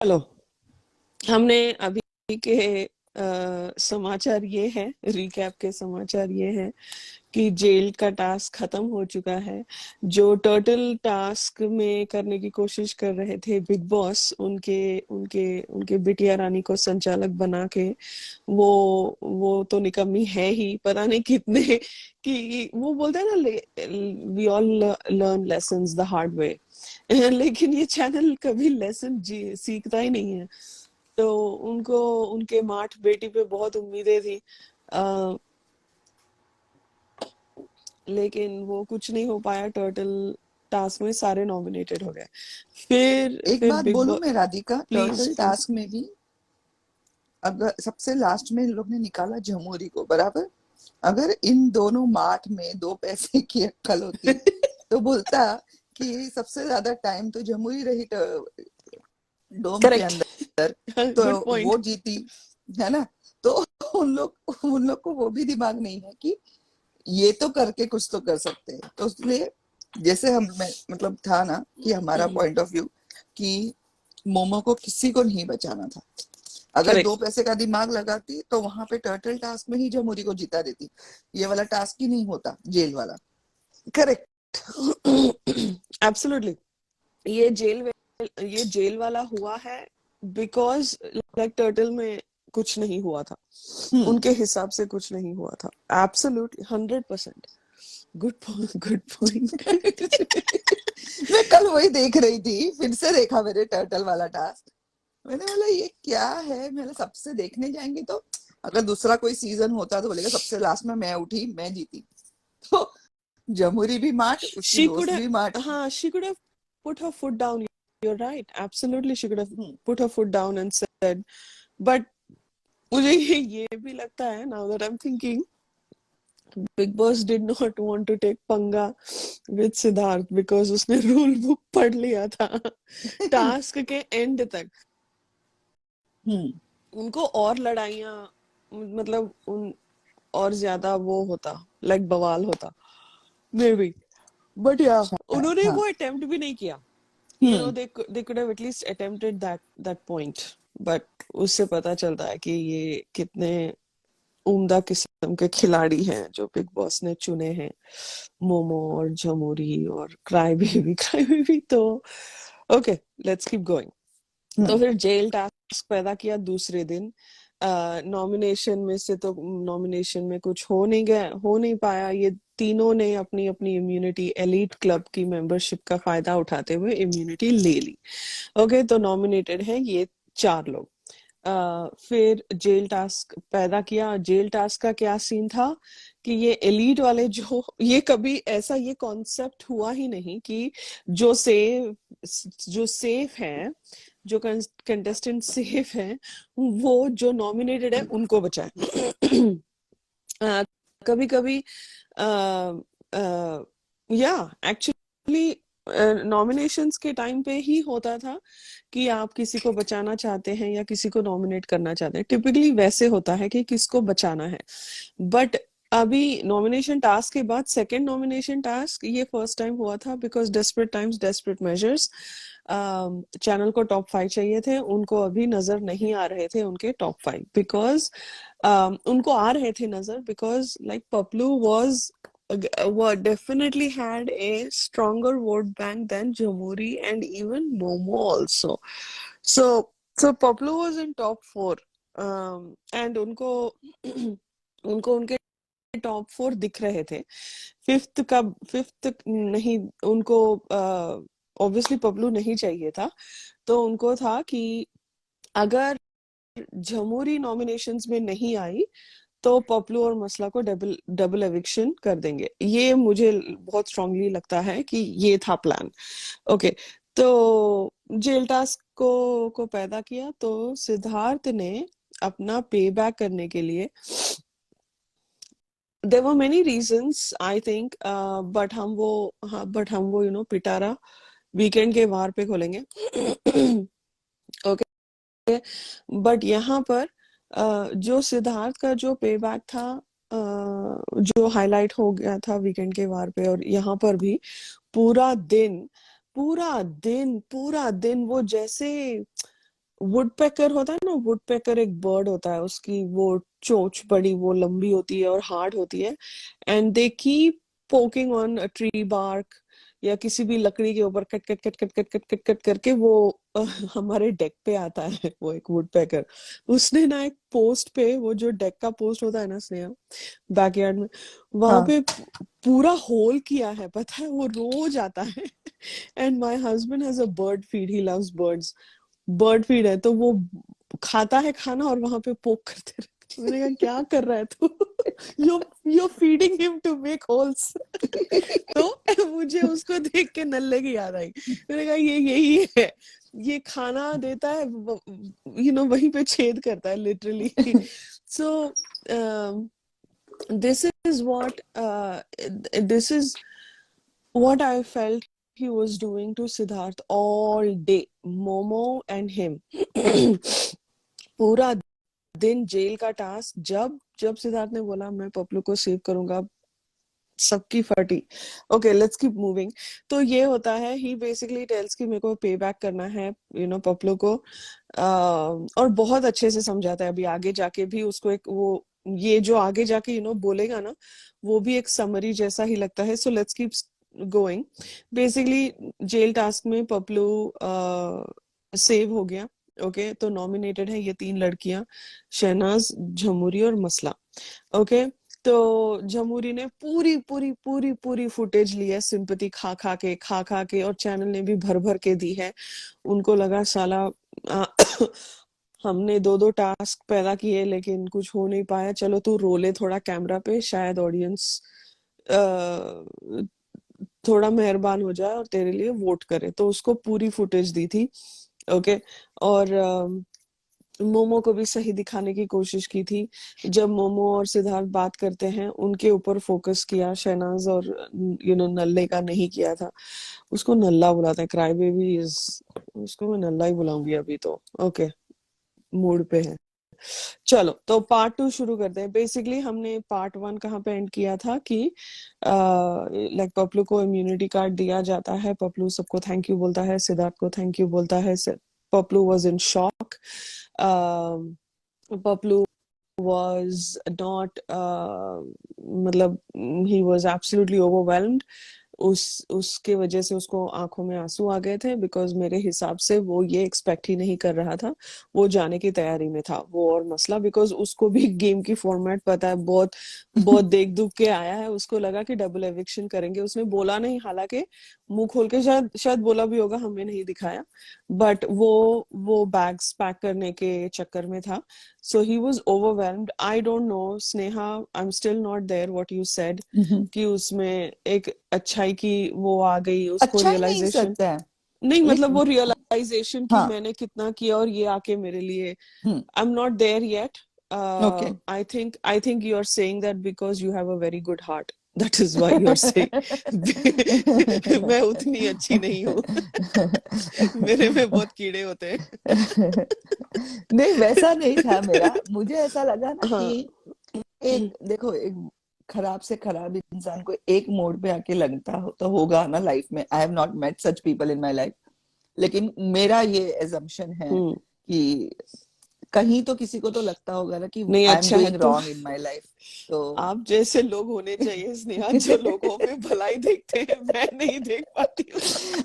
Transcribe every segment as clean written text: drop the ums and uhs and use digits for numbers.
चलो, हमने अभी के समाचार ये है, रिकैप के समाचार ये है कि जेल का टास्क खत्म हो चुका है। जो टर्टल टास्क में करने की कोशिश कर रहे थे बिग बॉस, उनके उनके उनके बिटिया रानी को संचालक बना के, वो तो निकम्मी है ही, पता नहीं कितने। कि वो बोलते हैं ना, we all learn lessons the hard way. लेकिन ये चैनल कभी लेसन सीखता ही नहीं है। तो उनको उनके माठ बेटी पे बहुत उम्मीदें थी, आ, लेकिन वो कुछ नहीं हो पाया। टर्टल टास्क में सारे नॉमिनेटेड हो गए। फिर एक फिर बात बिग बोलूं बॉस। मैं Radhika, please turtle please. Task में भी अगर सबसे लास्ट में इन लोग ने निकाला जमूरी को, बराबर। अगर इन दोनों माठ में दो पैसे की अक्कल होती तो बोलता कि सबसे ज्यादा टाइम तो जमूरी रही डोम के करेक्ट। अंदर, गुड तो पॉइंट। वो जीती, है ना। तो उन लोग को वो भी दिमाग नहीं है कि ये तो करके कुछ तो कर सकते हैं। तो इसलिए जैसे हम मैं मतलब था ना कि हमारा पॉइंट ऑफ व्यू कि मोमो को किसी को नहीं बचाना था। अगर दो करेक्ट। पैसे का दिमाग लगाती तो वहां पे टर्टल टास्क में ही जमूरी को जिता देती। ये वाला टास्क ही नहीं होता, जेल वाला। करेक्ट। एब्सोल्युटली। ये ये जेल वाला हुआ है बिकॉज लाइक टर्टल में कुछ नहीं हुआ था, हम्म। उनके हिसाब से कुछ नहीं हुआ था। Absolutely 100%। Good point, good point. मैं कल वही देख रही थी, फिर से देखा मैंने टर्टल वाला टास्क। मैंने बोला ये क्या है, मैंने सबसे देखने जाएंगे तो अगर दूसरा कोई सीजन होता तो बोलेगा सबसे लास्ट में मैं उठी, मैं जीती। तो जमुरी भी मार्ट, उसकी she could दोस्त have भी mart. she could have put her foot down. You're right, absolutely she could have hmm. put her foot down and said, but मुझे ये भी लगता है, now that I'm thinking, Big Boss did not want to take पंगा with Siddharth because उसने rule book पढ़ लिया था टास्क के एंड तक। हम्म। उनको और लड़ाइयाँ, मतलब उन और ज्यादा वो होता, लाइक बवाल होता मे बी। बट या उन्होंने हाँ। वो अटेम्प्ट भी नहीं किया। You know hmm. They could have at least attempted that point. But उससे पता चलता है कि ये कितने उम्दा किस्म के खिलाड़ी हैं जो बिग बॉस ने चुने हैं। मोमो और जमूरी और क्राई बेबी। क्राई बेबी तो ओके, लेट्स कीप गोइंग। तो हम्म। फिर जेल टास्क पैदा किया दूसरे दिन। नॉमिनेशन में से तो नॉमिनेशन में कुछ हो नहीं गया, हो नहीं पाया। ये तीनों ने अपनी अपनी इम्यूनिटी, एलीट क्लब की मेंबरशिप का फायदा उठाते हुए इम्यूनिटी ले ली। ओके, तो नॉमिनेटेड है ये चार लोग। फिर जेल टास्क पैदा किया। जेल टास्क का क्या सीन था कि ये एलीट वाले, जो ये कभी ऐसा ये कॉन्सेप्ट हुआ ही नहीं कि जो सेफ है, जो कंटेस्टेंट सेफ है, वो जो नॉमिनेटेड है उनको बचाए। कभी कभी या एक्चुअली नॉमिनेशंस के टाइम पे ही होता था कि आप किसी को बचाना चाहते हैं या किसी को नॉमिनेट करना चाहते हैं। टिपिकली वैसे होता है कि किसको बचाना है। बट अभी नॉमिनेशन टास्क के बाद सेकंड नॉमिनेशन टास्क ये फर्स्ट टाइम हुआ था because desperate times desperate measures. Channel को टॉप 5 चाहिए थे, उनको अभी नजर नहीं आ रहे थे उनके टॉप 5 बिकॉज उनको आ रहे थे नजर because like Paplu was definitely had a stronger vote bank than Jamhuri and even Momo also. So so Pablo was in top 4, and उनको उनको उनके टॉप 4 दिख रहे थे। फिफ्थ नहीं, उनको ऑब्वियसली पबलू नहीं चाहिए था। तो उनको था कि अगर जमूरी नॉमिनेशंस में नहीं आई तो पपलू और मसला को डबल डबल एविक्शन कर देंगे। ये मुझे बहुत स्ट्रांगली लगता है कि ये था प्लान। ओके, तो जेल टास्क को पैदा किया। तो सिद्धार्थ ने अपना पे बैक करने के लिए, there were many reasons I think, but हम वो पिटारा वीकेंड के वार पे खोलेंगे। ओके। बट यहाँ पर जो सिद्धार्थ का जो पे बैक था, जो हाईलाइट हो गया था वीकेंड के वार पे, और यहाँ पर भी पूरा दिन, पूरा दिन वो जैसे वुडपेकर होता है ना, वुडपेकर एक बर्ड होता है, उसकी वो चोंच बड़ी वो लंबी होती है और हार्ड होती है, and they keep poking on a tree bark या किसी भी लकड़ी के ऊपर cut cut cut cut cut cut cut cut करके वो हमारे डेक पे आता है वो एक वुडपेकर। उसने ना एक पोस्ट पे, वो जो डेक का पोस्ट होता है ना स्नेहा, बैकयार्ड में, वहां हाँ पे पूरा होल किया है, पता है, वो रोज आता है। And my husband has a bird feed, he loves birds, bird feed है तो वो खाता है खाना और वहां पे पोक करते रहते। मैंने कहा क्या कर रहा है तू? You feeding him to make holes. तो मुझे उसको देख के नल्ले की याद आई। मैंने कहा ये यही है, ये खाना देता है, वहीं पे छेद करता है literally. So this is what this is what I felt he was doing to Siddharth all day, Momo and him. पूरा दिन जेल का टास्क, जब जब सिद्धार्थ ने बोला मैं पपलू को सेव करूंगा, सबकी फटी। Okay, let's keep moving. तो ये होता है, ही बेसिकली टेल्स कि मेरे को पे बैक करना है पपलू को, और बहुत अच्छे से समझाता है। अभी आगे जाके भी उसको एक वो, ये जो आगे जाके बोलेगा ना, वो भी एक समरी जैसा ही लगता है। So let's keep going. Basically jail task में पपलू सेव हो गया। ओके, तो नॉमिनेटेड है ये 3 लड़कियां, शहनाज, झमुरी और मसला। ओके, तो झमुरी ने पूरी पूरी पूरी पूरी फुटेज ली है, सिंपैथी खा खा के, और चैनल ने भी भर भर के दी है। उनको लगा साला आ, हमने 2-2 टास्क पैदा किए लेकिन कुछ हो नहीं पाया, चलो तू रो ले थोड़ा कैमरा पे, शायद ऑडियंस थोड़ा मेहरबान हो जाए और तेरे लिए वोट करे। तो उसको पूरी फुटेज दी थी। ओके, और मोमो को भी सही दिखाने की कोशिश की थी। जब मोमो और सिद्धार्थ बात करते हैं, उनके ऊपर फोकस किया, शहनाज और नल्ले का नहीं किया था। उसको नल्ला बुलाते हैं, क्राई बेबी इज, उसको मैं नल्ला ही बुलाऊंगी अभी तो। ओके, मूड पे है। चलो, तो पार्ट 2 शुरू करते हैं। बेसिकली हमने पार्ट 1 कहाँ पे एंड किया था कि लाइक पपलू को इम्यूनिटी कार्ड दिया जाता है, पपलू सबको थैंक यू बोलता है, सिद्धार्थ को थैंक यू बोलता है। Paplu was in shock. Paplu was not मतलब he was absolutely overwhelmed। उसके वजह से उसको आंखों में आंसू आ गए थे, बिकॉज मेरे हिसाब से वो ये एक्सपेक्ट ही नहीं कर रहा था, वो जाने की तैयारी में था वो और मसला, बिकॉज उसको भी गेम की फॉर्मेट पता है, बहुत बहुत देख दुख के आया है। उसको लगा कि डबल एविक्शन करेंगे, उसने बोला नहीं, हालांकि मुंह खोल के शायद शायद बोला भी होगा, हमें नहीं दिखाया, बट वो बैग्स पैक करने के चक्कर में था। So he was overwhelmed. I don't know, Sneha, I'm still not there. What you said कि उसमें एक अच्छाई की वो आ गई, उसको अच्छा ही नहीं रियलाइजेशन, सकता है नहीं मतलब लेकिन। वो रियलाइजेशन कि हाँ। मैंने कितना किया और ये आके मेरे लिए, हम्म। I'm not there yet. Okay. I think you are saying that because you have a very good heart. That is why you are saying। मैं उतनी अच्छी नहीं हूँ। मेरे में बहुत कीड़े होते हैं। नहीं, वैसा नहीं था मेरा। मुझे ऐसा लगा ना कि हाँ। एक देखो, एक खराब से खराब इंसान को एक मोड़ पे आके लगता हो तो होगा ना लाइफ में। I have not met such people in my life, लेकिन मेरा ये एजम्पशन है हम्म कि कहीं तो किसी को तो लगता होगा ना कि नहीं, आई एम अच्छा है डूइंग तो रॉन्ग इन माय लाइफ। तो आप जैसे लोग होने चाहिए स्नेहा, जो लोगों में भलाई देखते हैं, मैं नहीं देख पाती हूँ।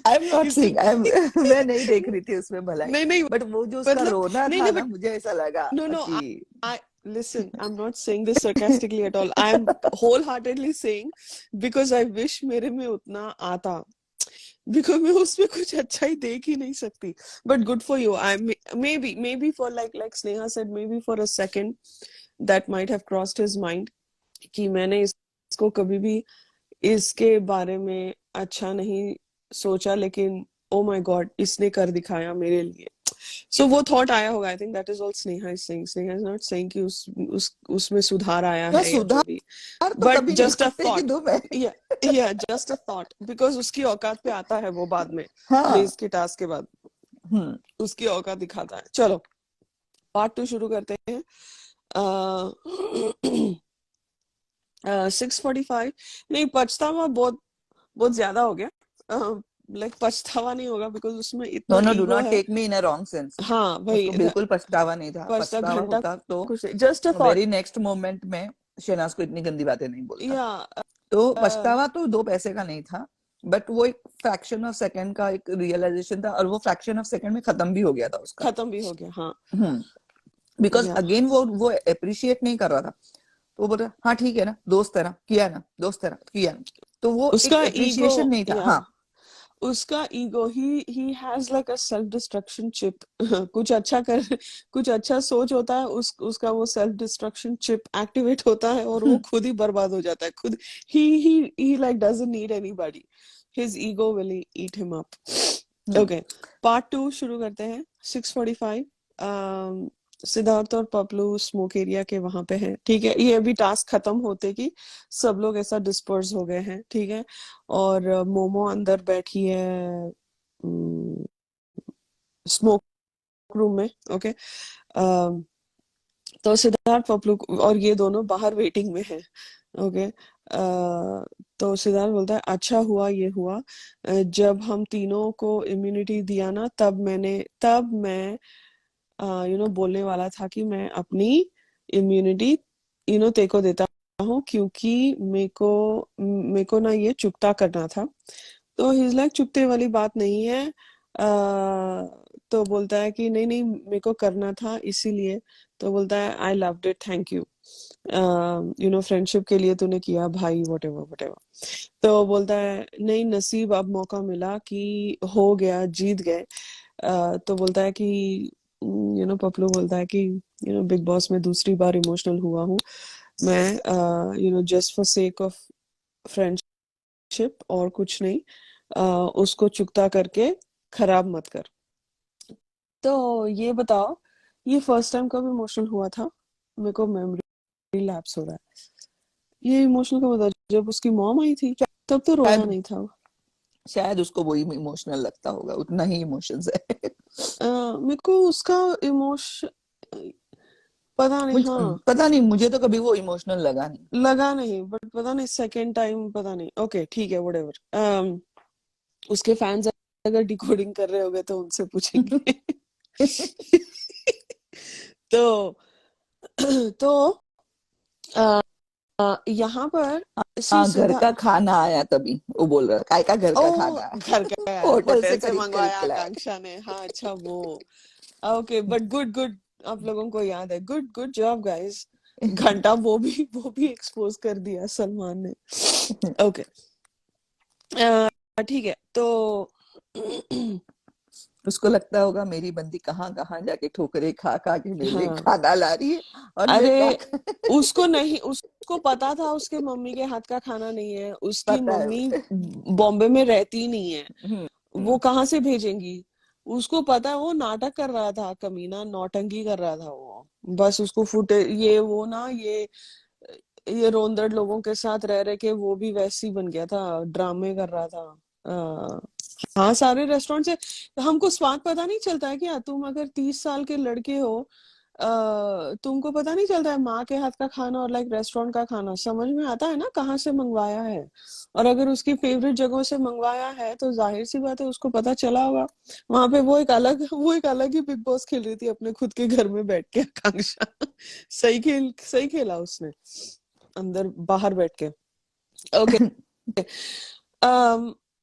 I am not seeing, I am इसलिए मैं नहीं देख रही थी उसमें भलाई। नहीं नहीं, बट वो जो उसका मतलब रोना नहीं था नहीं, ना, बट मुझे ऐसा लगा no no, कि I listen, I'm not saying this sarcastically at all. I'm wholeheartedly saying because I wish मेरे में उतना आता, बिकॉज मैं उसमें कुछ अच्छा ही देख ही नहीं सकती। But good for you. I may be for like Sneha said, may be for a second that might have crossed his mind कि मैंने इसको कभी भी इसके बारे में अच्छा नहीं सोचा, लेकिन ओ माय गॉड इसने कर दिखाया मेरे लिए। सो वो थॉट आया होगा। I think that is all Sneha is saying. Sneha is not saying कि उसमें सुधार आया ना, है या जो भी, सुधार तो बट कभी नहीं जस्ट अ फेंकी थॉट। दूं मैं। या जस्ट अ थॉट, बिकॉज उसकी औकात पे आता है वो बाद में, हाँ। रेस के टास्क के बाद हम्म। उसकी औकात दिखाता है। चलो, पार्ट 2 शुरू करते हैं। 6:45, नहीं पछतावा बहुत बहुत ज्यादा हो गया। लाइक पछतावा नहीं होगा बिकॉज उसमें नो इतना नो, डू ईगो नॉट है। Take me in a wrong sense. हाँ भाई, उसको बिल्कुल पछतावा नहीं था। पछता पछतावा घंटा होता तो कुछ just a thought. Very next moment में शहनाज को इतनी गंदी बातें नहीं बोलता। या तो पछतावा तो 2 पैसे का नहीं था, बट वो एक फ्रैक्शन ऑफ सेकंड का एक रियलाइजेशन था, और वो फ्रैक्शन ऑफ सेकंड में खत्म भी हो गया था उसका। खत्म भी हो गया, हाँ। बिकॉज या अगेन वो अप्रिशिएट नहीं कर रहा था। तो वो बोल रहा हाँ ठीक है ना, दोस्त है ना, किया ना, दोस्त है ना, किया ना। तो वो एक उसका ईगो, अप्रिशिएशन नहीं था। या हाँ। उसका ego, he has like a self destruction chip. कुछ अच्छा कर, कुछ अच्छा सोच होता है, उसका वो सेल्फ डिस्ट्रक्शन चिप एक्टिवेट होता है और वो खुद ही बर्बाद हो जाता है खुद। He like doesn't need anybody, his ego will eat him up. Okay, part 2 शुरू करते हैं। 6:45। सिद्धार्थ और पपलू स्मोक एरिया के वहां पे हैं, ठीक है। ये अभी टास्क खत्म होते कि सब लोग ऐसा डिस्पर्स हो गए हैं, ठीक है। और मोमो अंदर बैठी है स्मोक रूम में, ओके। तो सिद्धार्थ पपलू और ये दोनों बाहर वेटिंग में हैं, ओके। तो सिद्धार्थ बोलता है अच्छा हुआ ये हुआ, जब हम तीनों को इम्यूनिटी दिया ना, तब मैं बोलने वाला था कि मैं अपनी इम्यूनिटी तेरे को देता हूँ, क्योंकि मेरे को ना ये चुकता करना था। तो ही इज लाइक चुकते वाली बात नहीं है। तो बोलता है कि नहीं नहीं, मेरे को करना था इसीलिए। तो बोलता है I loved it, thank you, friendship के लिए तूने किया भाई, वट एवर वट एवर। तो बोलता है नहीं, नसीब अब मौका मिला कि हो गया, जीत गए। तो बोलता है कि पपलू बोलता है कि बिग बॉस में दूसरी बार इमोशनल हुआ हूँ मैं, just for sake of friendship और कुछ नहीं, उसको चुकता करके खराब मत कर। तो ये बताओ, ये फर्स्ट टाइम कब इमोशनल हुआ था? मेरे को मेमोरी लैप्स हो रहा है। ये इमोशनल कब हुआ था? जब उसकी मॉम आई थी, तब तो रोया शायद नहीं था। शायद उसको वही इमोशनल लगता होगा, उतना ही इमोशंस है। मेरे को उसका इमोशन पता नहीं, हाँ। पता नहीं, मुझे तो कभी वो इमोशनल लगा नहीं। लगा नहीं, बट पता नहीं सेकेंड टाइम, पता नहीं। ओके ठीक है, व्हाटएवर। उसके फैंस अगर डिकोडिंग कर रहे होंगे तो उनसे पूछेंगे। तो तो यहाँ पर हाँ, घर सीधा, का खाना आया तभी वो बोल रहा था, काय का घर ओ का खाना घर का आया, होटल से होटल से खरीद खरीद मंगवाया के लाया। आकांक्षा ने, हाँ अच्छा वो। ओके, बट गुड गुड, आप लोगों को याद है, गुड गुड जॉब गाइस। घंटा वो भी एक्सपोज कर दिया सलमान ने। ओके, ठीक है। तो उसको लगता होगा मेरी बंदी कहाँ कहाँ जाके ठोकरे खा खा के मेरे लिए हाँ, खाना ला रही है, और मैं क्या अरे उसको नहीं, उसको पता था उसके मम्मी के हाथ का खाना नहीं है, उसकी पता है मम्मी उसे। बॉम्बे में रहती नहीं है, हम्म, वो कहाँ से भेजेंगी। उसको पता है, वो नाटक कर रहा था, कमीना नौटंकी कर रहा था वो। बस उसको फुटे ये वो ना ये रोंदड़ लोगों के साथ रह रहे के वो भी वैसी बन गया था, ड्रामे कर रहा था। हाँ, सारे रेस्टोरेंट से हमको स्वाद पता नहीं चलता है क्या? तुम अगर 30 साल के लड़के हो, तुमको पता नहीं चलता है माँ के हाथ का खाना और लाइक रेस्टोरेंट का खाना? समझ में आता है ना कहाँ से मंगवाया है। और अगर उसकी फेवरेट जगहों से मंगवाया है तो जाहिर सी बात है उसको पता चला होगा। वहां पे वो एक अलग ही बिग बॉस खेल रही थी अपने खुद के घर में बैठ के, आकांक्षा। सही खेला उसने, अंदर बाहर बैठ के। Okay,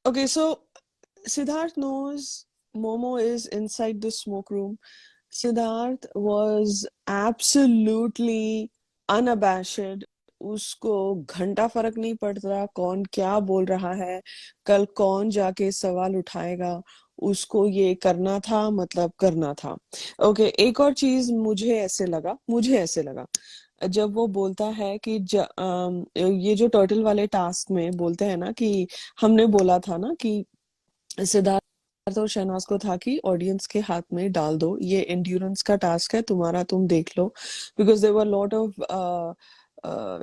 okay, so Siddharth knows Momo is inside the smoke room. Siddharth was absolutely unabashed. उसको घंटा फर्क नहीं पड़ता कौन क्या बोल रहा है, कल कौन जाके सवाल उठाएगा। उसको ये करना था, मतलब करना था। ओके, एक और चीज मुझे ऐसे लगा जब वो बोलता है कि ये जो टर्टल वाले टास्क में बोलते हैं ना कि हमने बोला था ना कि सिद्धार्थ और शहनाज को था कि ऑडियंस के हाथ में डाल दो, ये एंड्योरेंस का टास्क है तुम्हारा, तुम देख लो। Because there were lot of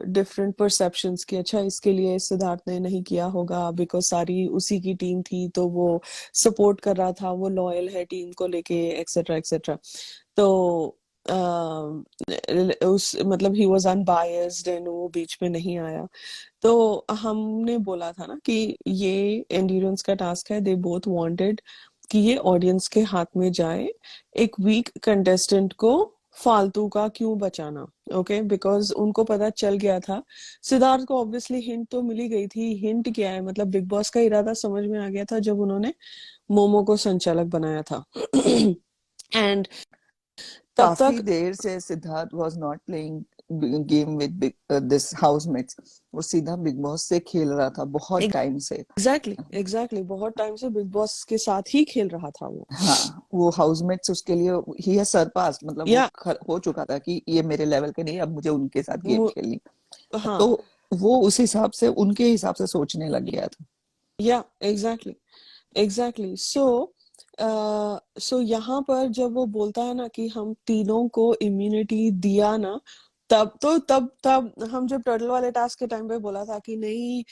different perceptions कि अच्छा इसके लिए सिद्धार्थ ने नहीं किया होगा बिकॉज सारी उसी की टीम थी तो वो सपोर्ट कर रहा था, वो लॉयल है टीम को लेके, एक्सेट्रा एक्सेट्रा। तो उस मतलब ही वॉज अनबायस्ड एंड वो बीच में नहीं आया। तो हमने बोला था ना कि ये एंड्योरेंस का टास्क है, दे बोथ वांटेड कि ये ऑडियंस के हाथ में जाए, एक वीक कंटेस्टेंट को फालतू का क्यों बचाना। ओके, बिकॉज उनको पता चल गया था, सिद्धार्थ को ऑब्वियसली हिंट तो मिली गई थी। हिंट क्या है, मतलब बिग बॉस का इरादा समझ में आ गया था जब उन्होंने मोमो को संचालक बनाया था। एंड तब काफी तक देर से Siddharth was not playing game with this housemates, वो सीधा बिग बॉस से खेल रहा था बहुत टाइम से। एग्जैक्टली बहुत टाइम से बिग बॉस के साथ ही खेल रहा था वो। हाँ, वो हाउसमेट्स उसके लिए ही है सरपास, मतलब वो या हो चुका था कि ये मेरे लेवल के नहीं, अब मुझे उनके साथ गेम मु- खेलनी। तो हाँ, वो उस हिसाब से, उनके हिसाब से सोचने लग गया था। या एग्जैक्टली सो यहाँ पर जब वो बोलता है ना कि हम तीनों को इम्यूनिटी दिया ना, तब हम जब टर्टल वाले टास्क के टाइम पे बोला था कि नहीं,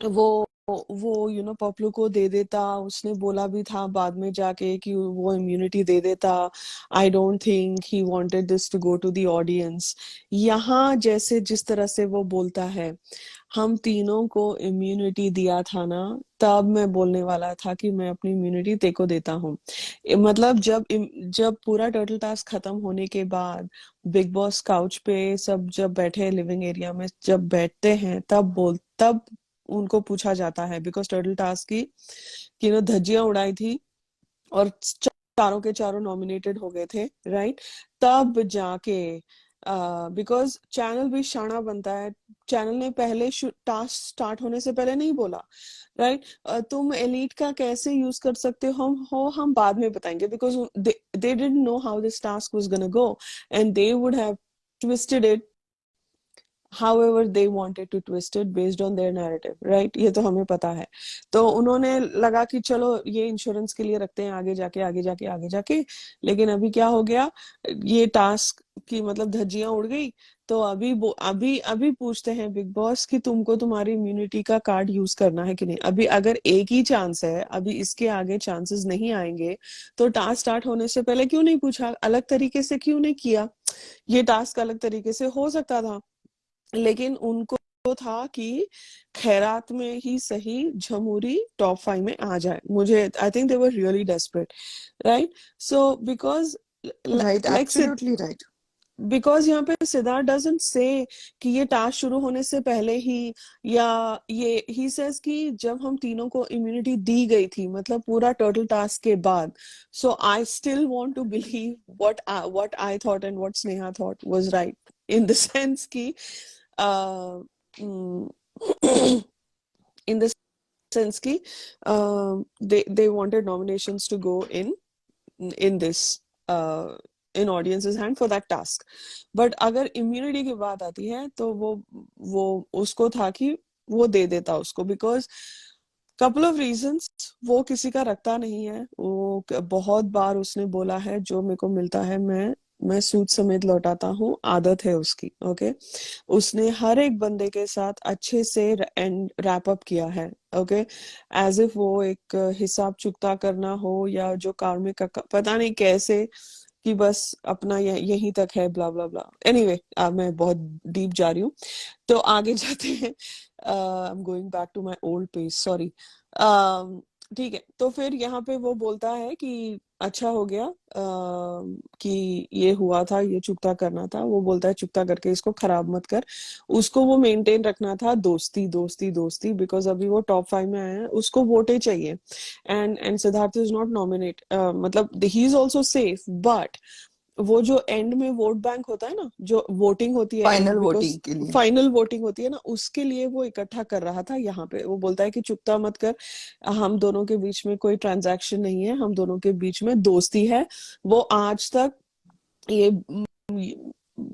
वो वो पपलू को दे देता, उसने बोला भी था बाद में जाके कि वो इम्यूनिटी दे देता। I don't think he wanted this to go to the audience. यहाँ जैसे जिस तरह से वो बोलता है, हम तीनों को इम्यूनिटी दिया था ना, तब मैं बोलने वाला था कि मैं अपनी इम्यूनिटी तेको देता हूँ। मतलब जब पूरा टर्टल टास्क खत्म होने के बाद बिग बॉस काउच पे सब जब बैठे लिविंग एरिया में जब बैठते हैं, तब उनको पूछा जाता है, बिकॉज टर्टल टास्क की धज्जियां उड़ाई थी और चारों के चारों नॉमिनेटेड हो गए थे, राइट। तब जाके बिकॉज चैनल भी शाना बनता है, चैनल ने पहले टास्क स्टार्ट होने से पहले नहीं बोला, राइट। तुम एलीट का कैसे यूज कर सकते हम बाद में बताएंगे, because they didn't know how this task was gonna go and they would have twisted it however they wanted to twist it based on their narrative, right। ये तो हमें पता है। तो उन्होंने लगा कि चलो ये इंश्योरेंस के लिए रखते हैं, आगे जाके। लेकिन अभी क्या हो गया, ये टास्क की मतलब धज्जियां उड़ गई। तो अभी पूछते हैं बिग बॉस कि तुमको तुम्हारी इम्यूनिटी का कार्ड यूज करना है कि नहीं। अभी अगर एक ही चांस है, अभी इसके आगे चांसेस नहीं आएंगे, तो टास्क स्टार्ट होने से पहले क्यों नहीं पूछा, अलग तरीके से क्यों नहीं किया। ये टास्क अलग तरीके से हो सकता था, लेकिन उनको था कि खैरात में ही सही झमुरी टॉप 5 में आ जाए। मुझे I think they were really desperate, right. So because right, like absolutely right. Because यहाँ पे सिद्धार्थ डजंट से कि ये टास्क शुरू होने से पहले ही, या ये ही सेज कि जब हम तीनों को इम्यूनिटी दी गई थी, मतलब पूरा टर्टल टास्क के बाद। So I still want to believe what I thought and what Sneha thought was right, in the sense कि इन द सेंस कि they wanted nominations to go in this in audience's hand for that task। But अगर immunity की बात आती है तो वो उसको था कि वो दे देता उसको, बिकॉज कपल ऑफ रीजंस। वो किसी का रखता नहीं है, वो बहुत बार उसने बोला है जो मेरे को मिलता है मैं सूद समेत लौटाता हूँ, आदत है उसकी। ओके, उसने हर एक बंदे के साथ अच्छे से एंड रैप अप किया है। ओके, एज इफ वो एक हिसाब चुकता करना हो, या जो कार्मिक पता नहीं कैसे, कि बस अपना यहीं तक है, ब्ला ब्ला ब्ला। एनीवे, मैं बहुत डीप जा रही हूँ, तो आगे जाते हैं। I am going back to my old page, sorry. ठीक है, तो फिर यहाँ पे वो बोलता है कि अच्छा हो गया कि ये हुआ था, ये चुकता करना था। वो बोलता है चुकता करके इसको खराब मत कर, उसको वो मेंटेन रखना था दोस्ती दोस्ती दोस्ती, बिकॉज अभी वो टॉप 5 में आया है, उसको वोटे चाहिए। And Siddharth is not nominate, मतलब he is also safe, but वो जो एंड में वोट बैंक होता है ना, जो वोटिंग होती है एंड, फाइनल बिकॉज वोटिंग के लिए। फाइनल वोटिंग होती है ना, उसके लिए वो इकट्ठा कर रहा था। यहाँ पे वो बोलता है कि चुकता मत कर, हम दोनों के बीच में कोई ट्रांजैक्शन नहीं है, हम दोनों के बीच में दोस्ती है। वो आज तक ये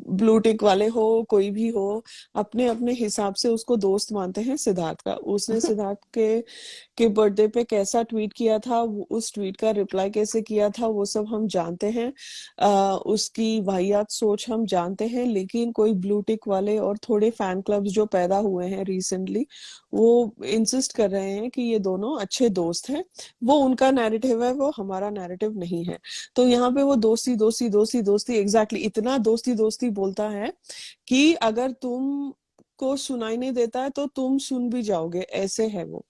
ब्लू टिक वाले हो, कोई भी हो, अपने अपने हिसाब से उसको दोस्त मानते हैं सिद्धार्थ का। उसने सिद्धार्थ के बर्थडे पे कैसा ट्वीट किया था, उस ट्वीट का रिप्लाई कैसे किया था, वो सब हम जानते हैं। उसकी वाहियात सोच हम जानते हैं, लेकिन कोई ब्लू टिक वाले और थोड़े फैन क्लब्स जो पैदा हुए हैं रिसेंटली, वो इंसिस्ट कर रहे हैं कि ये दोनों अच्छे दोस्त हैं। वो उनका नैरेटिव है, वो हमारा नैरेटिव नहीं है। तो यहाँ पे वो दोस्ती दोस्ती दोस्ती दोस्ती, एग्जैक्टली इतना दोस्ती दोस्ती बोलता है कि अगर तुम को सुनाई नहीं देता है तो तुम सुन भी जाओगे, ऐसे है वो।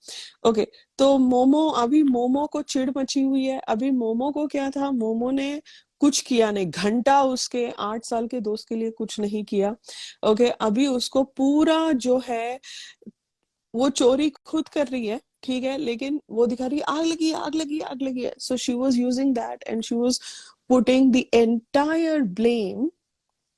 ओके, तो मोमो, अभी मोमो को चिढ़ मची हुई है। अभी मोमो को क्या था, मोमो ने कुछ किया नहीं, घंटा उसके 8 साल के दोस्त के लिए कुछ नहीं किया। ओके, अभी उसको पूरा जो है, वो चोरी खुद कर रही है, ठीक है, लेकिन वो दिखा रही है आग लगी है, आग लगी है, आग लगी है। So she was using that and she was putting the entire blame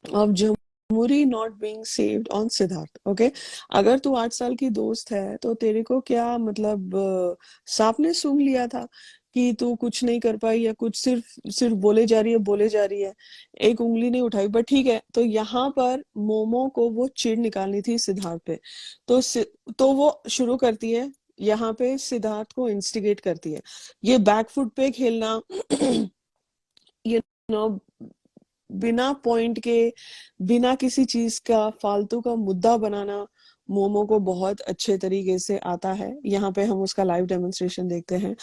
of Jamuri not being saved on Siddharth. Okay, अगर तू 8 साल की दोस्त है तो तेरे को क्या मतलब, सांप ने सूंघ लिया था कि तू कुछ नहीं कर पाई, या कुछ सिर्फ सिर्फ बोले जा रही है, बोले जा रही है, एक उंगली नहीं उठाई। बट ठीक है, तो यहाँ पर मोमो को वो चिढ़ निकालनी थी सिद्धार्थ पे। तो तो वो शुरू करती है, यहाँ पे सिद्धार्थ को इंस्टिगेट करती है, ये बैकफुट पे खेलना, यू नो, बिना पॉइंट के, बिना किसी चीज का फालतू का मुद्दा बनाना मोमो को बहुत अच्छे तरीके से आता है। यहाँ पे हम उसका लाइव डेमोन्स्ट्रेशन देखते हैं।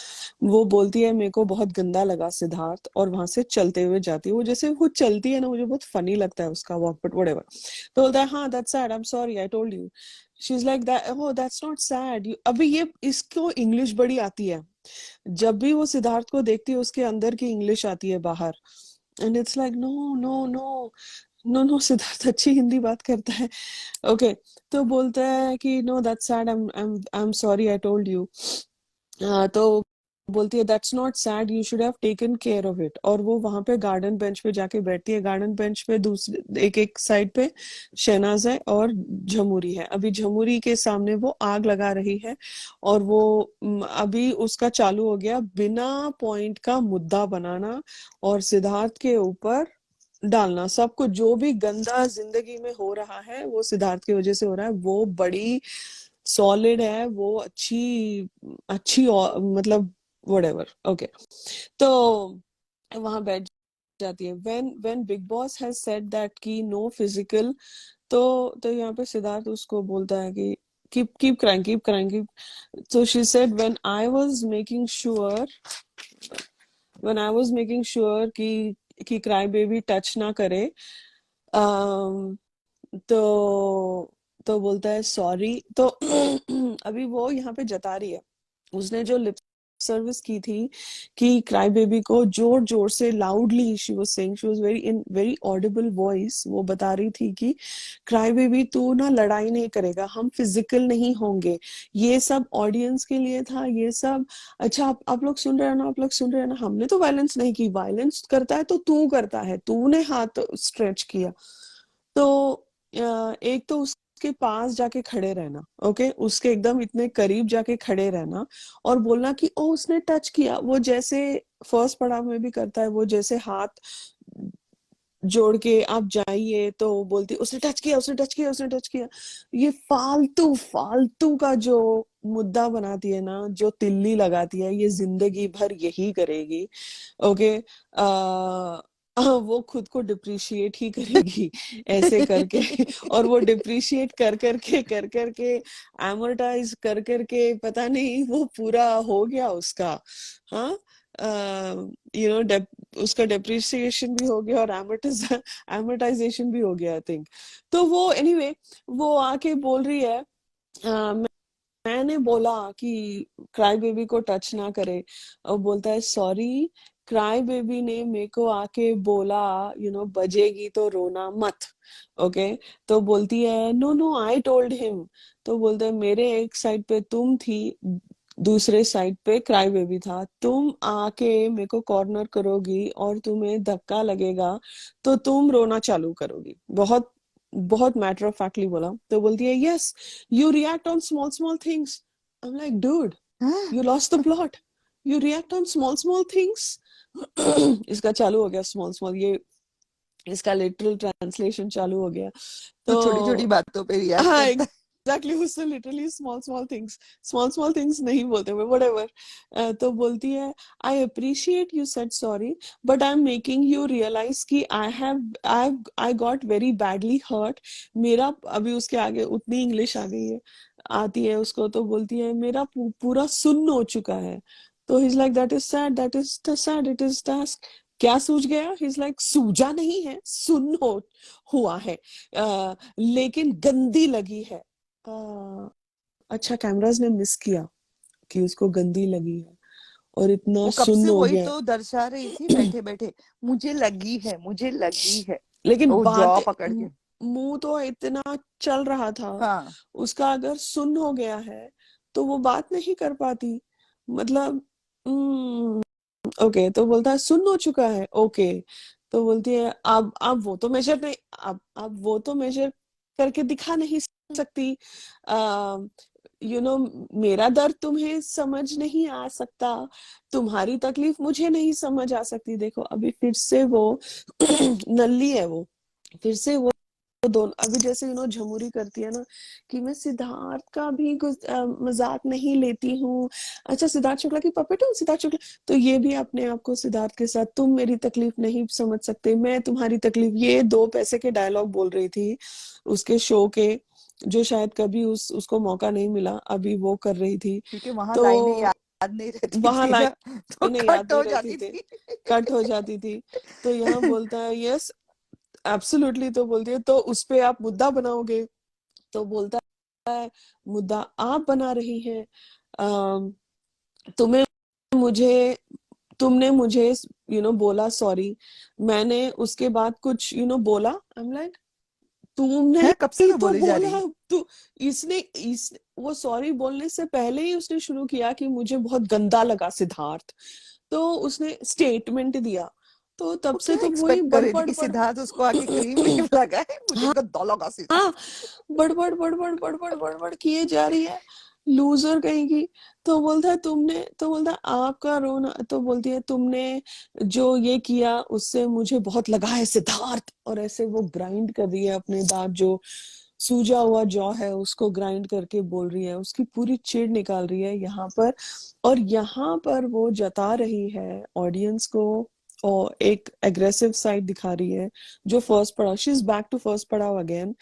वो बोलती है मेरे को बहुत गंदा लगा सिद्धार्थ, और वहां से चलते हुए जाती है। वो जैसे वो चलती है ना, मुझे बहुत फनी लगता है उसका वॉक, बट व्हाटएवर। तो बोलता है हाँ that's sad, I am sorry, I told you. She is like that, oh that's not sad. अभी ये इसको इंग्लिश बड़ी आती है, जब भी वो सिद्धार्थ को देखती है उसके अंदर की इंग्लिश आती है बाहर। And it's like no no no no no, Sidharth अच्छी हिंदी बात करता है। ओके, तो बोलता है कि no that's sad, I am sorry, I told you. तो बोलती है that's not sad, you should have taken care of it. और वो वहां पे गार्डन बेंच पे जाके बैठती है। गार्डन बेंच पे दूसरे एक एक साइड पे शहनाज है और झमुरी है। अभी झमुरी के सामने वो आग लगा रही है, और वो अभी उसका चालू हो गया बिना पॉइंट का मुद्दा बनाना और सिद्धार्थ के ऊपर डालना। सब कुछ जो भी गंदा जिंदगी में हो रहा है वो सिद्धार्थ की वजह से हो रहा है। वो बड़ी सॉलिड है, वो अच्छी अच्छी मतलब व्हाटएवर। ओके, तो वहां बैठ जाती है। When big boss has said that कि नो फिजिकल, तो यहाँ पे सिद्धार्थ उसको बोलता है कि keep crying, keep crying, keep. so she said when I was making sure कि क्राई बेबी टच ना करे, अम, तो बोलता है सॉरी। तो अभी वो यहाँ पे जता रही है, उसने जो लिप सर्विस की थी कि क्राई बेबी को जोर जोर से loudly, she was very in very Audible voice, वो बता रही थी कि क्राई बेबी तू ना लड़ाई नहीं करेगा, हम फिजिकल नहीं होंगे, ये सब ऑडियंस के लिए था, ये सब। अच्छा, आप लोग सुन रहे हो ना, आप लोग सुन रहे हो ना, हमने तो वायलेंस नहीं की, वायलेंस करता है तो तू करता है, तूने हाथ स्ट्रेच किया। तो एक तो उसके पास जाके खड़े रहना, ओके, उसके एकदम इतने करीब जाके खड़े रहना और बोलना कि ओ उसने टच किया, वो जैसे फर्स्ट पड़ाव में भी करता है, वो जैसे हाथ जोड़ के आप जाइए तो बोलती उसने टच किया, उसने टच किया, उसने टच किया। ये फालतू फालतू का जो मुद्दा बनाती है ना, जो तिल्ली लगाती है, ये जिंदगी भर यही करेगी। ओके, वो खुद को डिप्रिशिएट ही करेगी ऐसे करके। और वो डिप्रिशिएट कर करके एमोर्टाइज कर करके पता नहीं वो पूरा हो गया उसका। हाँ, उसका डेप्रिसिएशन भी हो गया और एमोर्टाइजेशन भी हो गया, आई थिंक। तो वो एनीवे, वो आके बोल रही है, मैंने बोला कि क्राई बेबी को टच ना करे, और बोलता है सॉरी, क्राई बेबी ने मेरे को आके बोला बजेगी तो रोना मत। ओके, तो बोलती है no no I told him. तो बोलते हैं मेरे एक साइड पे तुम थी, दूसरे साइड पे क्राई बेबी था, तुम आके मेरे को कॉर्नर करोगी और तुम्हें धक्का लगेगा तो तुम रोना चालू करोगी। बहुत बहुत मैटर ऑफ फैक्टली बोला। तो बोलती है yes, you react on small small things. I am like dude, you lost the plot, you react on small small things. इसका चालू हो गया स्मॉल स्मॉल, ये इसका लिटरल ट्रांसलेशन चालू हो गया। तो छोटी छोटी तो बातों पे रिएक्ट हाँ करता है। एग्जैक्टली, उससे लिटरली स्मॉल स्मॉल थिंग्स नहीं बोलते हुए व्हाटएवर। तो बोलती है, I appreciate you said sorry, but I am making you realise कि I got very badly hurt. मेरा अभी उसके आगे उतनी इंग्लिश आ गई है, आती है उसको, तो बोलती है मेरा पूरा सुन्न हो चुका है। तो he is like that is sad, that is sad, it is task. क्या सूझ गया? ही इज लाइक सूझा नहीं है, सुन्न हुआ है, लेकिन गंदी लगी है। अच्छा, कैमराज ने मिस किया कि उसको गंदी लगी है और इतना वो कब सुन्न से हो वही गया तो दर्शा रही थी बैठे बैठे, मुझे लगी है, मुझे लगी है। लेकिन वो जॉ बात, पकड़ के। मुंह तो इतना चल रहा था हाँ। उसका, अगर सुन्न हो गया है तो वो बात नहीं कर पाती। मतलब ओके, तो बोलता है सुन्न हो चुका है, ओके। तो बोलती है अब वो तो मेजर नहीं, अब वो तो मेजर करके दिखा नहीं सकती। आ, मेरा दर्द तुम्हें समझ नहीं आ सकता, तुम्हारी तकलीफ मुझे नहीं समझ आ सकती। देखो अभी फिर से वो नल्ली है, वो फिर से वो दोनों अभी जैसे झमुरी करती है ना कि मैं सिद्धार्थ का भी मजाक नहीं लेती हूँ। अच्छा, सिद्धार्थ शुक्ला की पपेट हूँ, सिद्धार्थ शुक्ला। तो ये भी अपने आप को सिद्धार्थ के साथ, तुम मेरी तकलीफ नहीं समझ सकते, मैं तुम्हारी तकलीफ, ये 2 पैसे के डायलॉग बोल रही थी उसके शो के, जो शायद कभी उसको मौका नहीं मिला, अभी वो कर रही थी। क्योंकि वहां तो लाइनें याद नहीं रहती वहां थी ना, तो लाइनें याद कट नहीं हो रहती जाती थी, थी। कट हो जाती थी। तो यहाँ बोलता है यस एब्सोल्युटली। तो बोलती है तो उस पे आप मुद्दा बनाओगे? तो बोलता है मुद्दा आप बना रही हैं। अम, तुम्हें मुझे तुमने मुझे बोला सॉरी, मैंने उसके बाद कुछ बोला। आई एम लाइक, तुमने है कब से ही मैं तो बोली जा बोला। रही। तू इस वो सॉरी बोलने से पहले ही उसने शुरू किया कि मुझे बहुत गंदा लगा सिद्धार्थ। तो उसने स्टेटमेंट दिया, तो तब वो से क्या तो वही एक्सपेक्ट कर रही थी बड़बड़ कि बड़ सिद्धार्थ उसको आके क्रीम व्रीम लगाए, मुझे हाँ गद्दा लगा हाँ, सिद्धार्थ। बड़बड़ किए जा रही है, लूजर कहेगी। तो बोलता है आपका रोना, तो बोलती है तुमने जो ये किया उससे मुझे बहुत लगा है सिद्धार्थ, और ऐसे वो ग्राइंड कर रही है अपने दांत, जो सूजा हुआ जॉ है उसको ग्राइंड करके बोल रही है, उसकी पूरी चिढ़ निकाल रही है यहाँ पर। और यहाँ पर वो जता रही है ऑडियंस को, और एक एग्रेसिव साइड दिखा रही है, जो फर्स्ट पड़ाव, she is back to first पड़ाव again,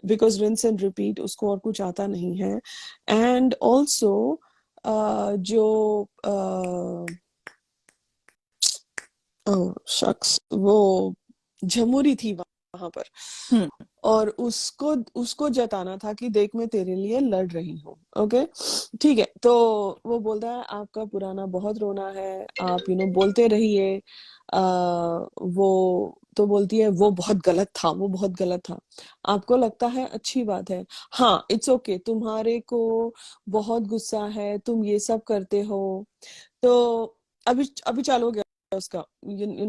because rinse and repeat, उसको और कुछ आता नहीं है। एंड ऑल्सो जो शख्स, वो झमुरी थी वहां पर, हम्म। और उसको उसको जताना था कि देख मैं तेरे लिए लड़ रही हूँ। ओके, ठीक है। तो वो बोलता है आपका पुराना बहुत रोना है, आप बोलते रहिए। वो तो बोलती है वो बहुत गलत था, वो बहुत गलत था। आपको लगता है अच्छी बात है, हाँ इट्स ओके, तुम्हारे को बहुत गुस्सा है, तुम ये सब करते हो। तो अभी अभी चालू हो गया उसका,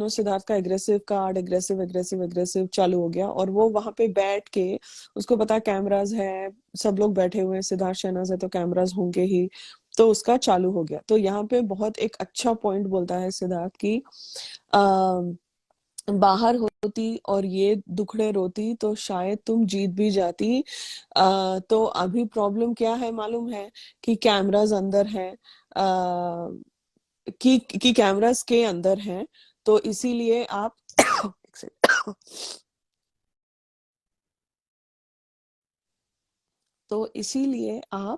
सिद्धार्थ का aggressive card, aggressive aggressive aggressive चालू हो गया, और वो वहां पे बैठ के, उसको पता कैमराज है, सब लोग बैठे हुए हैं, सिद्धार्थ शहनाज है तो कैमराज होंगे ही, तो उसका चालू हो गया। तो यहाँ पे बहुत एक अच्छा पॉइंट बोलता है सिद्धार्थ की, आ, बाहर होती और ये दुखड़े रोती तो शायद तुम जीत भी जाती। तो अभी प्रॉब्लम क्या है मालूम है? कि कैमराज अंदर है, कि कैमरास के अंदर हैं, तो इसीलिए आप एक सेकंड। तो इसीलिए अ,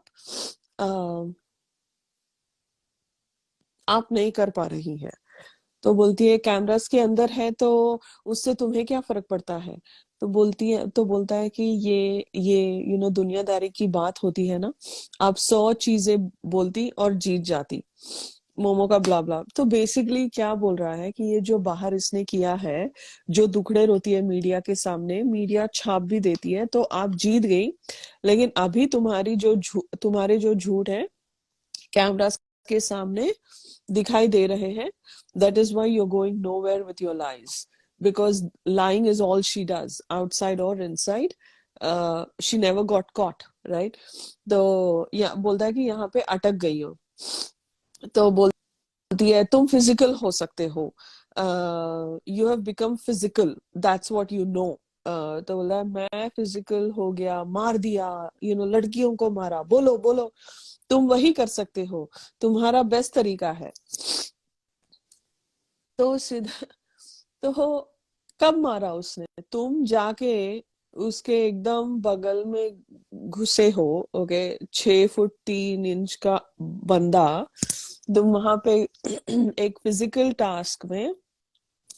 आप नहीं कर पा रही है। तो बोलती है कैमरास के अंदर है तो उससे तुम्हें क्या फर्क पड़ता है? तो बोलता है कि ये दुनियादारी की बात होती है ना, आप 100 चीजें बोलती और जीत जाती, मोमो का ब्ला ब्ला। तो बेसिकली क्या बोल रहा है कि ये जो बाहर इसने किया है, जो दुखड़े रोती है मीडिया के सामने, मीडिया छाप भी देती है, तो आप जीत गई, लेकिन अभी तुम्हारे जो झूठ है कैमरास के सामने दिखाई दे रहे हैं, that is why you're going nowhere with your lies, because lying is all she does, outside or inside. She never got caught, right? तो या बोलता है कि यहाँ पे अटक गई हो। तो बोलती है तुम फिजिकल हो सकते हो, you have become physical, that's what you know. तो बोला मैं फिजिकल हो गया, मार दिया, लड़कियों को मारा, बोलो बोलो, तुम वही कर सकते हो, तुम्हारा बेस्ट तरीका है। तो सीधा, तो कब मारा उसने? तुम जाके उसके एकदम बगल में घुसे हो, ओके, 6 फुट 3 इंच का बंदा, तुम वहां पे एक फिजिकल टास्क में,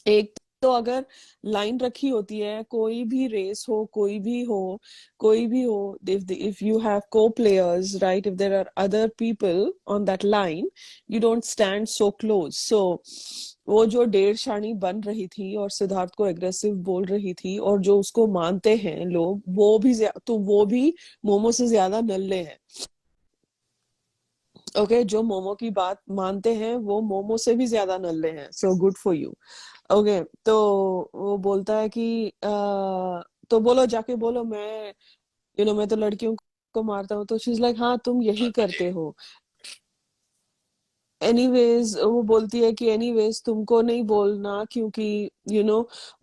एक तो अगर लाइन रखी होती है, कोई भी रेस हो, कोई भी हो, if you have co-players, right, if there are other people on that line, you don't stand so close. So वो जो डेढ़ शाणी बन रही थी और सिद्धार्थ को एग्रेसिव बोल रही थी, और जो उसको मानते हैं लोग, वो भी मोमो से ज्यादा नल्ले हैं। ओके, जो मोमो की बात मानते हैं वो मोमो से भी ज्यादा नल्ले हैं। So good for you. Okay, तो वो बोलता है कि तो बोलो, जाके बोलो, मैं तो लड़कियों को मारता हूँ। तो शी इज लाइक, हाँ तुम यही करते हो। एनीवेज, वो बोलती है कि एनीवेज तुमको नहीं बोलना, क्योंकि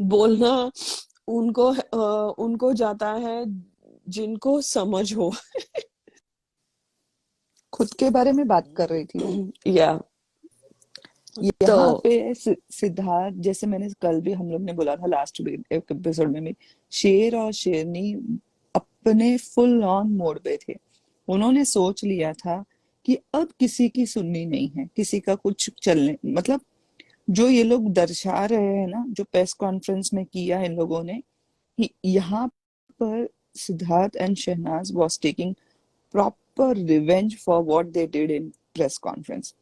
बोलना उनको जाता है जिनको समझ हो। खुद के बारे में बात कर रही थी वो। या तो यहाँ पे सिद्धार्थ, जैसे मैंने कल भी हम लोग ने बोला था लास्ट एपिसोड में भी, शेर और शेरनी अपने फुल ऑन मोड पे थे। उन्होंने सोच लिया था कि अब किसी की सुननी नहीं है, किसी का कुछ चलने, मतलब जो ये लोग दर्शा रहे हैं ना, जो प्रेस कॉन्फ्रेंस में किया इन लोगों ने, कि यहाँ पर Sidharth and Shehnaaz was taking proper revenge for what they did in press conference,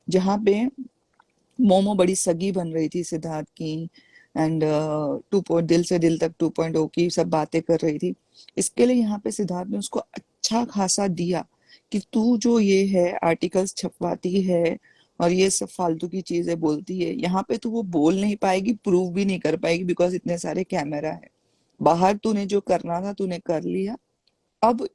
जहाँ पे मोमो बड़ी सगी बन रही थी सिद्धार्थ की, एंड टू पॉइंट दिल से दिल तक 2.0 की सब बातें कर रही थी। इसके लिए यहाँ पे सिद्धार्थ ने उसको अच्छा खासा दिया कि तू जो ये है आर्टिकल्स छपवाती है और ये सब फालतू की चीजें बोलती है, यहाँ पे तू वो बोल नहीं पाएगी, प्रूव भी नहीं कर पाएगी, बिकॉज इतने सारे कैमरा है बाहर। तूने जो करना था तूने कर लिया, अब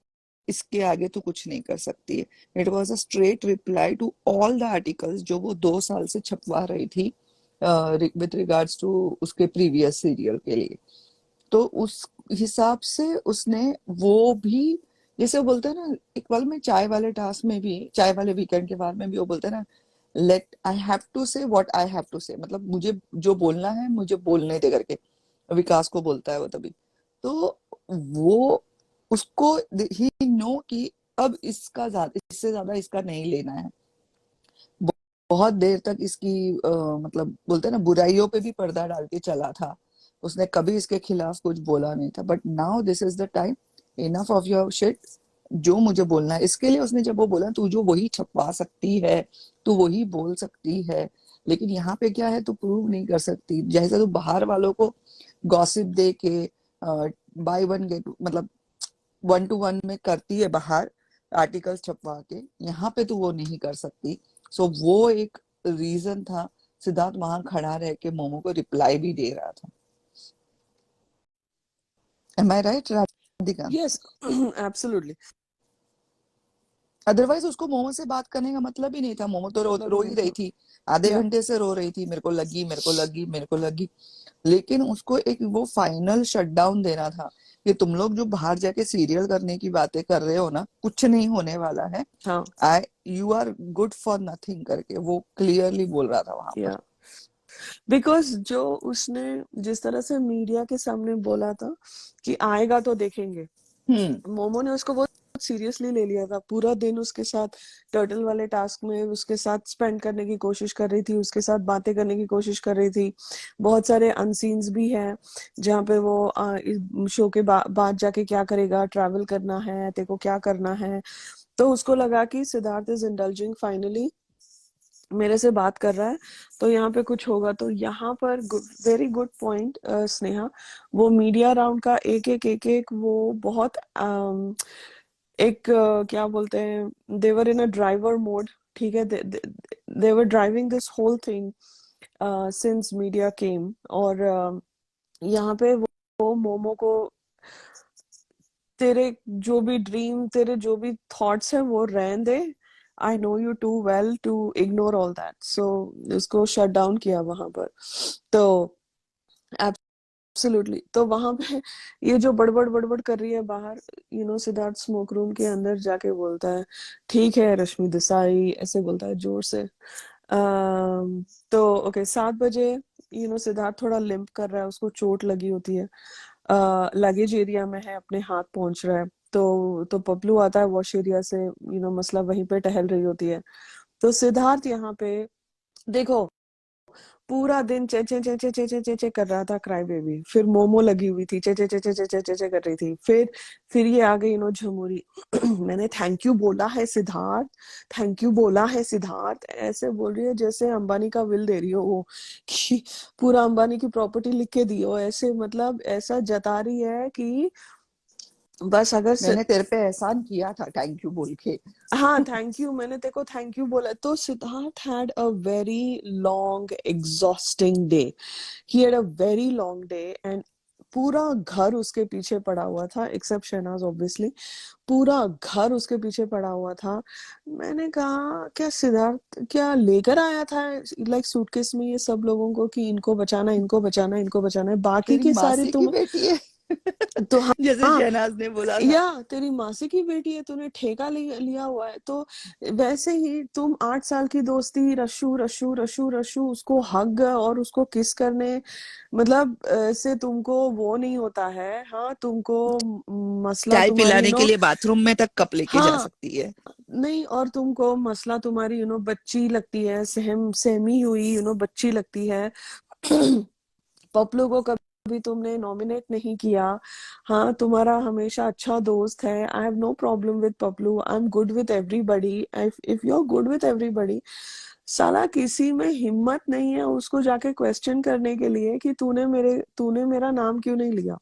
इसके आगे तो कुछ नहीं कर सकती है। It was a straight reply to all the articles जो वो 2 साल से छपवा रही थी विद रिगार्ड्स टू उसके प्रीवियस सीरियल के लिए। तो उस हिसाब से उसने वो भी, जैसे वो बोलते हैं ना, एक बार में चाय वाले टास्क में भी, चाय वाले वीकेंड के बाद में भी वो बोलते हैं ना, लेट आई हैव टू से व्हाट आई हैव टू से, मतलब मुझे जो बोलना है मुझे बोलने दे करके विकास को बोलता है वो तभी। तो वो उसको ही नो कि अब इसका ज्यादा, इससे ज्यादा इसका नहीं लेना है। बहुत देर तक इसकी मतलब बोलते हैं ना, बुराइयों पे भी पर्दा डाल के चला था, उसने कभी इसके खिलाफ कुछ बोला नहीं था। But now this is the time, enough of your shit, जो मुझे बोलना है। इसके लिए उसने जब वो बोला तू जो वही छपवा सकती है, तू वही बोल सकती है, लेकिन यहाँ पे क्या है, तू प्रूव नहीं कर सकती। जैसे तू बाहर वालों को गॉसिप दे के बाय वन गेट, मतलब 1 to 1 में करती है बाहर आर्टिकल्स छपवा के, यहाँ पे तो वो नहीं कर सकती। सो वो एक रीजन था, सिद्धार्थ वहां खड़ा रह के मोमो को रिप्लाई भी दे रहा था। Am I right Radhika? Yes, absolutely. Otherwise उसको मोमो से बात करने का मतलब ही नहीं था। मोमो तो मतलब रो ही ही नहीं रही था। थी, आधे या घंटे से रो रही थी, मेरे को लगी, मेरे को लगी, मेरे को लगी। लेकिन उसको एक वो फाइनल शटडाउन देना था कि तुम लोग जो बाहर जाके सीरियल करने की बातें कर रहे हो ना, कुछ नहीं होने वाला है। हाँ, I you are good for nothing करके वो क्लियरली बोल रहा था वहां पर। या बिकॉज जो उसने जिस तरह से मीडिया के सामने बोला था कि आएगा तो देखेंगे, हम्म। मोमो ने उसको बहुत सीरियसली ले लिया था। पूरा दिन उसके साथ टर्टल वाले टास्क में उसके साथ स्पेंड करने की कोशिश कर रही थी, उसके साथ बातें करने की कोशिश कर रही थी। बहुत सारे अनसीन्स भी हैं जहाँ पे वो इस शो के बाद जाके क्या करेगा, ट्रैवल करना है, तेरे को क्या करना है। तो उसको लगा कि सिद्धार्थ इज इंडल्जिंग फाइनली, मेरे से बात कर रहा है, तो यहाँ पे कुछ होगा। तो यहाँ पर वेरी गुड पॉइंट स्नेहा, वो मीडिया राउंड का एक एक वो बहुत एक क्या बोलते हैं, देवर इन अ ड्राइवर मोड। ठीक है, they were driving this whole thing since media came. और यहाँ पे वो मोमो को, तेरे जो भी ड्रीम, तेरे जो भी थॉट्स हैं वो रहने दे, I know you too well to ignore all that, so उसको शट डाउन किया वहां पर। तो एब्सोल्युटली, तो वहां पे ये जो बड़बड़ बड़बड़ कर रही है बाहर, सिद्धार्थ स्मोक रूम के अंदर जाके बोलता है, ठीक है रश्मि देसाई, ऐसे बोलता है जोर से। तो ओके, 7 बजे सिद्धार्थ थोड़ा लिम्प कर रहा है, उसको चोट लगी होती है, लगेज एरिया में है, अपने हाथ पहुंच रहा है। तो पपलू आता है वॉश एरिया से, मसला वहीं पे टहल रही होती है। तो सिद्धार्थ यहाँ पे देखो पूरा दिन चे चे चे चे चे चे चे चे कर रहा था, क्राई बेबी। फिर मोमो लगी हुई थी, चे चे चे चे चे चे चे चे कर रही थी। फिर ये आ गई झमुरी। मैंने थैंक यू बोला है सिद्धार्थ, थैंक यू बोला है सिद्धार्थ, ऐसे बोल रही है जैसे अंबानी का विल दे रही हो वो, कि पूरा अंबानी की प्रॉपर्टी लिख के दी हो, ऐसे मतलब ऐसा जता रही है कि बस अगर मैंने तेरे पे एहसान किया था थैंक यू बोल के। हाँ थैंक यू, मैंने तेरे को थैंक यू बोला। तो Siddharth had a very long exhausting day, he had a very long day, and पूरा घर उसके पीछे पड़ा हुआ था, एक्सेप्ट शहनाज ऑब्वियसली। पूरा घर उसके पीछे पड़ा हुआ था। मैंने कहा क्या सिद्धार्थ क्या लेकर आया था लाइक सूटकेस में ये सब लोगों को, कि इनको बचाना, इनको बचाना, इनको बचाना है, बाकी तेरी के सारे मासी की तुम। बेटी है। तो जैसे हाँ, शहनाज ने बोला था। या तेरी मासी की बेटी है, तूने ठेका लिया हुआ है। तो वैसे ही तुम 8 साल की दोस्ती, रशु रशु रशु रशु, उसको हग और उसको किस करने, मतलब से तुमको वो नहीं होता है। हाँ तुमको मसला चाय तुम्हारी पिलाने के लिए बाथरूम में तक कप लेके जा हाँ सकती है। नहीं, और तुमको मसला तुम्हारी बच्ची लगती है, सहमी हुई बच्ची लगती है। पपलू को कभी तुमने नॉमिनेट नहीं किया। हाँ तुम्हारा हमेशा अच्छा दोस्त है, I have no problem with Paplu, I am good with everybody, if you are good with everybody. साला किसी में हिम्मत नहीं है उसको जाके क्वेश्चन करने के लिए कि तूने मेरा नाम क्यों नहीं लिया।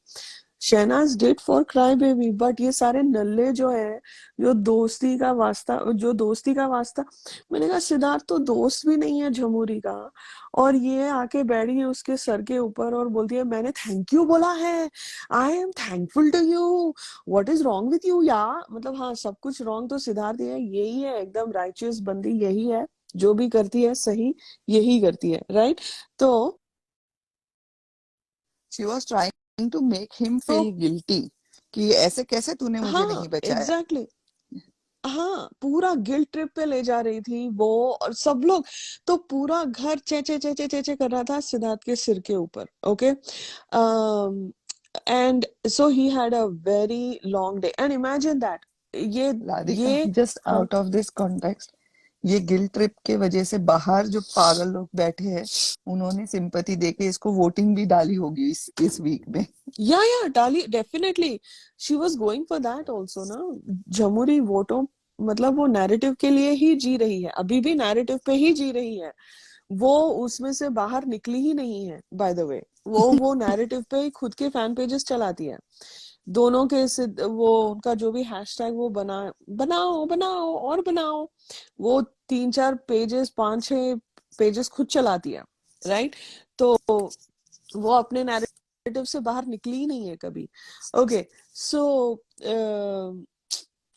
Shehnaaz did for cry baby, but ये सारे नल्ले जो है, जो दोस्ती का वास्ता। मैंने कहा सिद्धार्थ तो दोस्त भी नहीं है झमूरी का, और ये आके बैठी है उसके सर के ऊपर और बोलती है मैंने थैंक यू बोला है, I am thankful to you, what is wrong with you या। मतलब हाँ, सब कुछ रॉन्ग तो सिद्धार्थ ही है, यही है एकदम राइचियस बंदी, यही है जो भी करती है सही, यही करती है, राइट। तो she was trying to make him तो फील गिल्टी कि ऐसे कैसे तूने मुझे हाँ नहीं बचाया। एग्जैक्टली exactly, हाँ पूरा गिल्ट ट्रिप पे ले जा रही थी वो, और सब लोग। तो पूरा घर चे चे चे चे चे चे कर रहा था सिद्धार्थ के सिर के ऊपर, okay. And so he had a very long day, and imagine that ये राधिका, ये जस्ट हाँ आउट ऑफ दिस कॉन्टेक्स्ट, ये गिल्ट ट्रिप के वजह से बाहर जो पागल लोग बैठे हैं उन्होंने सिंपैथी देके इसको वोटिंग भी डाली होगी इस वीक में। या डाली, definitely she was going for that also ना। जमुरी वोटों, मतलब वो नैरेटिव के लिए ही जी रही है, अभी भी नैरेटिव पे ही जी रही है, वो उसमें से बाहर निकली ही नहीं है बाय द वे। वो नैरेटिव पे ही खुद के फैन पेजेस चलाती है, दोनों के वो उनका जो भी हैशटैग वो बनाओ बनाओ और बनाओ, वो 3-4 पेजेस, 5-6 पेजेस खुद चलाती है, राइट। तो वो अपने नैरेटिव से बाहर निकली ही नहीं है कभी। Okay, so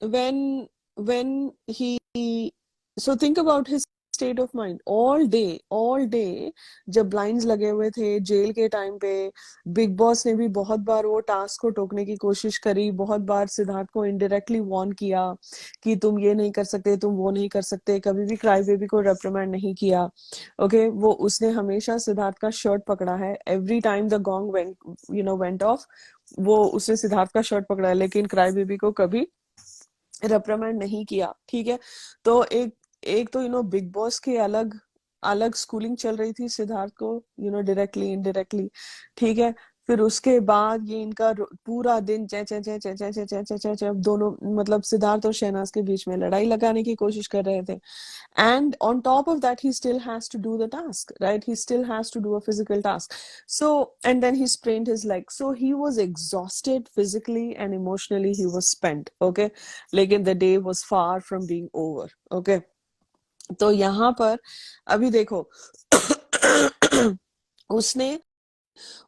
when when he so think about his state of mind all day, जब ब्लाइंड्स लगे हुए थे जेल के टाइम पे, बिग बॉस ने भी बहुत बार वो टास्क को टोकने की कोशिश करी, बहुत बार सिद्धार्थ को इनडायरेक्टली वार्न किया कि तुम ये नहीं कर सकते, तुम वो नहीं कर सकते, कभी भी क्राई बेबी को रेप्रिमेंड नहीं किया। ओके, वो उसने हमेशा सिद्धार्थ का शर्ट पकड़ा है, every time the gong went of, वो उसने सिद्धार्थ का शर्ट पकड़ा है, लेकिन क्राई बेबी को कभी रेप्रिमेंड नहीं किया, ठीक है। तो एक एक तो बिग बॉस के अलग अलग स्कूलिंग चल रही थी सिद्धार्थ को, डायरेक्टली इनडायरेक्टली, ठीक है। फिर उसके बाद ये इनका पूरा दिन चे चे चे चे चे चे चे चे चे चे दोनों, मतलब सिद्धार्थ और शहनाज के बीच में लड़ाई लगाने की कोशिश कर रहे थे। And on top of that, he still has to do the task, right? He still has to do a physical task. So, and then he sprained his leg. So he was exhausted physically and emotionally. He was spent. Okay. लेकिन the day was far from being over. Okay. तो यहाँ पर अभी देखो उसने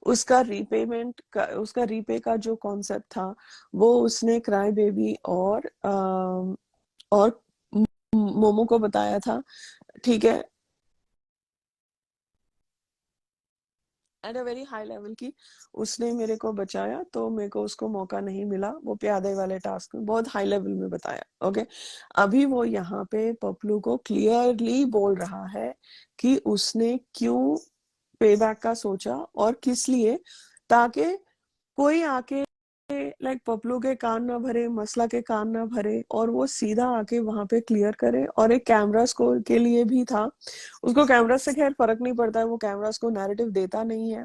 उसका repay का जो कॉन्सेप्ट था, वो उसने क्राई बेबी और मोमो को बताया था, ठीक है, at a very high level की उसने मेरे को बचाया, तो मेरे को उसको मौका नहीं मिला वो प्यादे वाले टास्क में, बहुत हाई लेवल में बताया। ओके, अभी वो यहाँ पे पपलू को क्लियरली बोल रहा है कि उसने क्यों पे बैक का सोचा और किस लिए, ताकि कोई आके लाइक पपलू के कान ना भरे, मसला के कान ना भरे, और वो सीधा आके वहां पे क्लियर करे। और एक कैमरास को के लिए भी था, उसको कैमरास से खैर फर्क नहीं पड़ता है, वो कैमरास को नैरेटिव देता नहीं है,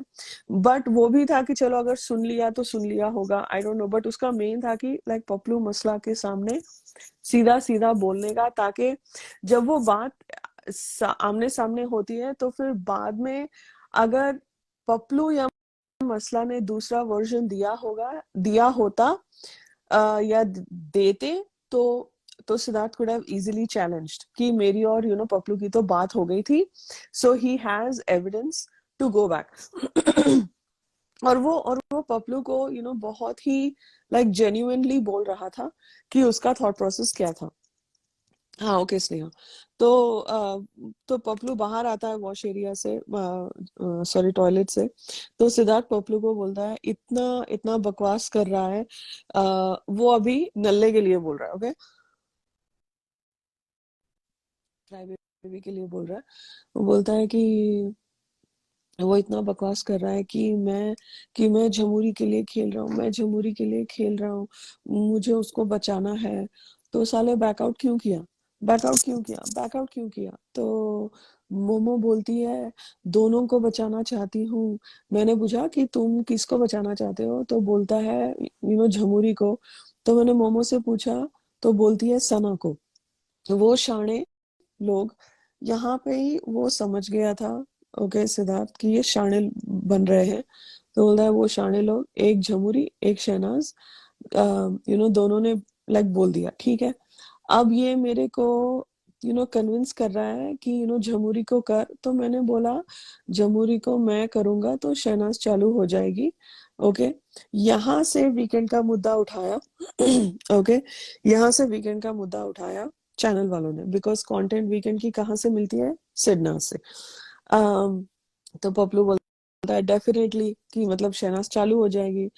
बट वो भी था कि चलो अगर सुन लिया तो सुन लिया होगा, आई डोंट नो, बट उसका मेन था कि लाइक पपलू मसला के सामने सीधा सीधा बोलने का, ताकि जब वो बात आमने सामने होती है तो फिर बाद में अगर पपलू या मसला ने दूसरा वर्जन दिया होता या देते, तो Siddharth could have easily challenged कि मेरी और पपलू की तो बात हो गई थी, so he has evidence to go back. और वो पपलू को बहुत ही लाइक जेन्युइनली बोल रहा था कि उसका थॉट प्रोसेस क्या था। हाँ ओके स्नेहा। तो पपलू बाहर आता है वॉश एरिया से, सॉरी टॉयलेट से, तो सिद्धार्थ पपलू को बोलता है इतना इतना बकवास कर रहा है, वो अभी नल्ले के लिए बोल रहा है, ओके, क्राई बेबी के लिए बोल रहा है। वो बोलता है कि वो इतना बकवास कर रहा है कि मैं जमहूरी के लिए खेल रहा हूँ, मैं जमहूरी के लिए खेल रहा हूँ, मुझे उसको बचाना है। तो साले बैकआउट क्यों किया, बैकआउट क्यों किया, बैकआउट क्यों किया? तो मोमो बोलती है दोनों को बचाना चाहती हूँ। मैंने पूछा कि तुम किसको बचाना चाहते हो, तो बोलता है जमहूरी को। तो मैंने मोमो से पूछा, तो बोलती है सना को। वो शाणे लोग, यहाँ पे ही वो समझ गया था, ओके सिद्धार्थ, कि ये शाणे बन रहे हैं। तो बोलता है वो शाणे लोग, एक जमूरी एक शहनाज, दोनों ने लाइक बोल दिया, ठीक है। अब ये मेरे को कन्विंस कर रहा है कि जमूरी को कर, तो मैंने बोला जमूरी को मैं करूंगा तो शहनाज चालू हो जाएगी, ओके। यहाँ से वीकेंड का मुद्दा उठाया। ओके, यहाँ से वीकेंड का मुद्दा उठाया चैनल वालों ने, बिकॉज कंटेंट वीकेंड की कहाँ से मिलती है, सिडना से। तो पपलू बोलता है डेफिनेटली कि मतलब शहनाज चालू हो जाएगी।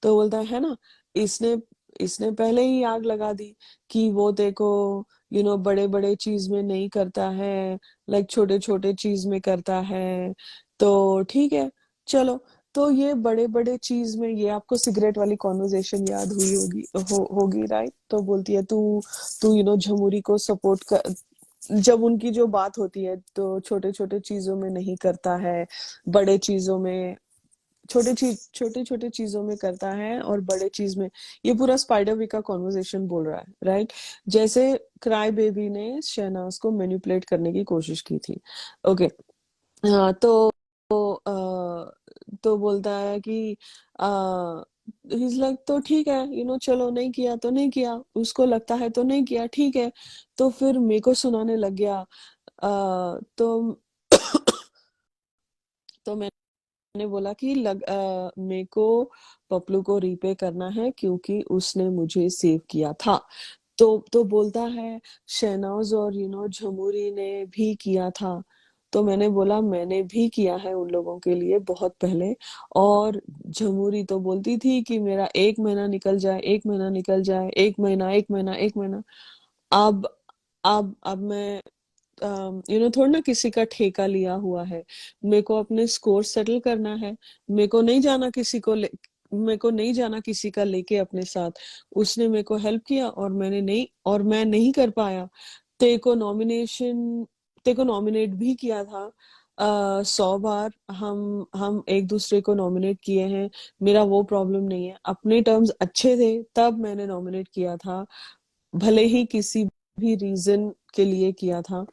तो बोलता है ना, इसने इसने पहले ही आग लगा दी कि वो देखो बड़े बड़े चीज में नहीं करता है, लाइक छोटे छोटे चीज में करता है। तो ठीक है, चलो। तो ये बड़े बड़े चीज में, ये आपको सिगरेट वाली कॉन्वर्जेशन याद हुई होगी, राइट? तो बोलती है तू तू झमुरी को सपोर्ट कर, जब उनकी जो बात होती है तो छोटे छोटे चीजों में नहीं करता है, बड़े चीजों में, छोटे छोटे चीजों में करता है और बड़े चीज में, ये पूरा स्पाइडर वी का कॉन्वर्जेशन बोल रहा है, राइट? जैसे क्राई बेबी ने शहनाज को मैनिपुलेट करने की कोशिश की थी, ओके। हाँ तो बोलता है कि he's like, तो ठीक है, चलो नहीं किया तो नहीं किया, उसको लगता है तो नहीं किया, ठीक है। तो फिर मेरे को सुनाने लग गया। तो तो मैंने बोला कि मेरे को पपलू को रीपे करना है क्योंकि उसने मुझे सेव किया था। तो बोलता है शहनाज और झमुरी ने भी किया था। तो मैंने बोला मैंने भी किया है उन लोगों के लिए बहुत पहले। और झमुरी तो बोलती थी कि मेरा 1 महीना निकल जाए, 1 महीना निकल जाए, 1 महीना, 1 महीना, 1 महीना। अब अब मैं थोड़ा ना किसी का ठेका लिया हुआ है, मेरे को अपने स्कोर सेटल करना है, मेरे को नहीं जाना मेरे को नहीं जाना किसी का लेके अपने साथ। उसने मेरे को हेल्प किया और मैं नहीं कर पाया। ते को नॉमिनेट भी किया था 100 बार। हम एक दूसरे को नॉमिनेट किए हैं, मेरा वो प्रॉब्लम नहीं है, अपने टर्म्स अच्छे थे तब मैंने नॉमिनेट किया था, भले ही किसी भी रीजन के लिए किया था।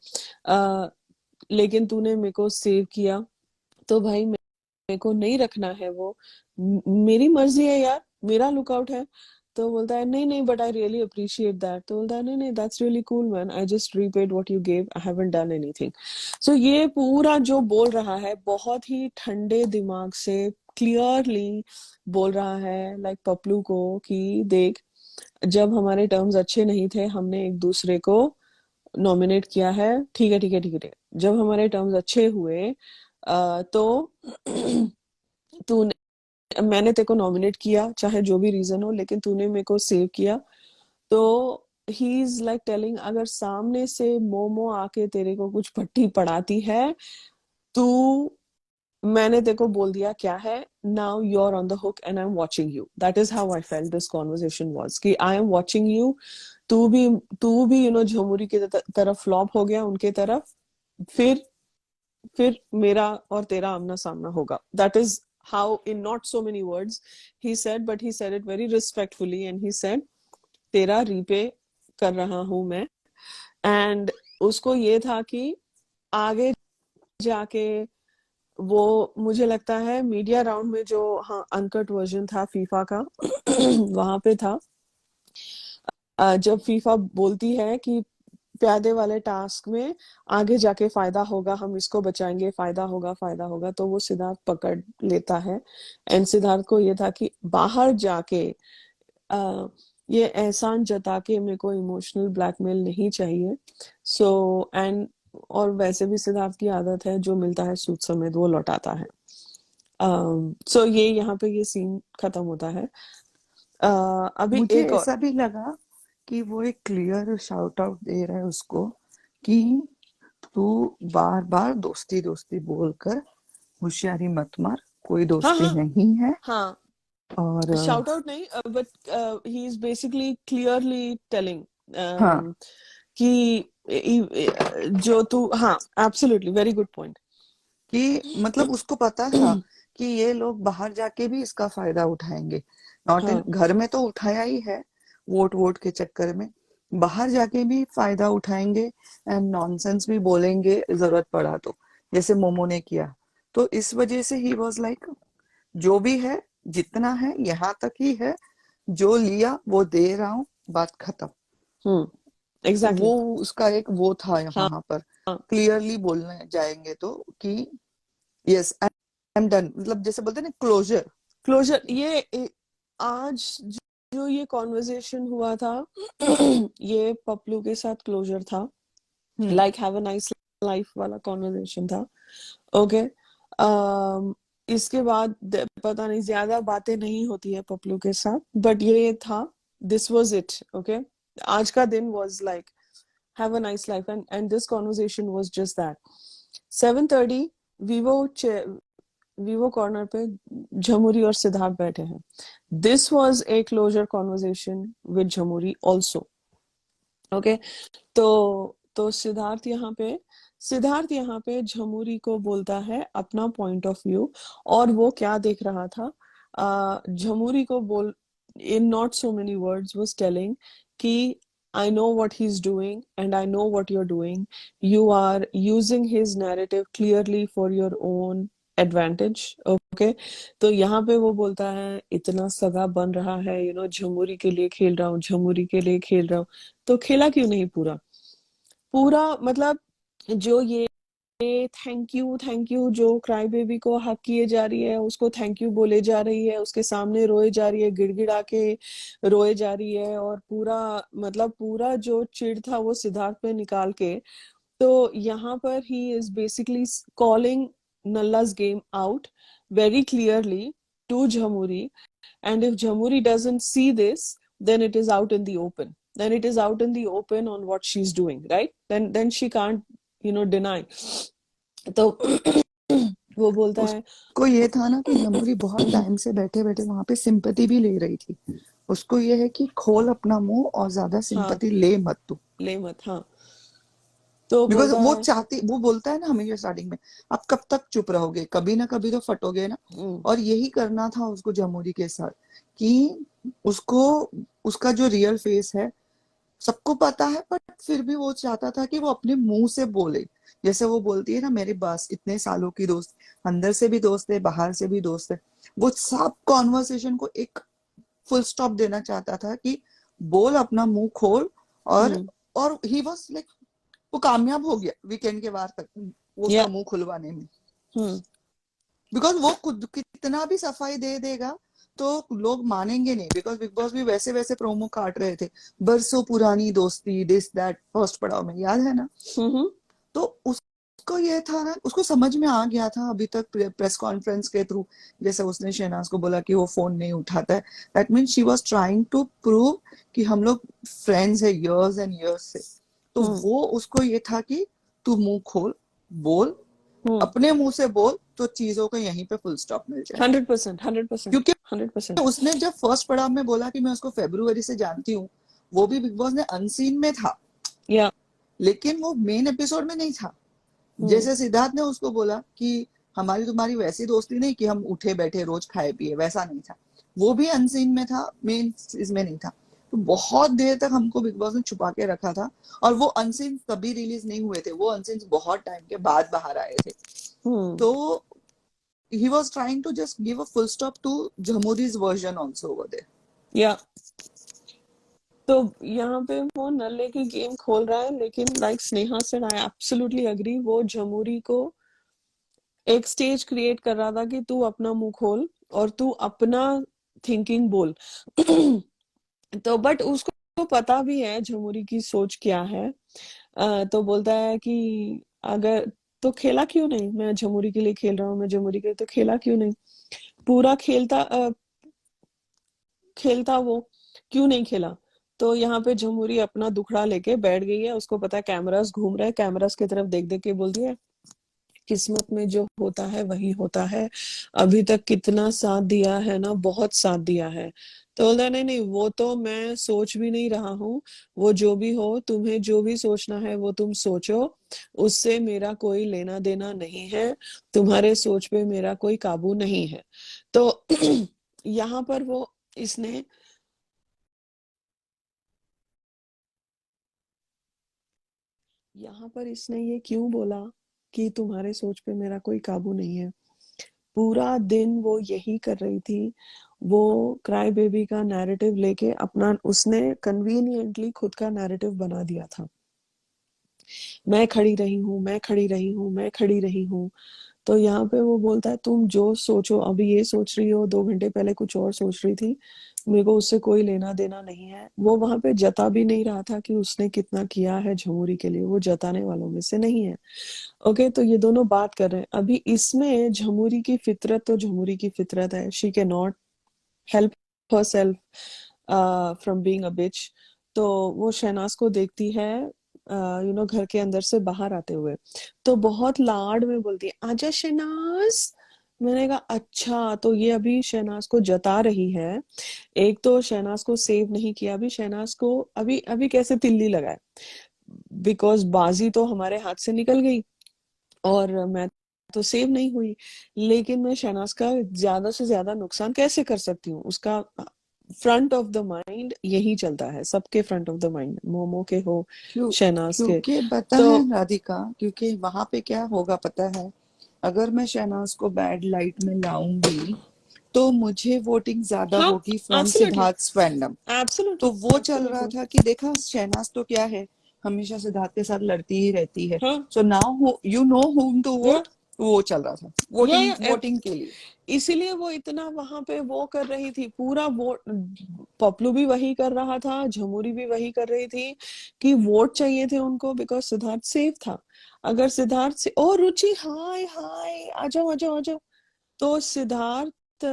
आ, लेकिन तूने मेरे को सेव किया, तो भाई मेरे को नहीं रखना है वो, मेरी मर्जी है यार, मेरा लुकआउट है। तो बोलता है नहीं नहीं, but I really appreciate that. तो बोलता है नहीं नहीं, that's really cool man, I just repaid what you gave, I haven't done anything. So ये पूरा जो बोल रहा है बहुत ही ठंडे दिमाग से, क्लियरली बोल रहा है लाइक पपलू को कि देख, जब हमारे टर्म्स अच्छे नहीं थे हमने एक दूसरे को नॉमिनेट किया है, ठीक है ठीक है ठीक है ठीक है। जब हमारे टर्म्स अच्छे हुए तो तूने मैंने तेरे को नॉमिनेट किया, चाहे जो भी रीजन हो, लेकिन तूने मेरे को सेव किया। तो ही इज लाइक टेलिंग, अगर सामने से मोमो आके तेरे को कुछ पट्टी पढ़ाती है, तू मैंने तेरे को बोल दिया क्या है, now you are on the hook and I am watching you. That is how I felt this conversation was, कि आई एम वाचिंग यू। तू भी तू भी झमुरी की तरफ फ्लॉप हो गया उनके तरफ। फिर फिर मेरा और तेरा आमना सामना होगा। That is how, in not so many words he said, but he said it very respectfully and he said, तेरा रीपे कर रहा हूं मैं। एंड उसको ये था कि आगे जाके वो, मुझे लगता है मीडिया राउंड में जो, हाँ, अनकट वर्जन था फीफा का वहां पे था, जब फीफा बोलती है कि प्यादे वाले टास्क में आगे जाके फायदा होगा, हम इसको बचाएंगे, फायदा होगा फायदा होगा, तो वो सिद्धार्थ पकड़ लेता है। एंड सिद्धार्थ को ये था कि बाहर जाके आ, ये एहसान जता के मेरे को इमोशनल ब्लैकमेल नहीं चाहिए। सो एंड और वैसे भी सिद्धार्थ की आदत है, जो मिलता है सूद समेत वो लौटाता है। सो ये यहाँ पे ये सीन खत्म होता है। अभी मुझे एक और। ऐसा भी लगा कि वो एक क्लियर शाउट आउट दे रहा है उसको कि तू बार बार दोस्ती दोस्ती बोलकर होशियारी मत मार, कोई हाँ दोस्ती हाँ नहीं है। हाँ, और शाउट आउट नहीं, but he is basically clearly telling हाँ कि जो तू, हाँ, एब्सोल्युटली वेरी गुड पॉइंट। कि मतलब उसको पता था कि ये लोग बाहर जाके भी इसका फायदा उठाएंगे। नॉट इन हाँ घर में तो उठाया ही है, वोट वोट के चक्कर में, बाहर जाके भी फायदा उठाएंगे एंड नॉनसेंस भी बोलेंगे जरूरत पड़ा तो, जैसे मोमो ने किया। तो इस वजह से ही वाज लाइक, जो भी है जितना है यहाँ तक ही है, जो लिया वो दे रहा हूँ, बात खत्म। हम्म, तो एग्जैक्टली वो उसका एक वो था हाँ वहां पर, हाँ। क्लियरली बोलने जाएंगे तो कि यस आई एम डन, मतलब जैसे बोलते हैं ना क्लोजर। क्लोजर, आज जो ये कॉन्वर्जेशन हुआ था ये पपलू के साथ क्लोजर था, hmm like have a nice life वाला कॉन्वर्जेशन था। ओके। इसके बाद पता नहीं, ज्यादा बातें नहीं होती है पपलू के साथ, बट ये था, दिस वाज इट। ओके, आज का दिन was like have a nice life, and this conversation was just that. 7:30 Vivo Vivo corner पे झमुरी और सिद्धार्थ बैठे हैं। This was a closer conversation with Jhamuri also. Okay. तो सिद्धार्थ यहाँ पे झमुरी को बोलता है अपना पॉइंट ऑफ व्यू। और वो क्या देख रहा था, झमुरी को बोल, in not so many words was telling कि I know what he is doing and I know what you are doing, you are using his narrative clearly for your own advantage. Okay. तो यहाँ पे वो बोलता है इतना सगा बन रहा है, झमुरी के लिए खेल रहा हूँ, झमुरी के लिए खेल रहा हूँ। तो खेला क्यों नहीं पूरा पूरा, मतलब जो ये थैंक यू जो क्राई बेबी को हक किए जा रही है, उसको थैंक यू बोले जा रही है, उसके सामने रोए जा रही है, गिड़गिड़ा के रोए जा रही है, और पूरा, मतलब पूरा जो चिढ़ था वो सिद्धार्थ पे निकाल के। तो यहाँ पर he is basically calling Nalla's game out very clearly to Jamuri. And if Jamuri doesn't see this, then it is out in the open. Then it is out in the open on what she's doing, right? Then she can't, deny. तो वो बोलता है, उसको ये था ना कि जमुरी बहुत टाइम से बैठे बैठे वहां पे सिंपैथी भी ले रही थी। उसको ये है कि खोल अपना मुंह और ज्यादा हाँ, सिंपैथी ले मत तू। ले मत, हाँ। तो बिकॉज बोलता वो है, चाहती, वो बोलता है ना हमेशा स्टार्टिंग में, आप कब तक चुप रहोगे, कभी ना कभी तो फटोगे ना। हम्म, और यही करना था उसको जमुरी के साथ, कि उसको, उसका जो रियल फेस है सबको पता है, बट फिर भी वो चाहता था कि वो अपने मुंह से बोले। जैसे वो बोलती है ना, मेरे पास इतने सालों की दोस्त, अंदर से भी दोस्त है बाहर से भी दोस्त है, वो सब कॉन्वर्सेशन को एक फुल स्टॉप देना चाहता था कि बोल अपना मुंह खोल। और हम्म, और ही वाज लाइक, वो कामयाब हो गया वीकेंड के बाद तक वो या, उसका मुंह खुलवाने में। हम्म, बिकॉज वो खुद कितना भी सफाई दे देगा तो लोग मानेंगे नहीं, बिकॉज बिग बॉस भी वैसे वैसे प्रोमो काट रहे थे, बरसों पुरानी दोस्ती, दिस दैट, फर्स्ट पड़ाव में, याद है ना। हम्म तो उसको ये था ना, उसको समझ में आ गया था अभी तक प्रेस कॉन्फ्रेंस के थ्रू, जैसे उसने शहनाज को बोला कि वो फोन नहीं उठाता है, that mean she was trying to prove कि हम लोग फ्रेंड्स है इयर्स एंड इयर्स से। तो हम्म वो उसको ये था कि तू मुंह खोल, बोल, हम्म अपने मुंह से बोल, तो चीजों को यहीं पे फुल स्टॉप मिल जाएगा। 100%, 100%, क्योंकि 100%। उसने जब फर्स्ट पड़ाव में बोला कि मैं उसको फेब्रुवरी से जानती हूँ, वो भी बिग बॉस ने अनसीन में था, या लेकिन वो मेन एपिसोड में नहीं था। हम्म जैसे सिद्धार्थ ने उसको बोला कि हमारी तुम्हारी वैसी दोस्ती नहीं कि हम उठे बैठे रोज खाए पिए, वैसा नहीं था। वो भी अनसीन में था, मेन इसमें नहीं था। तो बहुत देर तक हमको बिग बॉस ने छुपा के रखा था, और वो अनसीन तभी रिलीज नहीं हुए थे, वो अनसीन बहुत टाइम के बाद बाहर आए थे। हम्म तो he was trying to just give a full stop to Jamuri's version also over there. या तो यहाँ पे वो नल्ले की गेम खोल रहा है, लेकिन like Sneha said, I absolutely agree, वो जमूरी को एक स्टेज क्रिएट कर रहा था कि तू अपना मुंह खोल और तू अपना थिंकिंग बोल। तो बट उसको पता भी है जमूरी की सोच क्या है। तो बोलता है कि अगर तो खेला क्यों नहीं, मैं जमूरी के लिए खेल रहा हूँ, मैं जमूरी के लिए, तो खेला क्यों नहीं, पूरा खेलता वो, क्यों नहीं खेला। तो यहाँ पे जमूरी अपना दुखड़ा लेके बैठ गई है, उसको पता है कैमरास घूम रहे हैं, कैमरास की तरफ देख देख के बोलती है किस्मत में जो होता है वही होता है, अभी तक कितना साथ दिया है ना, बहुत साथ दिया है। तो बोलता है नहीं नहीं, वो तो मैं सोच भी नहीं रहा हूँ, वो जो भी हो, तुम्हें जो भी सोचना है वो तुम सोचो, उससे मेरा कोई लेना देना नहीं है, तुम्हारे सोच पे मेरा कोई काबू नहीं है। तो यहाँ पर वो इसने यहाँ पर इसने ये क्यों बोला कि तुम्हारे सोच पे मेरा कोई काबू नहीं है, पूरा दिन वो यही कर रही थी, वो क्राई बेबी का नैरेटिव लेके अपना उसने कन्वीनियंटली खुद का नैरेटिव बना दिया था। मैं खड़ी रही हूँ, मैं खड़ी रही हूँ, मैं खड़ी रही हूँ। तो यहाँ पे वो बोलता है तुम जो सोचो, अभी ये सोच रही हो, 2 घंटे पहले कुछ और सोच रही थी, मेरे को उससे कोई लेना देना नहीं है। वो वहां पे जता भी नहीं रहा था कि उसने कितना किया है झमूरी के लिए, वो जताने वालों में से नहीं है। ओके, तो ये दोनों बात कर रहे हैं अभी इसमें, झमूरी की फितरत तो झमूरी की फितरत है, she can not help herself from being a bitch. तो वो शहनाज को देखती है घर के अंदर से बाहर आते हुए, तो बहुत लाड में बोलती है आजा शहनाज। मैंने कहा अच्छा, तो ये अभी शहनाज को जता रही है। एक तो शहनाज को सेव नहीं किया, अभी शहनाज को अभी अभी कैसे तिल्ली लगाए, बिकॉज बाजी तो हमारे हाथ से निकल गई और मैं तो सेव नहीं हुई, लेकिन मैं शहनाज का ज्यादा से ज्यादा नुकसान कैसे कर सकती हूँ, उसका फ्रंट ऑफ द माइंड यही चलता है, सबके front of the mind, momo के हो, क्यों? शहनाज के। क्योंकि पता तो है राधिका, क्योंकि वहां पे क्या होगा पता है, अगर मैं शहनाज को बैड लाइट में लाऊंगी तो मुझे वोटिंग ज्यादा हाँ, होगी फ्रॉम एब्सोल्युटली, सिद्धार्थ फैंडम। तो एब्सोल्युटली, वो चल रहा एब्सोल्युटली। था कि देखा शहनाज तो क्या है, हमेशा सिद्धार्थ के साथ लड़ती ही रहती है, हाँ, so now you know whom to या वोट। वो चल रहा था वोटिंग या वोटिंग के लिए। इसीलिए वो इतना वहां पे वो कर रही थी, पूरा वोट पपलू भी वही कर रहा था, झमुरी भी वही कर रही थी कि वोट चाहिए थे उनको, बिकॉज सिद्धार्थ सेफ था। अगर सिद्धार्थ से ओ रुचि, हाय हाय, आ जाओ आ जाओ आ जाओ। तो सिद्धार्थ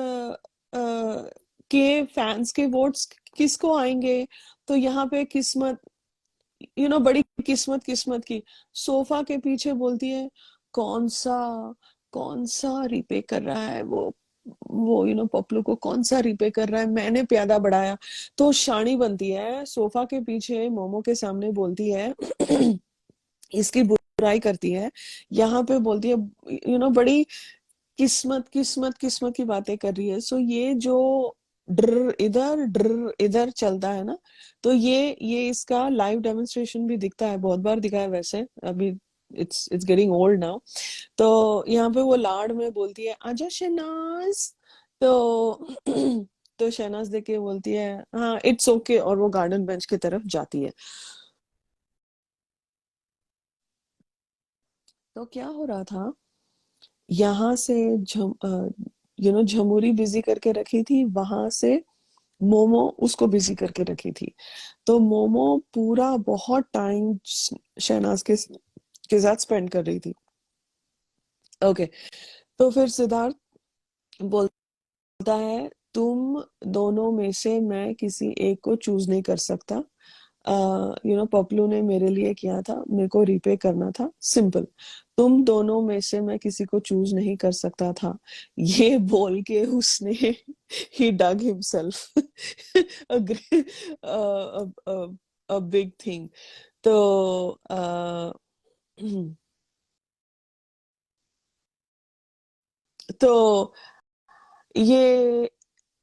के फैंस के वोट्स किसको आएंगे, तो यहाँ पे किस्मत, बड़ी किस्मत किस्मत की, सोफा के पीछे बोलती है कौन सा कौन सा रिपे कर रहा है वो पपलू को कौन सा रिपे कर रहा है, मैंने प्यादा बढ़ाया। तो शानी बनती है, सोफा के पीछे मोमो के सामने बोलती है इसकी बुराई करती है, यहाँ पे बोलती है बड़ी किस्मत किस्मत किस्मत की बातें कर रही है। सो ये जो ड्र इधर चलता है ना, तो ये इसका लाइव डेमोन्स्ट्रेशन भी दिखता है, बहुत बार दिखा है वैसे अभी, इट्स गेटिंग ओल्ड नाउ। तो यहाँ पे वो लाड में बोलती है आजा शहनाज। तो तो शहनाज देख के बोलती है हाँ इट्स ओके, और वो गार्डन बेंच की तरफ जाती है। तो क्या हो रहा था, यहाँ से झमुरी बिजी करके रखी थी, वहां से मोमो उसको बिजी करके रखी थी। तो मोमो पूरा बहुत टाइम शहनाज के साथ स्पेंड कर रही थी। ओके, तो फिर सिद्धार्थ बोलता है, तुम दोनों में से मैं किसी एक को चूज नहीं कर सकता। पपलू ने मेरे लिए किया था, मेरे को रिपे करना था, सिंपल। तुम दोनों में से मैं किसी को चूज नहीं कर सकता था। ये बोल के उसने ही डग हिमसेल्फ अ बिग थिंग। तो तो ये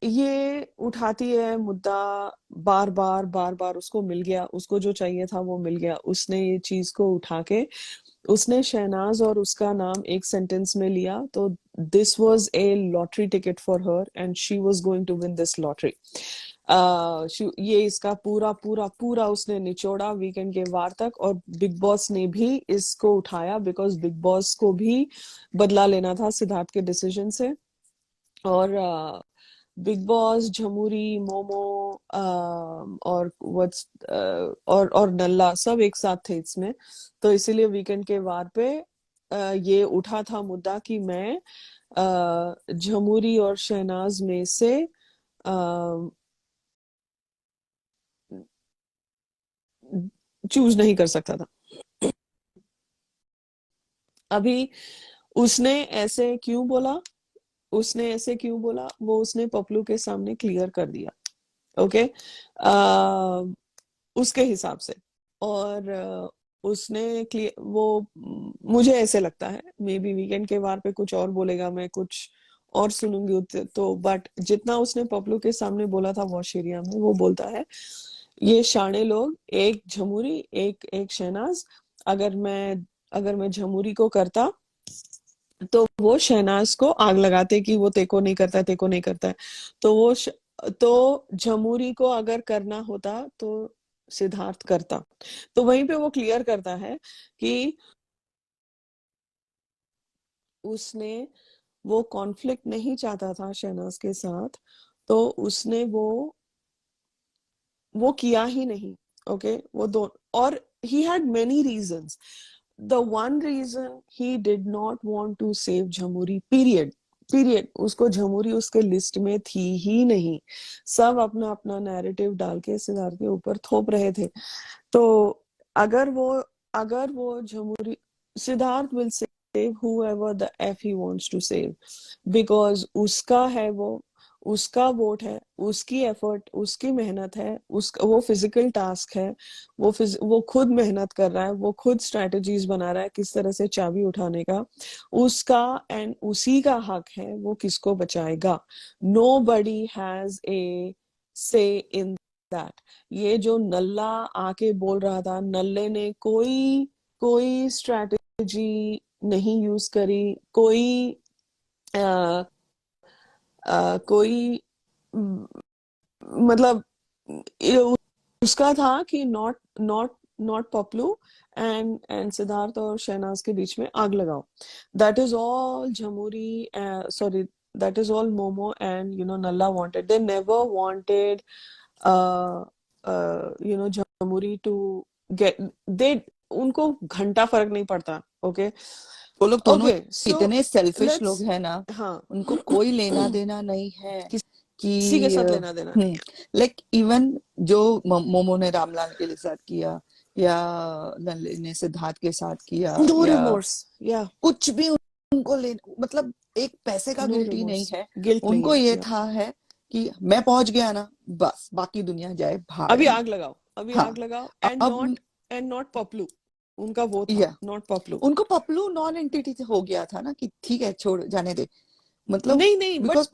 ये उठाती है मुद्दा, बार बार उसको मिल गया, उसको जो चाहिए था वो मिल गया। उसने ये चीज को उठा के उसने शहनाज और उसका नाम एक सेंटेंस में लिया, तो this was a lottery ticket for her and she was going to win this lottery. ये इसका पूरा पूरा पूरा उसने निचोड़ा वीकेंड के वार तक, और बिग बॉस ने भी इसको उठाया बिकॉज बिग बॉस को भी बदला लेना था सिद्धार्थ के डिसीजन से। और बिग बॉस, झमुरी, मोमो और व्हाट्स और नल्ला सब एक साथ थे इसमें। तो इसीलिए वीकेंड के वार पे ये उठा था मुद्दा कि मैं झमुरी और शहनाज में से चूज नहीं कर सकता था। अभी उसने ऐसे क्यों बोला, वो उसने पपलू के सामने क्लियर कर दिया। ओके, उसके हिसाब से। और उसने क्लियर वो मुझे ऐसे लगता है मे बी वीकेंड के वार पे कुछ और बोलेगा, मैं कुछ और सुनूंगी तो बट जितना उसने पपलू के सामने बोला था वॉश एरिया में, वो बोलता है ये शाणे लोग, एक झमुरी एक एक शहनाज, अगर मैं झमुरी को करता तो वो शहनाज को आग लगाते कि वो तेको नहीं करता है, तेको नहीं करता है। तो तो झमुरी को अगर करना होता तो सिद्धार्थ करता। तो वहीं पे वो क्लियर करता है कि उसने वो कॉन्फ्लिक्ट नहीं चाहता था शहनाज के साथ, तो उसने वो किया ही नहीं। ओके, वो दो, और he had many reasons. The one reason, he did not want to save Jhamuri, period. उसको झमुरी उसके लिस्ट में थी ही नहीं। सब अपना अपना नैरेटिव डाल के सिद्धार्थ के ऊपर थोप रहे थे। तो अगर वो अगर वो Jhamuri, Siddharth will save whoever the f he wants to save, because उसका है उसका वोट है, उसकी एफर्ट, उसकी मेहनत है, वो फिजिकल टास्क है। वो खुद मेहनत कर रहा है, वो खुद स्ट्रेटजीज बना रहा है किस तरह से चाबी उठाने का, उसका एंड उसी का हक है वो किसको बचाएगा। नो बडी हैज ए से इन दैट। ये जो नल्ला आके बोल रहा था, नल्ले ने कोई कोई स्ट्रेटजी नहीं यूज करी, आ, कोई मतलब उसका था कि not not not Paplu and Siddharth और शहनाज के बीच में आग लगाओ। That is all Jhamuri, sorry, that is all Momo and Nalla wanted. They never wanted Jhamuri to get, they उनको घंटा फर्क नहीं पड़ता। ओके, वो लोग दोनों ओके, सो इतने सेल्फिश लोग लेट्स, हैं ना, हाँ उनको कोई लेना देना नहीं है किसी के कि साथ लेना देना नहीं है। लाइक इवन जो मोमो ने रामलाल के साथ किया, या लल्ले ने सिद्धार्थ के साथ किया, नो या रिमोर्स, या कुछ भी उनको ले, मतलब एक पैसे का नो गिल्टी नहीं रिमोर्स, है। गिल्ट नहीं उनको है, ये या था है कि मैं पहुंच गया ना, बस बाकी दुनिया जाए भाड़ अभी में। आग लगाओ, अभी हाँ, आग लगाओ, अब एंड नॉट पपलू, उनका वो था, या नॉट पपलू। उनको पपलू नॉन एंटिटी हो गया था ना, कि ठीक है छोड़ जाने दे, मतलब नहीं नहीं, but because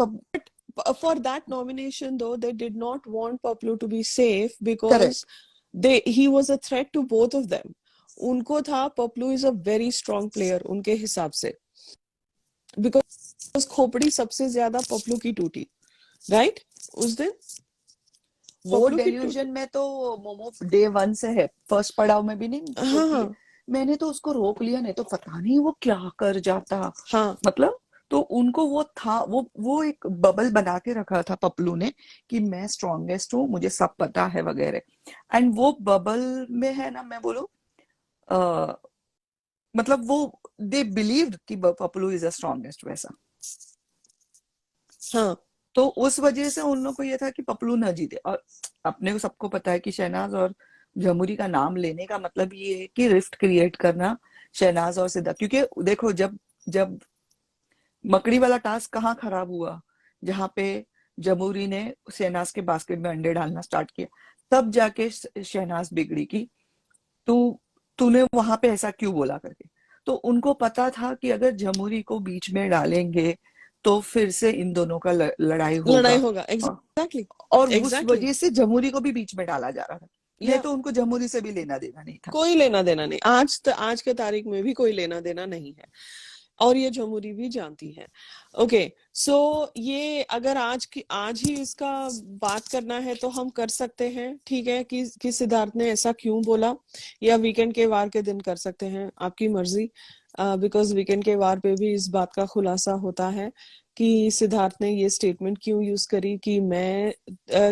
for that nomination though they did not want Paplu to be safe because correct. he was a threat to both of them। उनको था Paplu is a very strong player उनके हिसाब से, बिकॉज खोपड़ी सबसे ज्यादा पपलू की टूटी, राइट, उस दिन वो पपलू की टूटी। डेल्यूजन में तो मोमो डे वन से है, फर्स्ट पड़ाव में भी नहीं हाँ छोड़ती है। हाँ मैंने तो उसको रोक लिया, नहीं तो पता नहीं वो क्या कर जाता। हाँ, मतलब तो उनको वो था, वो एक बबल बना के रखा था पपलू ने कि मैं स्ट्रॉन्गेस्ट हूँ, मुझे सब पता है वगैरह। एंड वो बबल में है ना, मैं बोलूं, अ, मतलब वो दे बिलीव्ड कि पपलू इज द स्ट्रॉन्गेस्ट वैसा। हाँ तो उस वजह से उन लोगों को ये था कि पपलू ना जीते। और अपने को सबको पता है कि शहनाज और जमुरी का नाम लेने का मतलब ये है कि रिफ्ट क्रिएट करना शहनाज और सिद्धार्थ। क्योंकि देखो, जब जब मकड़ी वाला टास्क कहाँ खराब हुआ, जहाँ पे जमुरी ने शहनाज के बास्केट में अंडे डालना स्टार्ट किया, तब जाके शहनाज बिगड़ी कि तू तूने वहां पे ऐसा क्यों बोला करके। तो उनको पता था कि अगर जमुरी को बीच में डालेंगे तो फिर से इन दोनों का लड़ाई लड़ाई होगा। होगा, और एग्जैक्टली और उस एग्जैक्टली। वजह से जमुरी को भी बीच में डाला जा रहा था, नहीं या तो उनको जमुरी से भी लेना देना नहीं था। कोई लेना देना नहीं, आज के तारीख में भी कोई लेना देना नहीं है, और ये जमुरी भी जानती है। ओके, सो ये अगर आज ही इसका बात करना है तो हम कर सकते हैं, ठीक है, कि सिद्धार्थ ने ऐसा क्यों बोला, या वीकेंड के वार के दिन कर सकते हैं, आपकी मर्जी। बिकॉज वीकेंड के वार पे भी इस बात का खुलासा होता है कि सिद्धार्थ ने ये स्टेटमेंट क्यों यूज करी कि मैं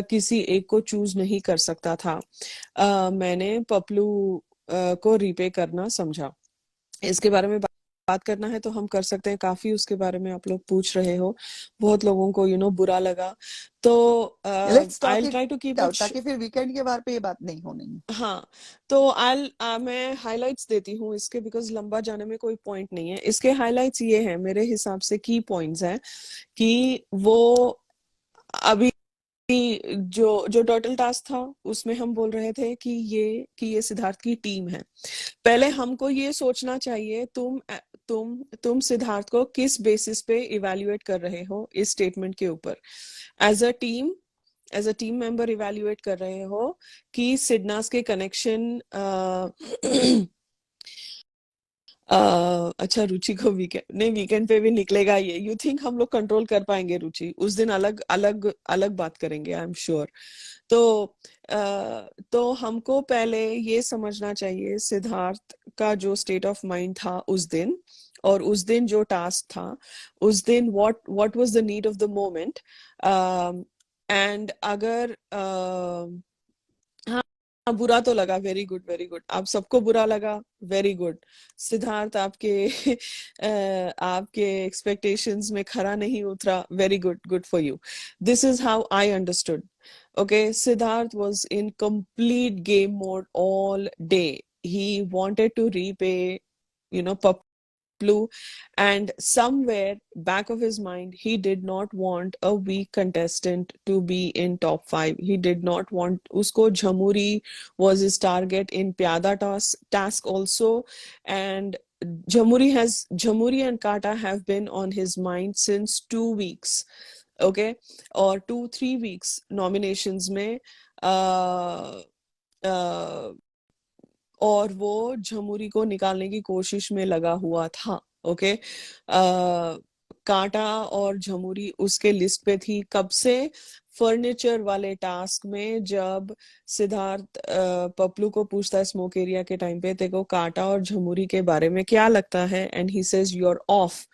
किसी एक को चूज नहीं कर सकता था, मैंने पपलू को रीपे करना समझा। इसके बारे में बात करना है तो हम कर सकते हैं, काफी उसके बारे में आप लोग पूछ रहे हो, बहुत लोगों को बुरा लगा, तो let's I talk will it try to keep out, it. ताकि फिर वीकेंड के बार पे ये बात नहीं होनी है। हाँ, तो मैं हाइलाइट्स देती हूँ इसके, बिकॉज लंबा जाने में कोई पॉइंट नहीं है। इसके हाइलाइट्स ये हैं मेरे हिसाब से, की पॉइंट्स हैं कि वो अभी जो जो टोटल टास्क था उसमें हम बोल रहे थे कि ये सिद्धार्थ की टीम है। पहले हमको ये सोचना चाहिए, तुम सिद्धार्थ को किस बेसिस पे इवेल्युएट कर रहे हो इस स्टेटमेंट के ऊपर। As a team, as a team member evaluate कर रहे हो कि सिडनास के कनेक्शन अच्छा, रुचि को वीकेंड नहीं, वीकेंड पे भी निकलेगा ये, यू थिंक हम लोग कंट्रोल कर पाएंगे रुचि? उस दिन अलग अलग अलग बात करेंगे, आई एम श्योर। तो तो हमको पहले ये समझना चाहिए सिद्धार्थ का जो स्टेट ऑफ माइंड था उस दिन, और उस दिन जो टास्क था, उस दिन what was the need of the moment. And अगर हाँ, बुरा तो लगा, वेरी गुड वेरी गुड, आप सबको बुरा लगा, वेरी गुड। सिद्धार्थ आपके आपके एक्सपेक्टेशंस में खरा नहीं उतरा, very good, good for you. This is how I understood. Okay, Siddharth was in complete game mode all day. He wanted to repay, Paplu, and somewhere back of his mind, he did not want a weak contestant to be in top 5. He did not want usko. Jhamuri was his target in Pyada task also, and Jhamuri and Kata have been on his mind since 2 weeks. Okay, और 2-3 weeks nominations में और वो झमुरी को निकालने की कोशिश में लगा हुआ था। ओके, कांटा और झमुरी उसके लिस्ट पे थी कब से, फर्नीचर वाले टास्क में, जब सिद्धार्थ पपलू को पूछता है स्मोक एरिया के टाइम पे, तेको कांटा और झमुरी के बारे में क्या लगता है, and he says you're off,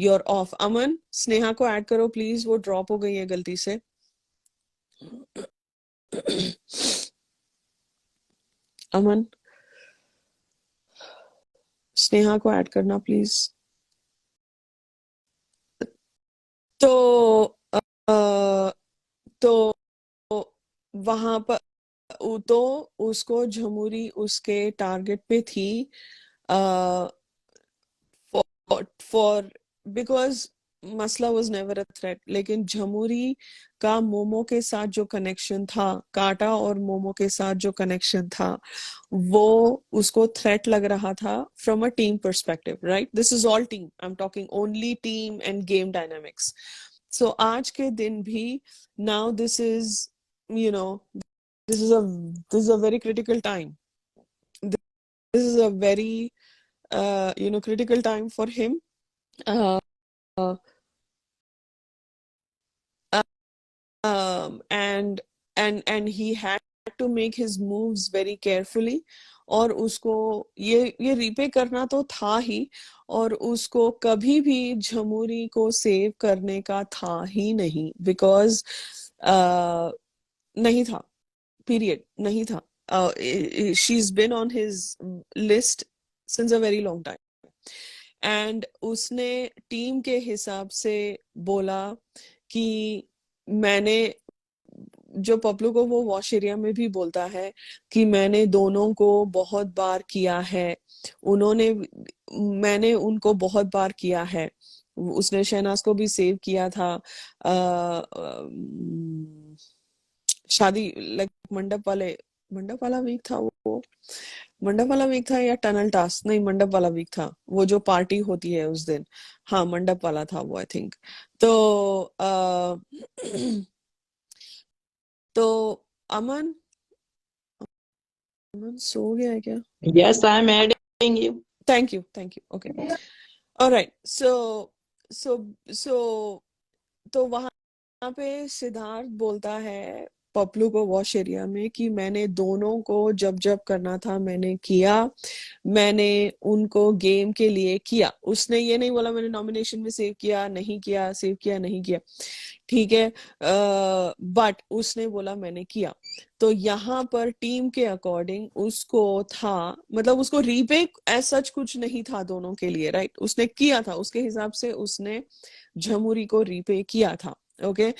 you're off. Aman, Sneha को ऐड करो प्लीज, वो ड्रॉप हो गई है गलती से। अमन, स्नेहा को ऐड करना प्लीज। तो अ, तो वहां पर तो उसको झमुरी उसके टारगेट पे थी, फॉर बिकॉज मसला वाज नेवर अ थ्रेट, लेकिन झमुरी का मोमो के साथ जो कनेक्शन था, काटा और मोमो के साथ जो कनेक्शन था, वो उसको थ्रेट लग रहा था from a team perspective, right? This is all team, I am talking only team and game dynamics. So आज के दिन भी, now you know this is a this is a very critical time. This is a very critical time for him. Uh, and he had to make his moves very carefully, और उसको ये repay करना तो था ही, और उसको कभी भी झमुरी को सेव करने का था ही नहीं, बिकॉज नहीं था, पीरियड नहीं था. शीज been on his list since a very long time, and उसने टीम के हिसाब से बोला कि मैंने, जो पपलू को वो वॉश एरिया में भी बोलता है कि मैंने दोनों को बहुत बार किया है, उन्होंने, मैंने उनको बहुत बार किया है. उसने शहनाज को भी सेव किया था शादी, लाइक मंडप वाला वीक था वो, मंडप वाला वीक था या टनल टास्क, नहीं मंडप वाला वीक था, वो जो पार्टी होती है उस दिन. हाँ मंडप वाला था वो, आई थिंक. तो तो अमन, अमन सो गया है क्या? Yes, I'm adding you. Thank you, thank you, okay. Alright. So so तो वहां पे सिद्धार्थ बोलता है पपलू को वॉश एरिया में कि मैंने दोनों को जब जब करना था मैंने किया, मैंने उनको गेम के लिए किया. उसने ये नहीं बोला मैंने नॉमिनेशन में सेव किया नहीं किया, सेव किया नहीं किया, ठीक है, बट उसने बोला मैंने किया. तो यहाँ पर टीम के अकॉर्डिंग उसको था, मतलब उसको रीपे एज सच कुछ नहीं था दोनों के लिए, राइट. उसने किया था उसके हिसाब से, उसने झमुरी को रीपे किया था. ओके.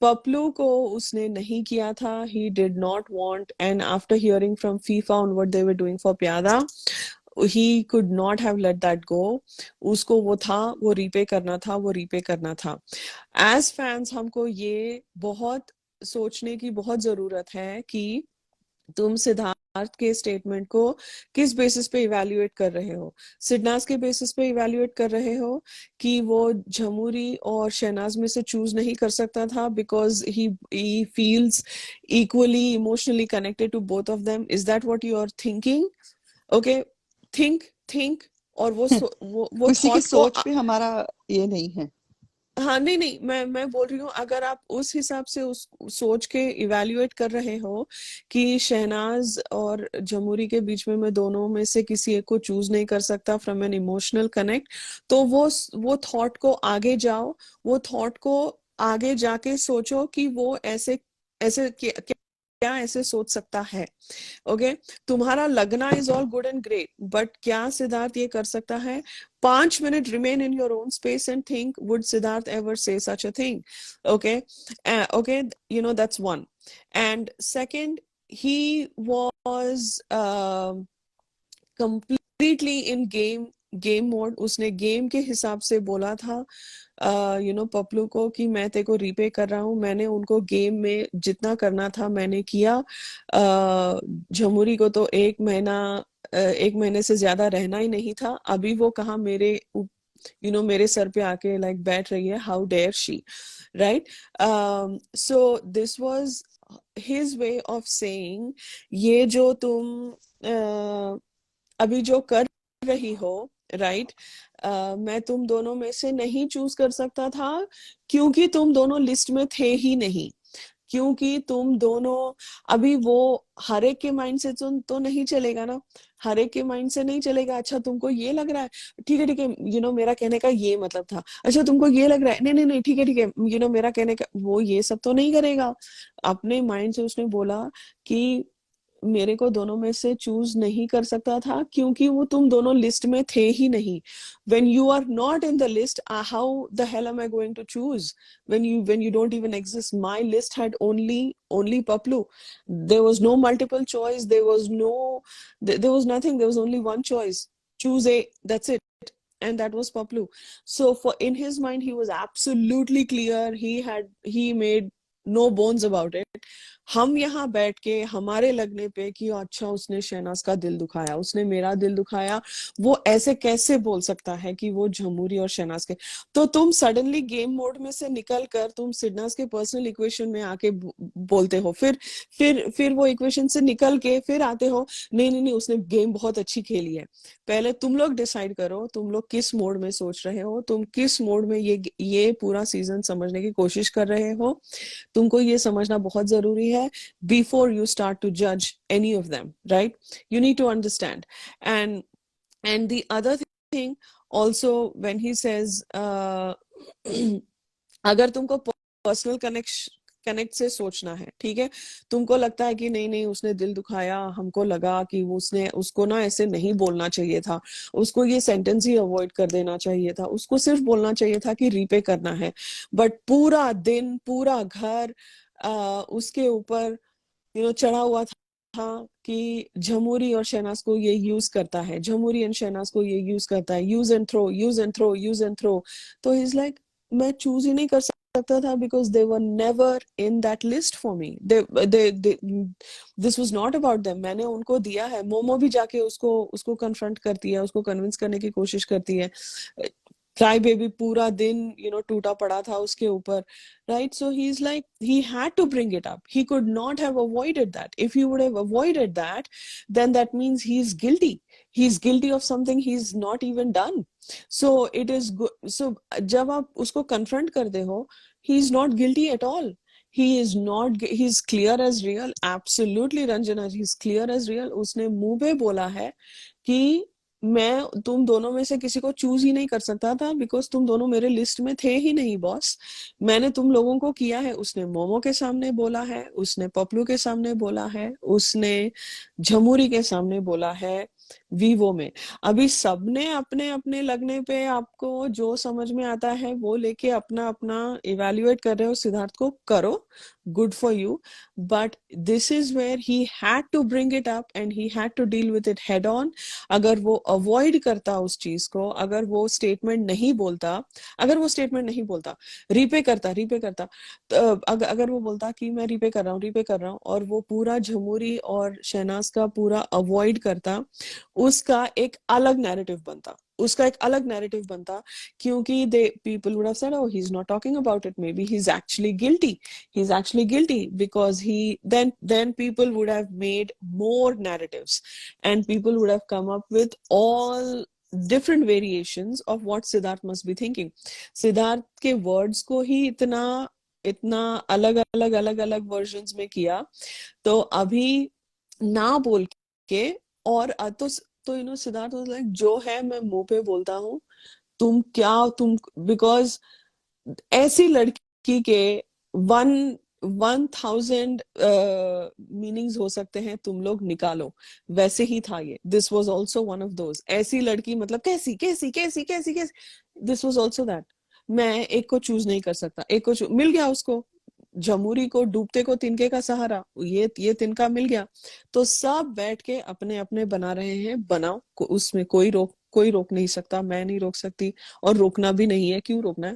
पपलू को उसने नहीं किया था, he did not want, and after hearing from FIFA on what they were doing for प्यादा, he could not have let that go. उसको वो था, वो रीपे करना था, वो रीपे करना था. एज फैंस हमको ये बहुत सोचने की बहुत जरूरत है कि तुम सिद्धार्थ के स्टेटमेंट को किस बेसिस पे इवैल्यूएट कर रहे हो. सिडनाज के बेसिस पे इवैल्यूएट कर रहे हो कि वो झमुरी और शहनाज में से चूज नहीं कर सकता था because he feels equally emotionally connected to both of them. Is that what you are thinking? Okay, think. और वो किसी की थॉट को, सोच पे हमारा ये नहीं है. हाँ नहीं नहीं, मैं बोल रही हूँ अगर आप उस हिसाब से उस सोच के इवैल्यूएट कर रहे हो कि शहनाज और जमूरी के बीच में मैं दोनों में से किसी एक को चूज नहीं कर सकता फ्रॉम एन इमोशनल कनेक्ट, तो वो थॉट को आगे जाओ, वो थॉट को आगे जाके सोचो कि वो ऐसे ऐसे क्या ऐसे सोच सकता है. ओके. तुम्हारा लगना is all good and great, but क्या सिद्धार्थ ये कर सकता है? 5 minute remain in your own space and think, would Siddharth ever से सच a thing? Okay. Okay, you know that's one. And second, he was completely in game mode. उसने game के हिसाब से बोला था पपलू को कि मैं तेरे को रीपे कर रहा हूँ, मैंने उनको गेम में जितना करना था मैंने किया. झमुरी को तो एक महीने से ज्यादा रहना ही नहीं था. अभी वो कहा मेरे सर पे आके लाइक बैठ रही है, how dare she, right. So this was his way of saying, ये जो तुम अभी जो कर रही हो, राइट, मैं तुम दोनों में से नहीं चूज कर सकता था क्योंकि तुम दोनों लिस्ट में थे ही नहीं, क्योंकि तुम दोनों, अभी वो हर एक के माइंड से तो नहीं चलेगा ना, हर एक के माइंड से नहीं चलेगा. अच्छा तुमको ये लग रहा है, ठीक है ठीक है, मेरा कहने का ये मतलब था. अच्छा तुमको ये लग रहा है, नहीं नहीं नहीं, ठीक है ठीक है, मेरा कहने का वो, ये सब तो नहीं करेगा. अपने माइंड से उसने बोला कि मेरे को दोनों में से चूज नहीं कर सकता था क्योंकि वो तुम दोनों लिस्ट में थे ही नहीं. when you are not in the list, how the hell am I going to choose when you don't even exist? My list had only Paplu. There was no multiple choice, there was nothing, there was only one choice. Choose A, that's it. And that was Paplu. So for in his mind he was absolutely clear, he made no bones about it. हम यहाँ बैठ के हमारे लगने पे कि अच्छा उसने शहनाज का दिल दुखाया, उसने मेरा दिल दुखाया, वो ऐसे कैसे बोल सकता है कि वो झमूरी और शहनाज के. तो तुम सडनली गेम मोड में से निकल कर तुम सिडनाज के पर्सनल इक्वेशन में आके बोलते हो, फिर वो इक्वेशन से निकल के फिर आते हो, नहीं नहीं नहीं उसने गेम बहुत अच्छी खेली है. पहले तुम लोग डिसाइड करो तुम लोग किस मोड में सोच रहे हो, तुम किस मोड में ये पूरा सीजन समझने की कोशिश कर रहे हो. तुमको ये समझना बहुत जरूरी है बिफोर यू स्टार्ट टू जज any of them, right? You need to understand. And the other thing also, when he says अगर तुमको पर्सनल कनेक्ट से सोचना है, ठीक है, तुमको लगता है कि नहीं नहीं उसने दिल दुखाया, हमको लगा कि वो उसने उसको ना ऐसे नहीं बोलना चाहिए था, उसको ये सेंटेंस ही अवॉइड कर देना चाहिए था, उसको सिर्फ बोलना चाहिए था कि रीपे करना है, बट पूरा दिन पूरा घर उसके ऊपर चढ़ा हुआ था कि झमूरी और शहनाज को ये यूज करता है, झमूरी एंड शहनाज को ये यूज करता है, use and throw, use and throw, use and throw. तो ही इज लाइक, मैं चूज ही नहीं कर सकता था because they were never in that list for me. This was not about them. मैंने उनको दिया है. मोमो भी जाके उसको उसको कन्फ्रंट करती है, उसको कन्विंस करने की कोशिश करती है. क्राई बेबी पूरा दिन टूटा पड़ा था उसके ऊपर, right? So he's like, he had to bring it up. He could not have avoided that. If he would have avoided that, then that means he's guilty. He's guilty of something he's not even done. So it is good. So जब आप उसको confront करते हो, he's not guilty at all. He is not, he's clear as real. Absolutely Ranjana, he's clear as real. उसने मुंह पे बोला है कि मैं तुम दोनों में से किसी को चूज ही नहीं कर सकता था बिकॉज तुम दोनों मेरे लिस्ट में थे ही नहीं बॉस. मैंने तुम लोगों को किया है. उसने मोमो के सामने बोला है, उसने पपलू के सामने बोला है, उसने झमूरी के सामने बोला है, वीवो में. अभी सबने अपने अपने लगने पे आपको जो समझ में आता है वो लेके अपना अपना इवेल्युएट कर रहे हो. सिद्धार्थ को करो, good for you, but this is where he had to bring it up and he had to deal with it head on. अगर वो अवॉइड करता उस चीज को, अगर वो स्टेटमेंट नहीं बोलता, रीपे करता, तो अगर वो बोलता कि मैं रीपे कर रहा हूँ और वो पूरा झमूरी और शहनाज का पूरा अवॉइड करता, उसका एक अलग नैरेटिव बनता, क्योंकि they people would have said, oh, he's not talking about it, maybe he's actually guilty because then people would have made more narratives and people would have come up with all different variations of what Siddharth must be thinking. Siddharth के words को ही इतना अलग versions में किया, तो अभी ना बोल के और तो सिद्धार्थ वाज लाइक, जो है मैं मुंह पे बोलता हूँ, तुम बिकॉज ऐसी लड़की के 1000 मीनिंग्स हो सकते हैं, तुम लोग निकालो. वैसे ही था ये. This was also one of those. ऐसी लड़की मतलब कैसी, दिस वाज आल्सो दैट. मैं एक को चूज नहीं कर सकता. एक को मिल गया उसको, जमूरी को डूबते को तिनके का सहारा, ये तिनका मिल गया, तो सब बैठ के अपने अपने बना रहे हैं. बनाओ, उसमें कोई रोक नहीं सकता. मैं नहीं रोक सकती और रोकना भी नहीं है. क्यों रोकना है?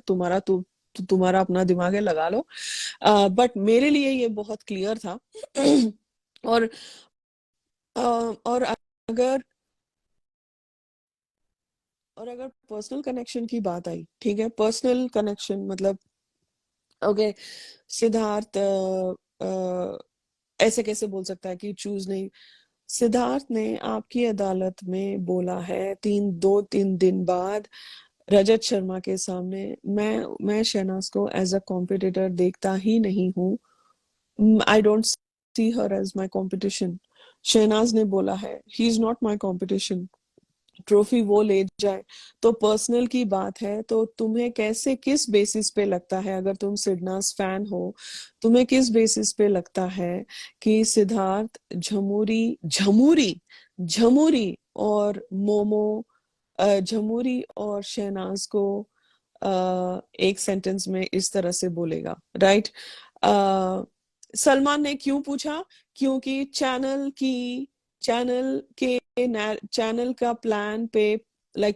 तुम्हारा अपना दिमाग है, लगा लो. बट मेरे लिए ये बहुत क्लियर था. और और अगर पर्सनल कनेक्शन की बात आई, ठीक है, पर्सनल कनेक्शन मतलब ओके, सिद्धार्थ ऐसे कैसे बोल सकता है कि चूज नहीं. सिद्धार्थ ने आपकी अदालत में बोला है 3 दिन बाद रजत शर्मा के सामने, मैं शहनाज को एज अ कॉम्पिटिटर देखता ही नहीं हूँ. I don't see her as my competition. Shehnaz ने बोला है, he is not my competition. Trophy वो ले जाए तो पर्सनल की बात है. तो तुम्हें कैसे, किस बेसिस पे लगता है, अगर तुम सिडनास फैन हो, तुम्हें किस बेसिस पे लगता है कि सिद्धार्थ झमूरी और मोमो, झमूरी और शहनाज को एक सेंटेंस में इस तरह से बोलेगा, राइट? सलमान ने क्यों पूछा? क्योंकि चैनल का प्लान पे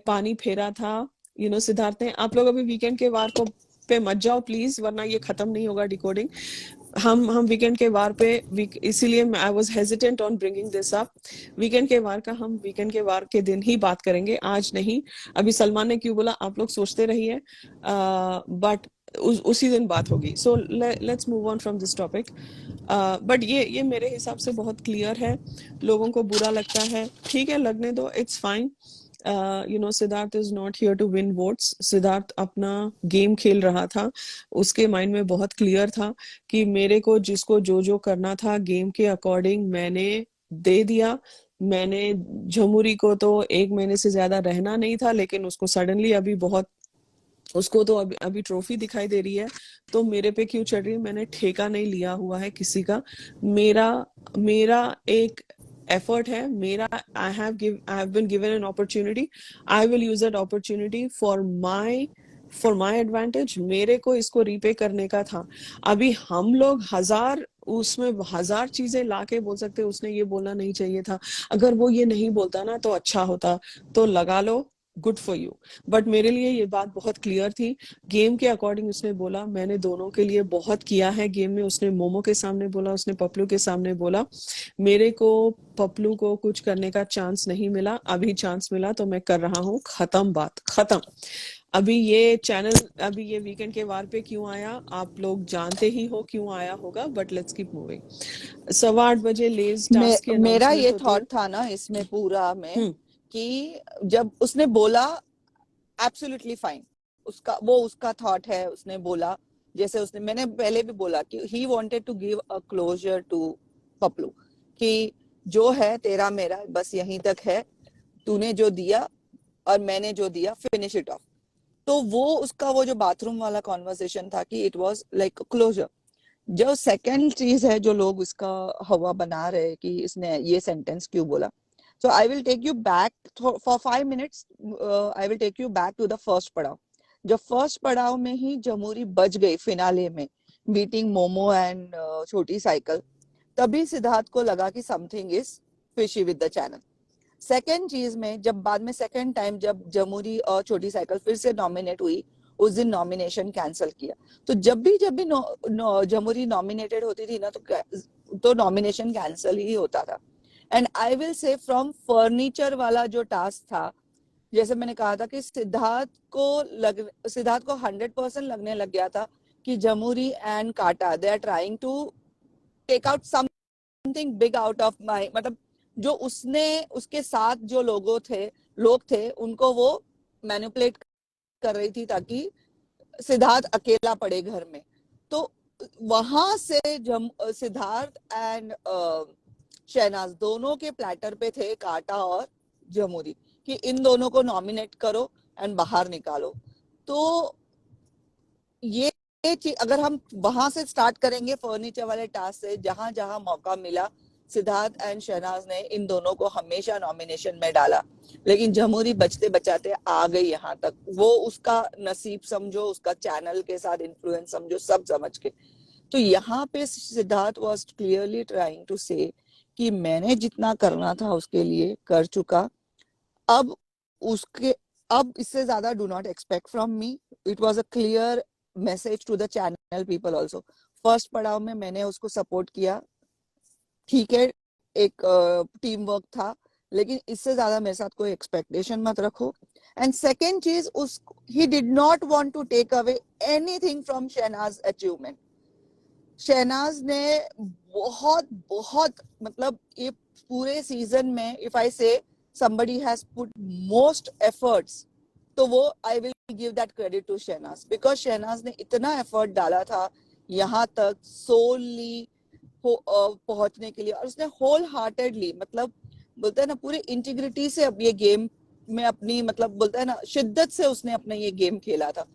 पानी फेरा था. सिद्धार्थ ने, आप लोग अभी वीकेंड के वार को पे मत जाओ प्लीज, वरना ये खत्म नहीं होगा डिकोडिंग. हम वीकेंड के वार पे, इसीलिए I was hesitant on bringing this up. Weekend के वार का हम वीकेंड के वार के दिन ही बात करेंगे, आज नहीं. अभी सलमान ने क्यों बोला आप लोग सोचते रहिए, बट उसी दिन बात होगी. So let's move on from this topic. But ये मेरे हिसाब से बहुत क्लियर है. लोगों को बुरा लगता है, ठीक है, लगने दो, it's fine. Siddharth is not here to win votes. Siddharth अपना गेम खेल रहा था, उसके माइंड में बहुत क्लियर था कि मेरे को जिसको जो जो करना था गेम के अकॉर्डिंग मैंने दे दिया। मैंने झमुरी को तो 1 महीने से ज्यादा रहना नहीं था, लेकिन उसको सडनली अभी बहुत, उसको तो अभी अभी ट्रॉफी दिखाई दे रही है, तो मेरे पे क्यों चढ़ रही है? मैंने ठेका नहीं लिया हुआ है किसी का। मेरा मेरा एक एफर्ट है मेरा। I have been given an opportunity, I will use that opportunity for my advantage. मेरे को इसको रीपे करने का था। अभी हम लोग उसमें हजार चीजें लाके बोल सकते, उसने ये बोलना नहीं चाहिए था, अगर वो ये नहीं बोलता ना तो अच्छा होता, तो लगा लो, गुड फॉर यू। बट मेरे लिए ये बात बहुत क्लियर थी। गेम के अकॉर्डिंग उसने बोला, मैंने दोनों के लिए बहुत किया है गेम में। उसने मोमो के सामने बोला, उसने पपलू के सामने बोला। मेरे को पपलू को कुछ करने का चांस नहीं मिला, अभी चांस मिला तो मैं कर रहा हूँ। खत्म, बात खत्म। अभी ये चैनल, अभी ये वीकेंड के वार पे क्यों आया आप लोग जानते ही हो क्यों आया होगा, बट लेट्स कीप मूविंग। 8:15 लेज टास्क की मेरा अनाउंसमेंट ये होती है। थॉट था ना इसमें पूरा में हम्म कि जब उसने बोला एब्सोल्युटली फाइन, उसका थॉट है, उसने बोला जैसे उसने, मैंने पहले भी बोला कि he wanted to give a closure to Paplu कि जो है तेरा मेरा बस यहीं तक है, तूने जो दिया और मैंने जो दिया, फिनिश इट ऑफ। तो वो जो बाथरूम वाला कॉन्वर्सेशन था कि इट वाज लाइक क्लोजर। जो सेकंड चीज है जो लोग इसका हवा बना रहे कि इसने ये सेंटेंस क्यों बोला, so I will take you back for 5 minutes. I will take you back to the first पड़ाव। जब फर्स्ट पड़ाव में ही जमूरी बच गई फिनाले में, बीटिंग मोमो एंड छोटी साइकिल, तभी सिद्धार्थ को लगा कि something is fishy with the channel. Second चीज में जब बाद में सेकेंड टाइम जब जमूरी और छोटी साइकिल फिर से नॉमिनेट हुई, उस दिन नॉमिनेशन कैंसिल किया। तो जब भी जमूरी नॉमिनेटेड होती थी ना तो नॉमिनेशन कैंसिल ही होता था। And I will say from furniture वाला जो टास्क था, जैसे मैंने कहा था कि सिद्धार्थ को 100% लगने लग गया था कि जमूरी एंड काटा they are trying to take out something big out of my, मतलब जो उसने उसके साथ जो लोग थे उनको वो मैनिपुलेट कर रही थी ताकि सिद्धार्थ अकेला पड़े घर में। तो वहां से सिद्धार्थ एंड शहनाज दोनों के प्लेटर पे थे काटा और जमूरी कि इन दोनों को नॉमिनेट करो एंड बाहर निकालो। तो ये चीज अगर हम वहां से स्टार्ट करेंगे फर्नीचर वाले टास्क से, जहां जहां मौका मिला सिद्धार्थ एंड शहनाज ने इन दोनों को हमेशा नॉमिनेशन में डाला, लेकिन जमूरी बचते बचाते आ गई यहाँ तक। वो उसका नसीब समझो, उसका चैनल के साथ इन्फ्लुएंस समझो, सब समझ के। तो यहाँ पे Siddharth was clearly trying to say कि मैंने जितना करना था उसके लिए कर चुका, अब उसके अब इससे ज्यादा do not expect from me. It was a clear message to the channel people also. First पड़ाव में मैंने उसको सपोर्ट किया, ठीक है, एक टीम वर्क था, लेकिन इससे ज्यादा मेरे साथ कोई एक्सपेक्टेशन मत रखो। एंड सेकेंड चीज, उस he did not want to take away anything from Shehnaz achievement. Shehnaz ने बहुत बहुत मतलब ये पूरे सीजन में इफ आई से somebody has put most efforts, तो वो I will give that credit to Shehnaz, because Shehnaz ने इतना एफर्ट डाला था यहाँ तक सोली पहुंचने के लिए, और उसने होल हार्टेडली, मतलब बोलते हैं ना पूरे इंटीग्रिटी से अब ये गेम में अपनी, मतलब बोलते हैं ना शिद्दत से उसने अपना ये गेम खेला था।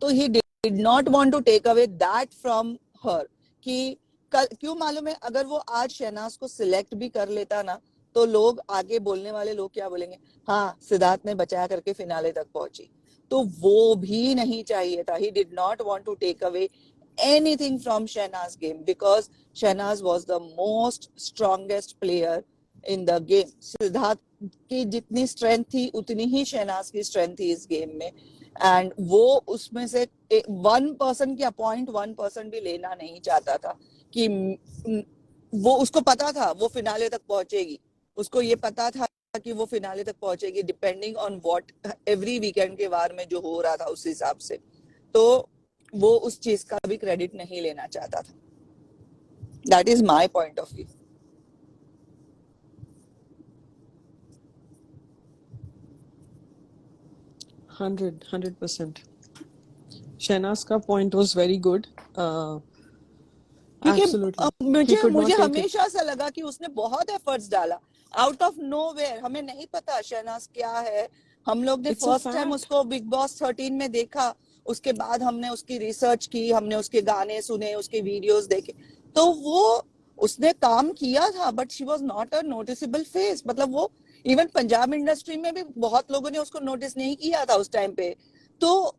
तो he did not want to take away that from her कि क्यों मालूम है, अगर वो आज शहनाज को सिलेक्ट भी कर लेता ना तो लोग आगे बोलने वाले लोग क्या बोलेंगे, हाँ सिद्धार्थ ने बचाया करके फिनाले तक पहुंची। तो वो भी नहीं चाहिए था। He did not want to take away anything from Shehnaz game because Shehnaz was the most strongest player in the game. Siddharth की जितनी स्ट्रेंथ थी उतनी ही शहनाज की स्ट्रेंथ थी इस गेम में, एंड वो उसमें से 1% की 0.1% भी लेना नहीं चाहता था कि वो, उसको पता था वो फिनाले तक पहुंचेगी, उसको ये पता था कि वो फिनाले तक पहुंचेगी depending on what every weekend के वार में जो हो रहा था उस हिसाब से। तो वो उस चीज का भी क्रेडिट नहीं लेना चाहता था। That is my point of view. 100%. Shehnaz का point was very good. क्योंकि Absolutely. He मुझे could मुझे not take it. हमेशा से लगा कि उसने बहुत एफर्ट्स डाला आउट ऑफ नोवेयर। हमें नहीं पता शहनाज क्या है। हम लोग ने It's a first time fact. उसको बिग बॉस 13 में देखा। उसके बाद हमने उसकी रिसर्च की, हमने उसके गाने सुने, उसके वीडियोस देखे। तो वो उसने काम किया था, but she was not a noticeable face. मतलब वो इवन पंजाब इंडस्ट्री में भी बहुत लोगों ने उसको नोटिस नहीं किया था उस टाइम पे। तो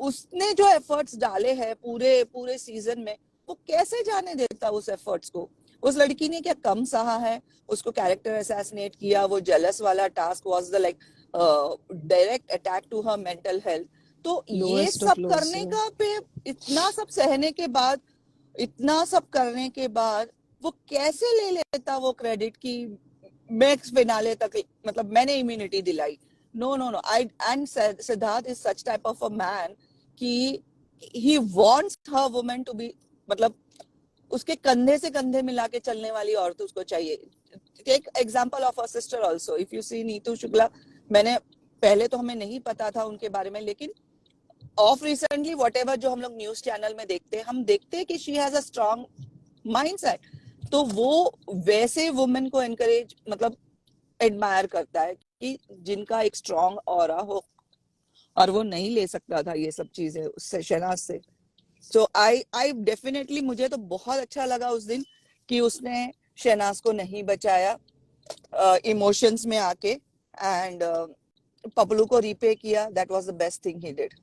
उसने जो एफर्ट्स डाले हैं पूरे पूरे सीजन में, वो कैसे जाने देता उस एफर्ट्स को। उस लड़की ने क्या कम सहा है। उसको कैरेक्टर असैसिनेट किया। वो जेलस वाला task was the like direct attack to her mental health. तो ये Lowest of सब lows. करने Yeah. का पे इतना सब सहने के बाद, इतना सब करने के बाद वो कैसे ले लेता वो क्रेडिट की मैक्स फिनाले तक मतलब मैंने इम्यूनिटी दिलाई। No no no, I and Siddharth is such type of a man कि ही वांट्स हर वुमन टू बी, मतलब उसके कंधे से कंधे मिला के चलने वाली औरत उसको चाहिए। Take example of a sister also, if you see Neetu Shukla. मैंने पहले तो हमें नहीं पता था उनके बारे में, लेकिन ऑफ रिसेंटली व्हाटएवर जो हम लोग न्यूज चैनल में देखते हैं, हम देखते हैं कि she has a strong mindset. तो वो वैसे वुमेन को एनकरेज मतलब एडमायर करता है कि जिनका एक स्ट्रांग ऑरा हो, और वो नहीं ले सकता था ये सब चीजें उससे, शहनाज से। सो आई डेफिनेटली, मुझे तो बहुत अच्छा लगा उस दिन कि उसने शहनाज को नहीं बचाया इमोशंस में आके, एंड पपलू को रीपे किया। That was the best thing he did.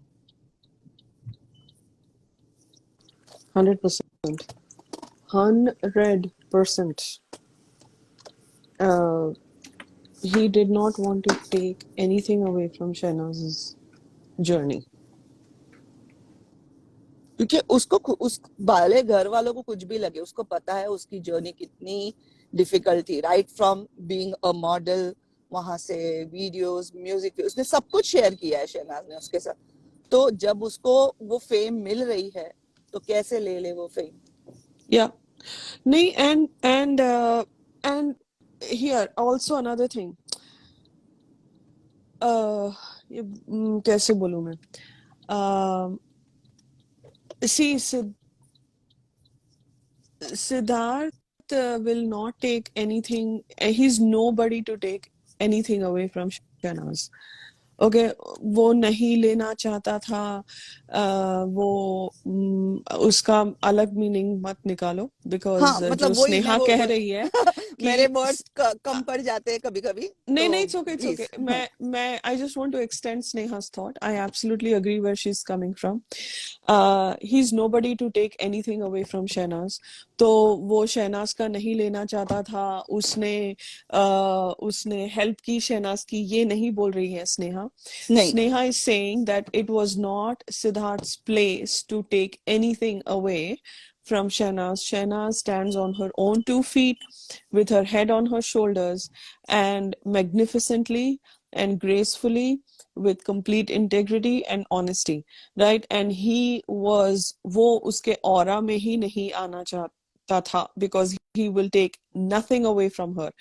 100%. 100%. He did not want to take anything away from Shahnaz's journey. क्योंकि उसको उस वाले घर वालों को कुछ भी लगे, उसको पता है उसकी जर्नी कितनी डिफिकल्ट थी। Right from being a model, वहां से वीडियोस, म्यूजिक, उसने सब कुछ शेयर किया है शहनाज ने उसके साथ। तो जब उसको वो फेम मिल रही है तो कैसे ले ले वो फेम। Yeah. नहीं, and here also another thing. ये कैसे बोलूं मैं? See, Siddharth will not take anything. He's nobody to take anything away from Shahnaz. Okay, वो नहीं लेना चाहता था। वो उसका अलग मीनिंग मत निकालो, बिकॉज हाँ जो मतलब वही मैं स्नेहा वो कह रही है मेरे कि वर्ड्स कम पड़ जाते हैं कभी कभी, नहीं तो नहीं, it's okay, it's okay. Please. मैं I just want to extend Sneha's thought. I absolutely agree where she's coming from. He's nobody to take anything away from Shehnaz. तो वो शहनाज का नहीं लेना चाहता था। उसने हेल्प की शहनाज की, ये नहीं बोल रही है स्नेहा। नहीं Sneha is saying that it was not Siddharth's place to take anything away from Shahnaz. Shahnaz stands on her own 2 feet with her head on her shoulders and magnificently and gracefully with complete integrity and honesty, right? And वो उसके aura में ही नहीं आना चाहता था, because he will take nothing away from her,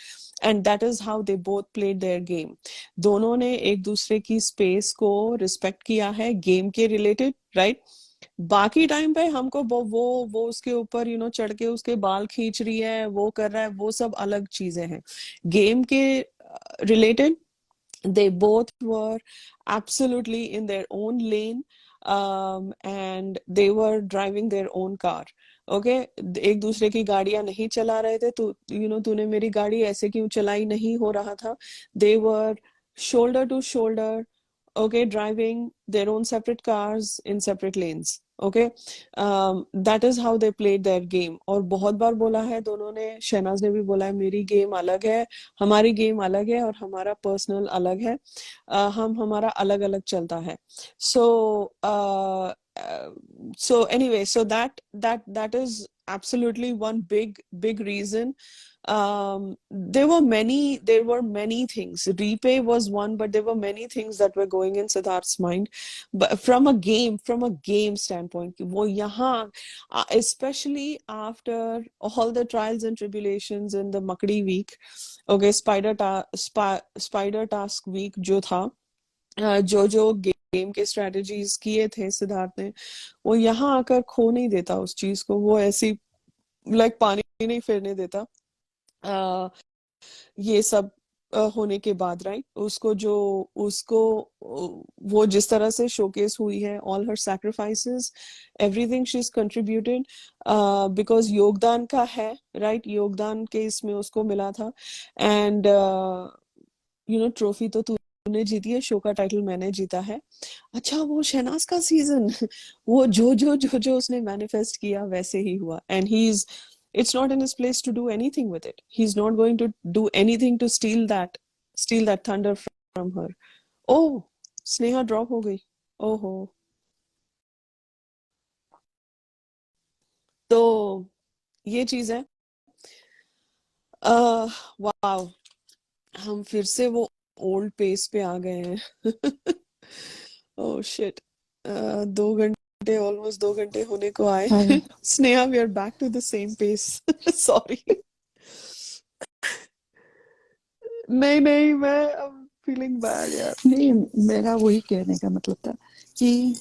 and that is how they both played their game. दोनों ने एक दूसरे की स्पेस को रिस्पेक्ट किया है गेम के रिलेटेड, राइट? बाकी टाइम पे हमको वो उसके ऊपर चढ़ के उसके बाल खींच रही है, वो कर रहा है, वो सब अलग चीजें हैं। गेम के related they both were absolutely in their own lane, and they were driving their own car. Okay, एक दूसरे की गाड़ियां नहीं चला रहे थे। तूने मेरी गाड़ी ऐसे क्यों चलाई, नहीं हो रहा था। they were shoulder to shoulder, okay, driving their own separate cars in separate lanes. Okay, that is how they played their game. और बहुत बार बोला है दोनों ने, शहनाज ने भी बोला है, मेरी गेम अलग है, हमारी गेम अलग है, और हमारा पर्सनल अलग है। हमारा अलग अलग चलता है। So anyway, so that is absolutely one big reason. There were many things. Repay was one, but there were many things that were going in Siddharth's mind. But from a game standpoint, वो यहाँ, especially after all the trials and tribulations in the Makdi week, okay, Spider Task week जो था, जो game के strategies किए थे सिद्धार्थ ने, वो यहाँ आकर खो नहीं देता उस चीज को, वो ऐसी लाइक पानी नहीं फेरने देता ये सब होने के बाद, राइट? उसको वो जिस तरह से शोकेस हुई है, all her sacrifices, everything she is contributed, because योगदान का है, राइट? योगदान के इसमें उसको मिला था। एंड ट्रॉफी तो तूने जीती है, शो का टाइटल मैंने जीता है। अच्छा, वो शहनाज का सीजन वो जो उसने मैनिफेस्ट किया वैसे ही हुआ। And he is, it's not in his place to do anything with it. He's not going to do anything to steal that thunder from her. Oh, Sneha drop हो गई। ओहो। तो ये चीज है। वाओ, हम फिर से वो ओल्ड पेस पे आ गए हैं। ओह शिट, 2 घंटे, ऑलमोस्ट 2 घंटे होने को आए। Hi Sneha, we are back to the same pace. Sorry. नहीं नहीं, मैं अब फीलिंग बैड यार। नहीं, मेरा वही कहने का मतलब था कि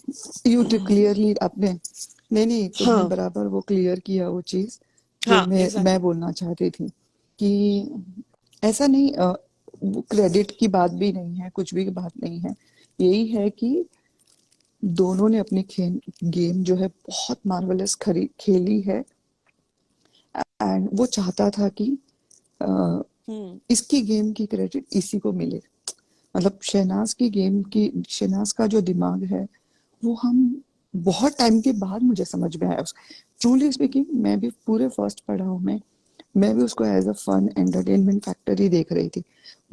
यू टू क्लियरली आपने नहीं तुमने हाँ बराबर वो क्लियर किया वो चीज जो हाँ, मैं एग्जैक्टली। बोलना चाहती थी कि ऐसा नहीं, क्रेडिट की बात भी नहीं है, कुछ भी बात नहीं है। यही है कि दोनों ने अपनी गेम जो है बहुत मार्वलस खेली है। एंड वो चाहता था कि अ, हम्म इसकी गेम की क्रेडिट इसी को मिले। मतलब शहनाज का जो दिमाग है वो हम बहुत टाइम के बाद मुझे समझ में आया। ट्रूली स्पीकिंग, मैं भी पूरे फर्स्ट पढ़ा हूँ, मैं भी उसको as a fun entertainment factor ही देख रही थी।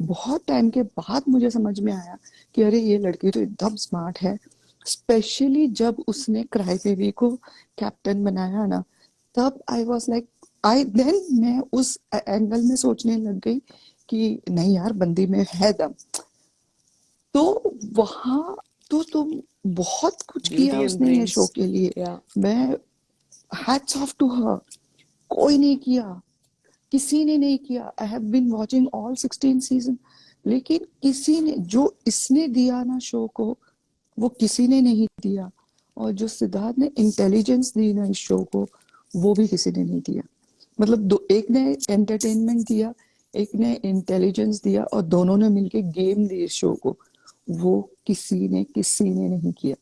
बहुत टाइम के बाद मुझे समझ में आया कि अरे ये लड़की तो एकदम स्मार्ट है। स्पेशली जब उसने क्राई बेबी को कैप्टन बनाया ना, तब I was like, I then मैं उस एंगल में सोचने लग गई कि नहीं यार, बंदी में है दम। तो वहां तो तुम बहुत कुछ किया ब्यूटी एंड उसने ये शो ब्रेन्स। के लिए। या मैं हैट्स ऑफ टू हर। कोई नहीं किया, किसी ने नहीं किया। I have been watching all 16 season, लेकिन किसी ने जो इसने दिया ना शो को, वो किसी ने नहीं दिया। और जो सिद्धार्थ ने इंटेलिजेंस दी ना इस शो को, वो भी किसी ने नहीं दिया। मतलब दो, एक ने एंटरटेनमेंट दिया, एक ने इंटेलिजेंस दिया, और दोनों ने मिलके गेम दी इस शो को। वो किसी ने नहीं किया।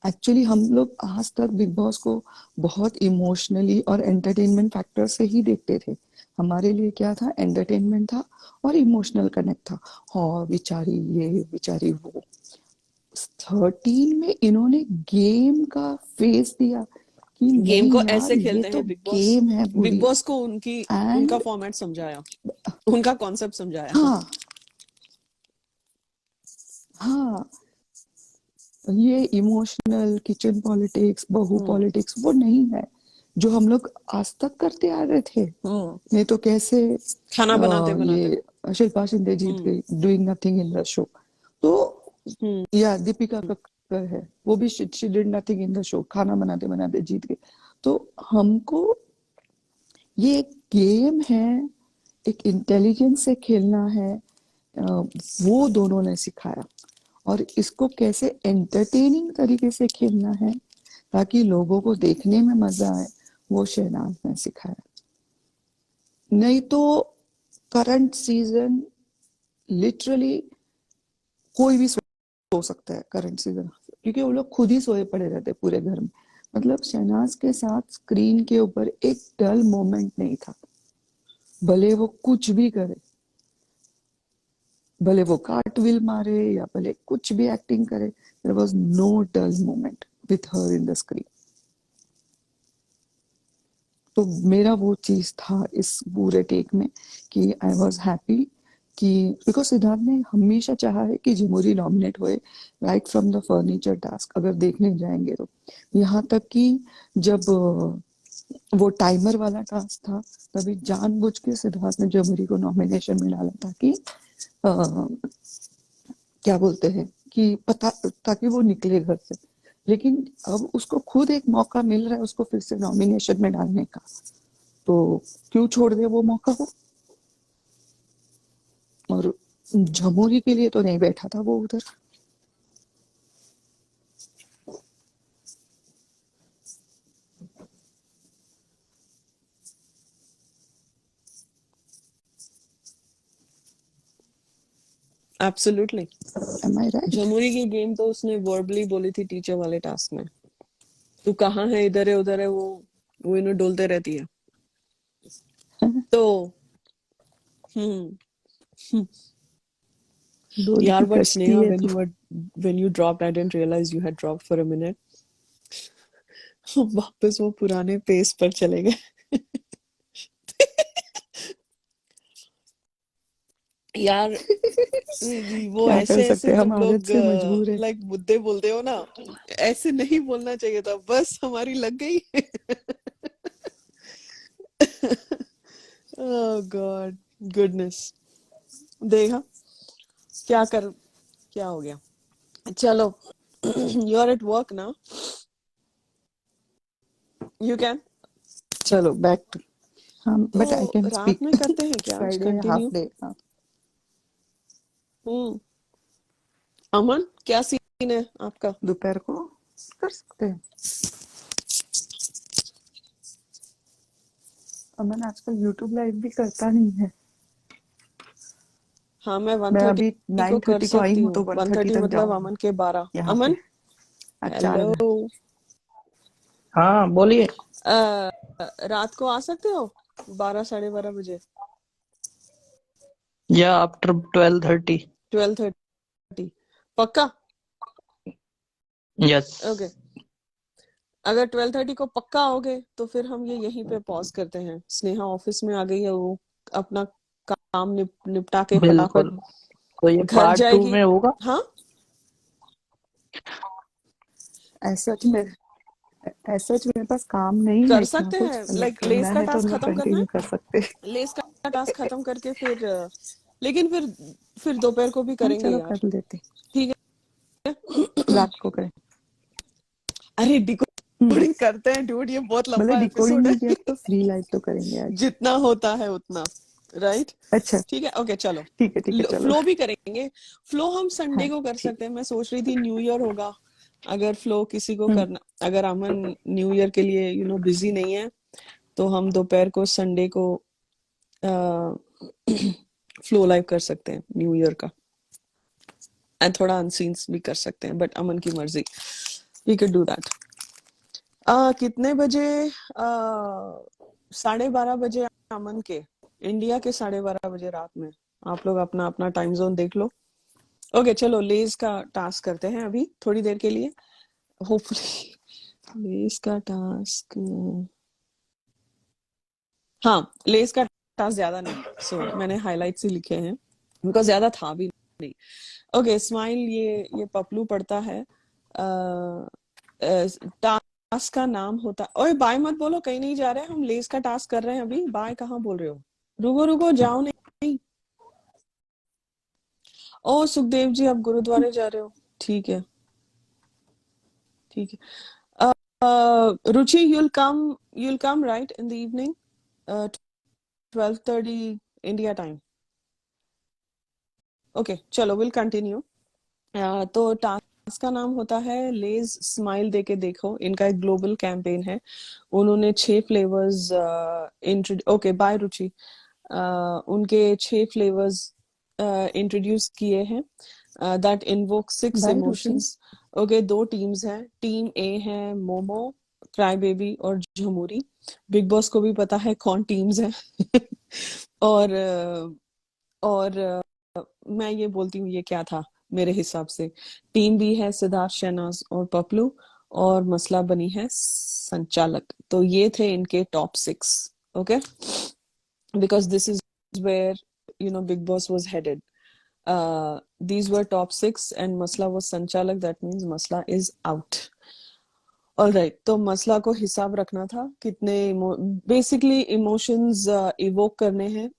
एक्चुअली हम लोग आज तक बिग बॉस को बहुत इमोशनली और एंटरटेनमेंट फैक्टर से ही देखते थे। हमारे लिए क्या था, एंटरटेनमेंट था और इमोशनल कनेक्ट था। हाँ बेचारी ये, बेचारी वो। 13 में इन्होंने गेम का फेस दिया कि गेम को नहीं यार, ऐसे ये खेलते तो हैं बिग बॉस। गेम है बिग पूरी। बॉस को उनका एंड फॉर्मेट समझाया, उनका कॉन्सेप्ट समझाया। हाँ, हाँ, ये इमोशनल किचन पॉलिटिक्स, बहू हम्म पॉलिटिक्स वो नहीं है जो हम लोग आज तक करते आ रहे थे। हम्म नहीं तो कैसे खाना बनाते बनाते। ये शिल्पा शिंदे जीत हम्म गई doing nothing in the show. तो हम्म या दीपिका कक्कर है, वो भी she did nothing in the show, खाना बनाते बनाते जीत गई। तो हमको ये एक गेम है, एक इंटेलिजेंस से खेलना है, वो दोनों ने सिखाया। और इसको कैसे एंटरटेनिंग तरीके से खेलना है ताकि लोगों को देखने में मजा आए, वो शहनाज ने सिखाया। नहीं तो करंट सीजन लिटरली कोई भी सो सकता है करंट सीजन, क्योंकि वो लोग खुद ही सोए पड़े रहते पूरे घर में। मतलब शहनाज के साथ स्क्रीन के ऊपर एक डल मोमेंट नहीं था, भले वो कुछ भी करे, भले वो कार्टविल मारे या भले कुछ भी एक्टिंग करे, there was no dull moment with her in the screen. तो मेरा वो चीज था इस पूरे टेक में कि आई वाज हैप्पी कि बिकॉज सिद्धार्थ ने हमेशा चाहा है कि जमुरी नॉमिनेट होए, right from the furniture task अगर देखने जाएंगे तो। यहाँ तक कि जब वो टाइमर वाला टास्क था, तभी जानबूझ के सिद्धार्थ ने जमुरी को नॉमिनेशन में डाला था कि क्या बोलते हैं कि पता, ताकि वो निकले घर से। लेकिन अब उसको खुद एक मौका मिल रहा है उसको फिर से नॉमिनेशन में डालने का, तो क्यों छोड़ दे वो मौका वो। और जमहूरी के लिए तो नहीं बैठा था वो उधर। Absolutely. Am I right? Jamuri की गेम तो उसने वर्बली बोली थी टीचर वाले टास्क में, तू कहाँ है, इधर है उधर है, वो इन्हें डोलते रहती है। तो हम्म हम्म, दूध यार की बट कश्ती स्नेहा, है तू। when you dropped, I didn't realize you had dropped for a minute. वापस वो पुराने पेस पर चले गए। यार वो क्या कर ऐसे सकते ऐसे हैं, हम तुम आदत लोग से मजबूर है। लाइक मुद्दे बोलते हो ना, ऐसे नहीं बोलना चाहिए था, बस हमारी लग गई। ओह गॉड, गुडनेस। देखा क्या हो गया। चलो, यू आर एट वर्क ना, यू कैन। चलो बैक टू, हाँ, बट आई तो कैन रात स्पीक। में करते हैं क्या आज फ्राइडे हाफ कंटिन्यू। डे। हाँ, हम्म अमन, क्या सीन है आपका। दोपहर को कर सकते हैं। अमन आजकल यूट्यूब लाइव भी करता नहीं है। हाँ, मैं मैं अभी 1:30 को कर 9:30 को आई सकती हूँ, तो हूँ, 1:30 1:30 तक मतलब जाऊंगी अमन के 12। यहाँ पे। अमन, आज 4 हेलो। बजे। हाँ बोलिए। रात को आ सकते हो 12 12:30 बजे, या आफ्टर 12:30। 12:30 पक्का। यस। ओके, अगर 12:30 को पक्का आओगे तो फिर हम ये यहीं पे पॉज करते हैं। स्नेहा ऑफिस में आ गई है, वो अपना काम निपटा के फटाफट बिल्कुल। तो ये घर पार्ट 2 जाएगी। में होगा। हाँ, ऐसा में ऐसा मेरे पास काम नहीं है कर इतना सकते कुछ, हैं, अगर लाइक लेस करना का है तो हम टास्क लोग खत्म करना कंटिन्यू कर सकते हैं। है, लेस का टास्क खत्म करके फिर लेकिन फिर दोपहर को भी हाँ करेंगे चलो यार, कर लेते हैं। ठीक है। रात को करें। अरे डिकोडिंग करते हैं डूड, ये बहुत मतलब लंबा डिकोडिंग एपिसोड नहीं है। किया तो फ्री लाइव तो करेंगे आज। जितना होता है उतना, राइट। अच्छा ठीक है, ओके चलो। ठीक है चलो। फ्लो भी करेंगे, फ्लो हम संडे हाँ को कर ठीक। सकते हैं। मैं सोच रही थी न्यू ईयर होगा, अगर फ्लो किसी को हम्म करना, अगर अमन न्यू ईयर के लिए बिजी नहीं है, तो हम दोपहर को संडे को फ्लो लाइव कर सकते हैं न्यू ईयर का, एंड थोड़ा अनसीन्स भी कर सकते हैं, बट अमन की मर्जी, वी कैन डू दैट। कितने बजे, 12:30 बजे अमन के, इंडिया के 12:30 बजे रात में। आप लोग अपना अपना टाइम जोन देख लो। ओके चलो, लेज का टास्क करते हैं अभी थोड़ी देर के लिए, होपफुली। लेज का टास्क, हाँ लेज का टास्क ज्यादा नहीं, सो मैंने हाइलाइट्स ही लिखे हैं, बिकॉज ज्यादा था भी नहीं। ओके स्माइल, ये पपलू पढ़ता है। टास्क का नाम होता, ओए बाय मत बोलो, कहीं नहीं जा रहे हैं हम, लेस का टास्क कर रहे हैं अभी, बाय कहाँ बोल रहे हो। रुको रुको, जाओ नहीं। ओ सुखदेव जी, आप गुरुद्वारे जा रहे हो, ठीक है ठीक है। रुचि, you'll come right in the evening, 12:30 India time. Okay चलो, विल कंटिन्यू। तो टास्क का नाम होता है लेज स्माइल दे के देखो, इनका एक ग्लोबल कैंपेन है। उन्होंने 6 फ्लेवर्स ओके बाय रुचि, उनके 6 फ्लेवर्स इंट्रोड्यूस किए हैं, दैट इन्वोक 6 बाय रुचि। इमोशंस। ओके, 2 टीम्स हैं, टीम ए है मोमो, क्राई बेबी और झमुरी। बिग बॉस को भी पता है कौन टीम्स हैं। और मैं ये बोलती हूँ ये क्या था, मेरे हिसाब से टीम बी है सिद्धार्थ, शहनाज और पपलू, और मसला बनी है संचालक। तो ये थे इनके top 6। Okay, because this is where Bigg Boss was headed. these were top 6 and मसला was संचालक, that means मसला is out. ऑलराइट, तो मसला को हिसाब रखना था, कितने बेसिकली इमोशंस इवोक करने हैं,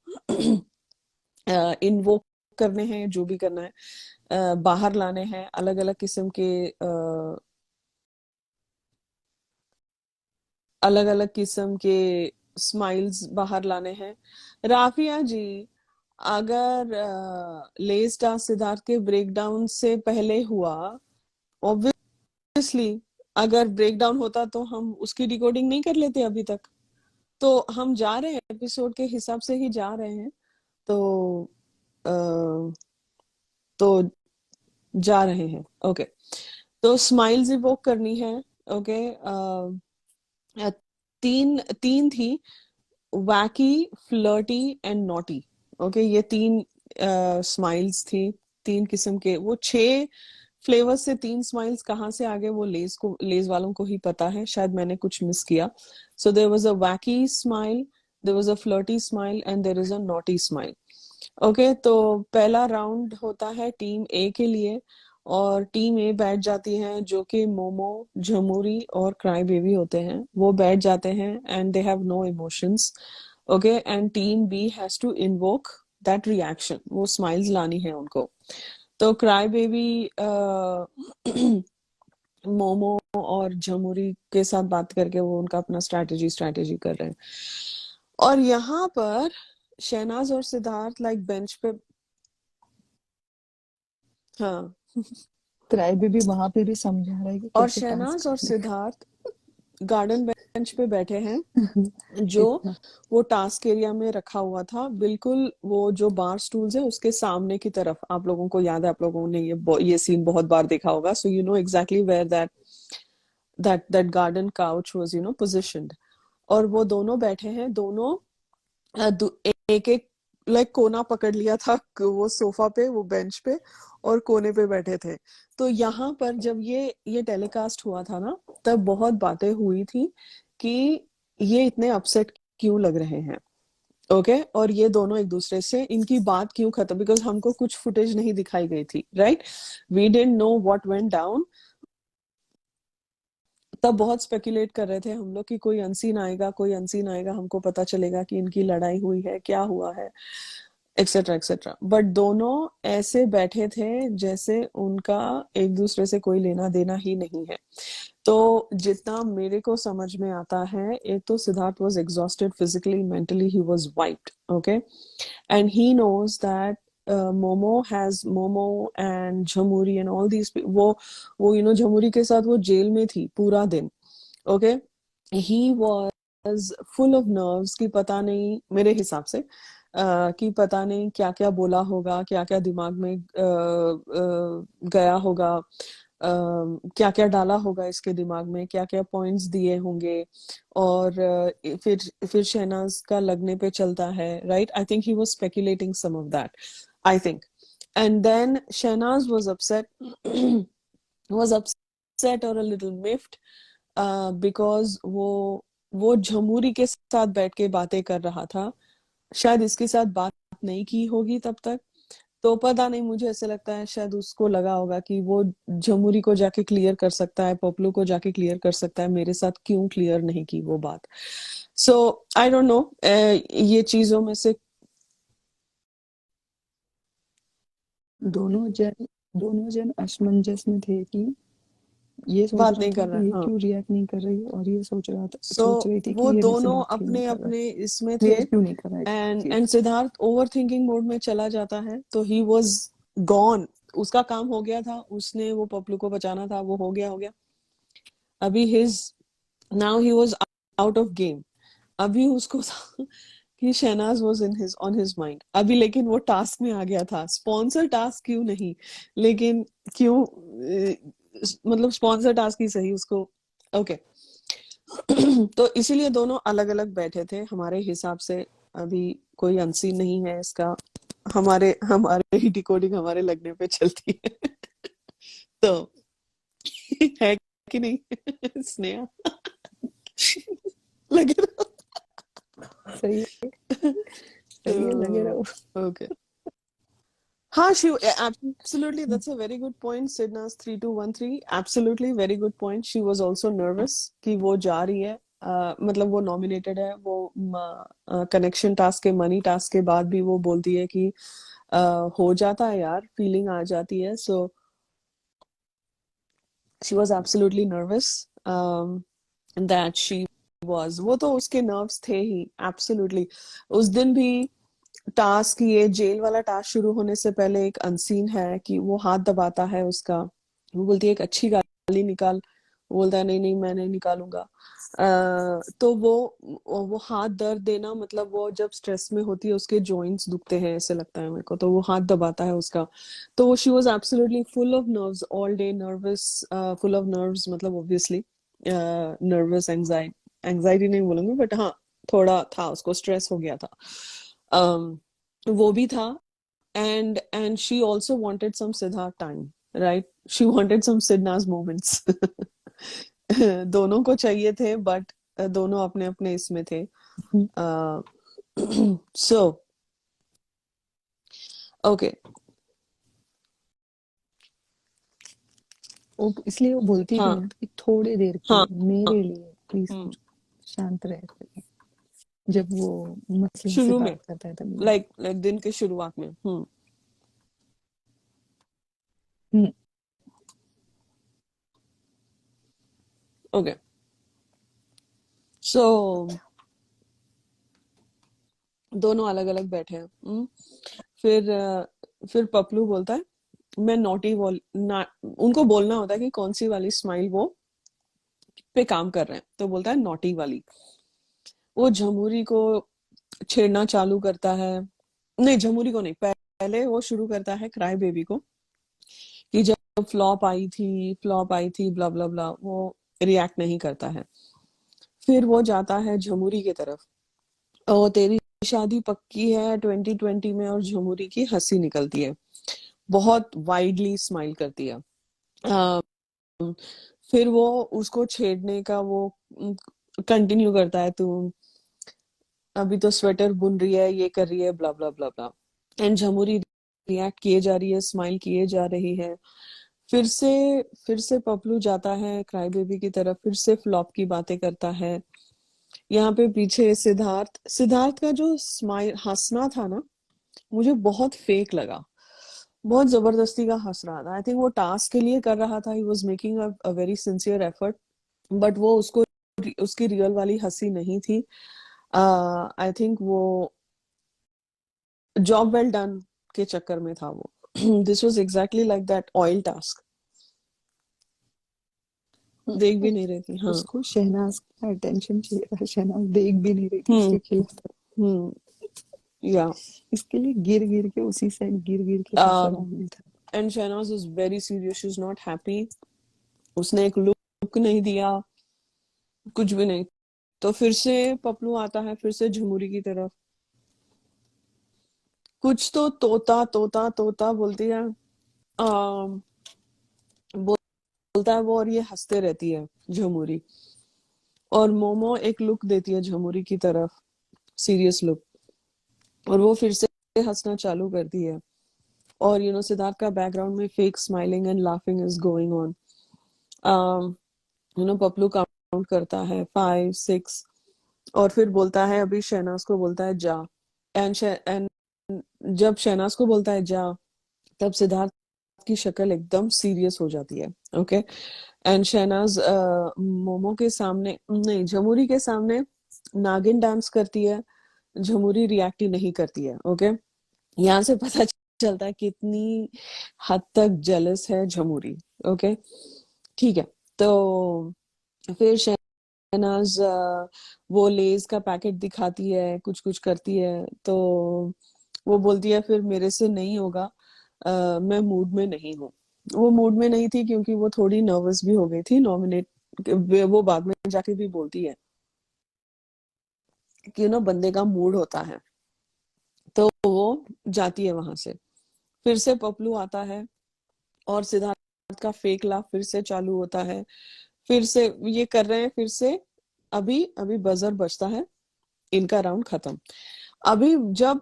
इन्वोक करने हैं, जो भी करना है, बाहर लाने हैं, अलग अलग किस्म के अलग अलग किस्म के स्माइल्स बाहर लाने हैं। राफिया जी, अगर लेस डांस सिद्धार्थ के ब्रेकडाउन से पहले हुआ, ऑब्वियसली अगर ब्रेकडाउन होता तो हम उसकी डिकोडिंग नहीं कर लेते अभी तक। तो हम जा रहे हैं एपिसोड के हिसाब से ही जा रहे हैं, तो तो जा रहे हैं। ओके, तो स्माइल्स इवोक करनी है। ओके, तीन तीन थी, वैकी, फ्लर्टी एंड नॉटी। ओके, ये तीन स्माइल्स थी, तीन किस्म के। वो 6 फ्लेवर्स से 3 स्माइल्स कहाँ से आ गए वो लेज वालों को ही पता है, शायद मैंने कुछ मिस किया। So there was a wacky smile, there was a flirty smile and there is a naughty smile. Okay, तो पहला राउंड होता है टीम ए के लिए, और टीम ए बैठ जाती है, जो कि मोमो, झमुरी और क्राई बेबी होते हैं, वो बैठ जाते हैं and they have no emotions. Okay, and team B has to invoke that reaction, वो स्माइल्स लानी है उनको। तो क्राई बेबी मोमो और झमुरी के साथ बात करके वो उनका अपना स्ट्रैटेजी कर रहे हैं। और यहाँ पर शहनाज और सिद्धार्थ लाइक बेंच पे, हाँ, क्राई बेबी वहां पे भी समझा रहा है कि और कैसे टास्क शहनाज और करने सिद्धार्थ गार्डन बेंच पे बैठे हैं, का। जो इतना वो टास्क एरिया में रखा हुआ था, बिल्कुल वो जो बार स्टूल्स है उसके सामने की तरफ। आप लोगों को याद है, आप लोगों ने ये सीन बहुत बार देखा होगा, so you know exactly where that garden couch was positioned. और वो दोनों बैठे हैं, दोनों एक एक लाइक कोना पकड़ लिया था, वो सोफा पे, वो बेंच पे, और कोने पे बैठे थे। तो यहाँ पर जब ये टेलीकास्ट हुआ था ना, तब बहुत बातें हुई थी कि ये इतने अपसेट क्यों लग रहे हैं। ओके, और ये दोनों एक दूसरे से, इनकी बात क्यों खत्म, बिकॉज हमको कुछ फुटेज नहीं दिखाई गई थी, right, we didn't know what went down. तब बहुत स्पेकुलेट कर रहे थे हम लोग कि कोई अनसीन आएगा, कोई अनसीन आएगा, हमको पता चलेगा कि इनकी लड़ाई हुई है, क्या हुआ है, एक्सेट्रा एक्सेट्रा। बट दोनों ऐसे बैठे थे जैसे उनका एक दूसरे से कोई लेना देना ही नहीं है। तो जितना मेरे को समझ में आता है, एक तो Siddharth was exhausted physically, mentally he was wiped. Okay, and he knows that Momo and Jhamuri and all these, वो झमुरी के साथ वो जेल में थी पूरा दिन। Okay, he was full of nerves, कि पता नहीं, मेरे हिसाब से कि पता नहीं क्या क्या बोला होगा, क्या क्या दिमाग में गया होगा, क्या क्या डाला होगा इसके दिमाग में, क्या क्या पॉइंट्स दिए होंगे। और फिर शहनाज का लगने पे चलता है, right, I think he was speculating some of that, I think. And then Shehnaz was upset और अ लिटिल मिफ्ड, बिकॉज वो झमुरी के साथ बैठ के बातें कर रहा था, शायद इसके साथ बात नहीं की होगी तब तक। तो पता नहीं, मुझे ऐसे लगता है शायद उसको लगा होगा कि वो झमुरी को जाके क्लियर कर सकता है, पपलू को जाके क्लियर कर सकता है, मेरे साथ क्यों क्लियर नहीं की वो बात। सो आई डोंट नो, ये चीजों में से दोनों जन दोनों जन असमंजस में थे कि ये सोच बात रहा नहीं था कर रहा कि है, ये हाँ। क्यों रिएक्ट नहीं कर रही है, और ये सो सोच रही थी कि वो ये मुझसे दोनों बात क्यों नहीं अपने कर रहा है, अपने इसमें थे, रिएक्ट क्यों नहीं कर रहा है एंड चीज। सिद्धार्थ ओवर थिंकिंग मोड में चला जाता है, तो ही वाज गॉन। उसका काम हो गया था, उसने वो पपलू को बचाना था, वो हो गया। अभी his now he was out of game. अभी उसको था कि Shehnaz was in his on his mind अभी, लेकिन वो टास्क में आ गया था, स्पॉन्सर टास्क क्यों नहीं, लेकिन क्यों, मतलब स्पॉन्सर टास्क ही सही उसको। ओके, तो इसीलिए दोनों अलग अलग बैठे थे हमारे हिसाब से। अभी कोई अनसीन नहीं है इसका, हमारे हमारे ही डिकोडिंग हमारे लगने पे चलती है। तो है कि नहीं स्नेहा, लगे सही है, सही है, लगे रहो। रहो। ओके, हाँ, she absolutely, that's a very good point. Sidna's 3213, absolutely very good point. She was also nervous कि वो जा रही है, मतलब वो नॉमिनेटेड है, वो कनेक्शन टास्क के, मनी टास्क के बाद भी वो बोलती है कि हो जाता है यार, फीलिंग आ जाती है। सो she was absolutely nervous, that she was, वो तो उसके नर्व्स थे ही, एब्सोल्युटली। उस दिन भी टास्क, ये जेल वाला टास्क शुरू होने से पहले एक अनसीन है कि वो हाथ दबाता है उसका, वो बोलती है एक अच्छी गाली निकाल, वो बोलता है नहीं नहीं मैं नहीं निकालूंगा। तो वो हाथ दर्द देना मतलब वो जब स्ट्रेस में होती है उसके जॉइंट्स दुखते हैं ऐसे लगता है मेरे को, तो वो हाथ दबाता है उसका। तो वो she was absolutely full of nerves all day, nervous, full of nerves मतलब ऑब्वियसली नर्वस, एंजाइटी नहीं बोलूंगी बट हाँ थोड़ा था, उसको स्ट्रेस हो गया था। um, वो भी था। And she also wanted some Siddharth time, right? She wanted some Sidna's moments. दोनों को चाहिए थे बट दोनों अपने अपने इसमें थे। So okay. इसलिए वो बोलती थी हाँ ना कि थोड़ी देर के हाँ लिए मेरे लिए प्लीज हम्म, शांत रह करके, जब वो मसलन से शुरू में बात करता है तब। लाइक दिन के शुरुआत में। हम्म, ओके। सो दोनों अलग अलग बैठे हैं। फिर पपलू बोलता है मैं नॉटी वॉल ना, उनको बोलना होता है कि कौन सी वाली स्माइल वो पे काम कर रहे हैं, तो बोलता है नॉटी वाली। वो झमुरी को छेड़ना चालू करता है, नहीं झमुरी को नहीं, पहले वो शुरू करता है क्राई बेबी को कि जब फ्लॉप आई थी ब्ला ब्ला ब्ला, वो रिएक्ट नहीं करता है। फिर वो जाता है झमुरी की तरफ, और तेरी शादी पक्की है 2020 में, और झमुरी की हंसी निकलती है, बहुत वाइडली स्माइल करती है। अ, फिर वो उसको छेड़ने का वो कंटिन्यू करता है, तू अभी तो स्वेटर बुन रही है, ये कर रही है, ब्ला ब्ला ब्ला ब्ला। एंड झमुरी रिएक्ट किए जा रही है, स्माइल किए जा रही है। फिर से फिर से पपलू जाता है क्राई बेबी की तरफ, फिर से फ्लॉप की बातें करता है। यहाँ पे पीछे सिद्धार्थ सिद्धार्थ का जो स्माइल हंसना था ना, मुझे बहुत फेक लगा, बहुत जबरदस्ती का हंस रहा था। आई थिंक वो टास्क के लिए कर रहा था, he was making a very sincere effort, but वो उसको उसकी रियल वाली हंसी नहीं थी। आई थिंक वो जॉब वेल डन के चक्कर में था वो। This was exactly like that oil task. देख भी नहीं रही थी। हाँ। उसको शहनाज का अटेंशन चाहिए था, शहनाज देख भी नहीं रही थी हम्म उसके खिलाफ। हम्म या इसके लिए गिर गिर के उसी साइड गिर गिर के हंस रहा मैं था। And Shehnaz is very serious, she is not happy. उसने एक लुक नहीं दिया, कुछ भी नहीं। तो फिर से पपलू आता है, फिर से झुमुरी की तरफ, कुछ तो तोता तोता तोता बोलती है, बोलता है वो, और ये हंसते रहती है झमुरी। और मोमो एक लुक देती है झमुरी की तरफ, सीरियस लुक, और वो फिर से हंसना चालू करती है। और सिद्धार्थ का बैकग्राउंड में fake smiling and laughing is going on. Paplu count करता है 5 6, और फिर बोलता है, अभी शहनाज को बोलता है जा। एंड जब शहनाज को बोलता है जा, तब सिद्धार्थ की शक्ल एकदम सीरियस हो जाती है। ओके। एंड शहनाज मोमो के सामने, नहीं झमुरी के सामने नागिन डांस करती है, झमुरी रिएक्ट ही नहीं करती है। ओके। यहाँ से पता चलता है कितनी हद तक जेलस है झमुरी। ओके। ठीक है। तो फिर शहनाज वो लेज का पैकेट दिखाती है, कुछ कुछ करती है, तो वो बोलती है फिर मेरे से नहीं होगा, मैं मूड में नहीं हूँ। वो मूड में नहीं थी क्योंकि वो थोड़ी नर्वस भी हो गई थी नॉमिनेट। वो बाद में जाके भी बोलती है कि बंदे का मूड होता है। तो वो जाती है वहां से। फिर से पपलू आता है, और सिद्धार्थ का फेक लाफ फिर से चालू होता है। फिर से ये कर रहे हैं, फिर से अभी अभी बजर बजता है, इनका राउंड खत्म। अभी जब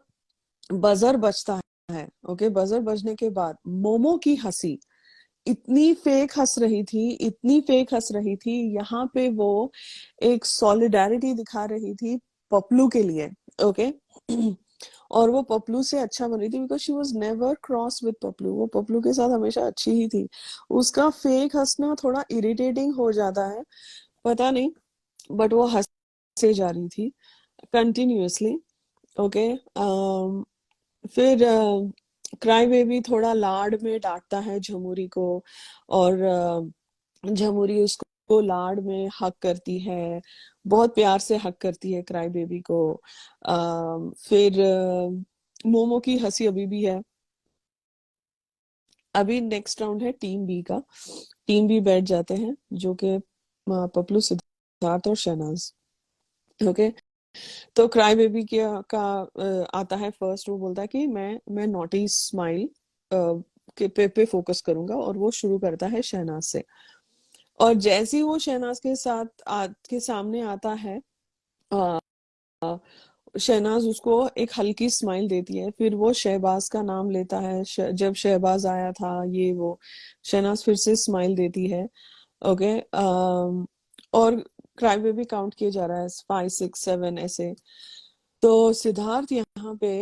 बजर बजता है, ओके, बजर बजने के बाद मोमो की हंसी इतनी फेक हंस रही थी, इतनी फेक हंस रही थी। यहाँ पे वो एक सॉलिडारिटी दिखा रही थी पपलू के लिए। ओके। और वो पपलू से अच्छा बन रही थी, because she was never cross with Paplu, वो पपलू के साथ हमेशा अच्छी ही थी। उसका फेक हंसना थोड़ा इरिटेटिंग हो जाता है, पता नहीं, बट वो हंसे जा रही थी कंटिन्यूअसली। ओके। फिर क्राई बेबी थोड़ा लाड में डांटता है झमुरी को, और झमुरी उसको उसको लाड में हक करती है, बहुत प्यार से हक करती है क्राई बेबी को। फिर मोमो की हंसी अभी भी है। अभी नेक्स्ट राउंड है टीम बी का। टीम बी बैठ जाते हैं, जो कि पपलू, सिद्धार्थ और शहनाज। ओके, तो क्राई बेबी का आता है फर्स्ट। वो बोलता है कि मैं नॉटी स्माइल पे फोकस करूंगा, और वो शुरू करता है शहनाज से। और जैसे ही वो शहनाज के के सामने आता है, अ, शहनाज उसको एक हल्की स्माइल देती है। फिर वो शहबाज का नाम लेता है, जब शहबाज आया था ये वो, शहनाज फिर से स्माइल देती है। ओके, और क्राई बेबी काउंट किया जा रहा है 5 6 7 ऐसे। तो सिद्धार्थ यहाँ पे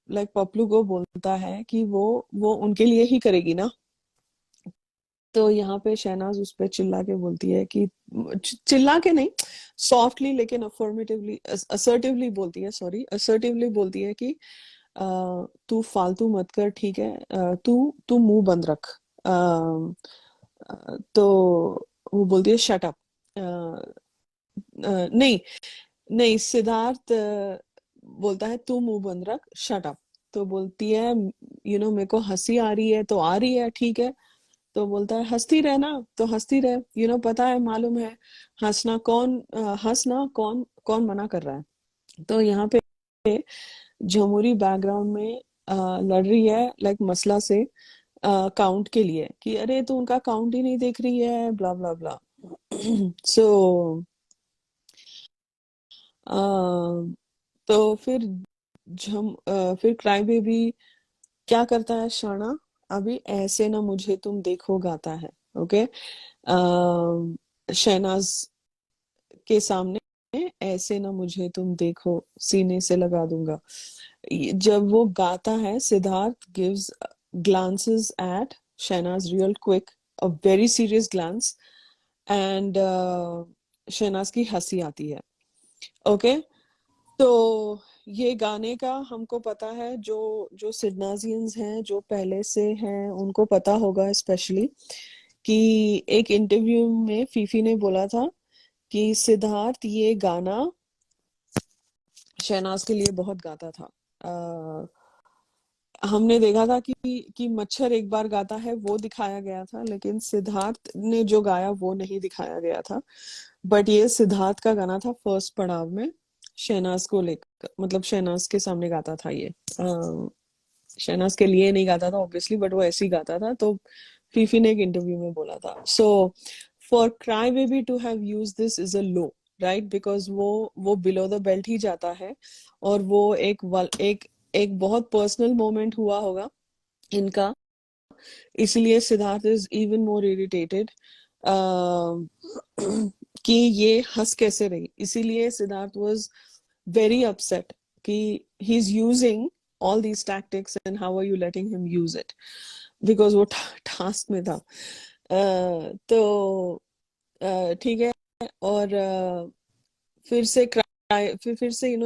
लाइक पपलू को बोलता है कि वो उनके लिए ही करेगी ना। तो यहाँ पे शहनाज उस पे चिल्ला के बोलती है कि, चिल्ला के नहीं, सॉफ्टली लेकिन अफर्मेटिवली, असर्टिवली बोलती है, सॉरी, असर्टिवली बोलती है कि तू फालतू मत कर, ठीक है, तू तू मुंह बंद रख। तो वो बोलती है शट अप। नहीं, नहीं, सिद्धार्थ बोलता है तू मुंह बंद रख, शट अप। तो बोलती है, मेरे को हंसी आ रही है तो आ रही है, ठीक है। तो बोलता है हंसती रहे ना, तो हंसती रहे, पता है, मालूम है, हंसना कौन कौन मना कर रहा है। तो यहाँ पे जमहूरी बैकग्राउंड में लड़ रही है लाइक मसला से, काउंट के लिए, कि अरे तू उनका काउंट ही नहीं देख रही है, ब्ला ब्ला ब्ला। सो तो फिर क्राई बेबी क्या करता है, शाना, अभी ऐसे ना मुझे तुम देखो गाता है। ओके, शहनाज के सामने, ऐसे ना मुझे तुम देखो, सीने से लगा दूंगा। जब वो गाता है, Siddharth gives glances at Shehnaz real quick, a very serious glance, and Shehnaz की हंसी आती है। ओके, तो ये गाने का हमको पता है, जो जो सिडनाजियंस हैं, जो पहले से हैं, उनको पता होगा स्पेशली, कि एक इंटरव्यू में फीफी ने बोला था कि सिद्धार्थ ये गाना शहनाज के लिए बहुत गाता था। हमने देखा था कि मच्छर एक बार गाता है, वो दिखाया गया था, लेकिन सिद्धार्थ ने जो गाया वो नहीं दिखाया गया था। बट ये सिद्धार्थ का गाना था फर्स्ट पड़ाव में, शहनाज को लेकर, मतलब शहनाज के सामने गाता था ये। शहनाज के लिए नहीं गाता था ऑब्वियसली, बट वो ऐसे ही गाता था। तो फीफी ने एक इंटरव्यू में बोला था। So for cry baby to have use this is a low, right, because वो बिलो द बेल्ट ही जाता है, और वो एक बहुत पर्सनल मोमेंट हुआ होगा इनका, इसलिए Siddharth is even more irritated कि ये हंस कैसे रही। इसीलिए सिद्धार्थ वाज वेरी अपसेट कि he is using all these tactics and how are you letting him use it, because वो टास्क में था। तो ठीक है, और फिर से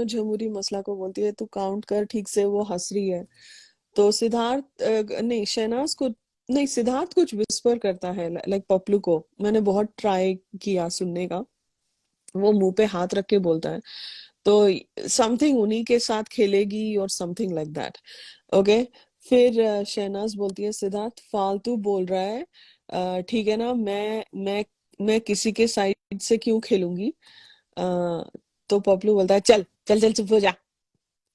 जमहूरी मसला को बोलती है, तू काउंट कर ठीक से, वो हंस रही है। तो सिद्धार्थ नहीं, शहनाज को नहीं, सिद्धार्थ कुछ विस्पर करता है लाइक पपलू को। मैंने बहुत ट्राई किया सुनने का, वो मुंह पे हाथ रख के बोलता है, तो समथिंग उन्हीं के साथ खेलेगी और समथिंग लाइक दैट। ओके, फिर शहनाज बोलती है, सिद्धार्थ फालतू बोल रहा है, ठीक है ना, मैं किसी के साइड से क्यों खेलूंगी। तो पपलू बोलता है, चल चल चल चुप हो जा,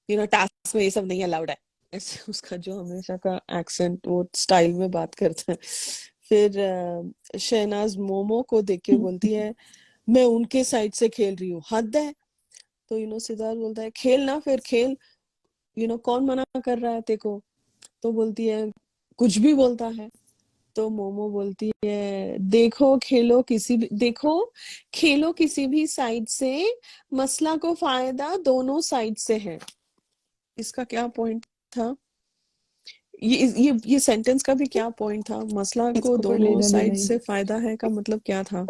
टास्क में ये सब नहीं अलाउड है। ऐसे उसका जो हमेशा का एक्सेंट, वो स्टाइल में बात करता है। फिर शहनाज मोमो को देख के बोलती है, मैं उनके साइड से खेल रही हूँ, हद है। तो सिद्धार्थ बोलता है, खेल ना, फिर खेल, कौन मना कर रहा है तेरे को। तो बोलती है, कुछ भी बोलता है। तो मोमो बोलती है, खेलो किसी भी साइड से, मसला को फायदा दोनों साइड से है। इसका क्या पॉइंट था, ये सेंटेंस का भी क्या पॉइंट था, मसला को इसको कोई दोनों लेना देना साइड ही से नहीं। फायदा है का मतलब क्या था,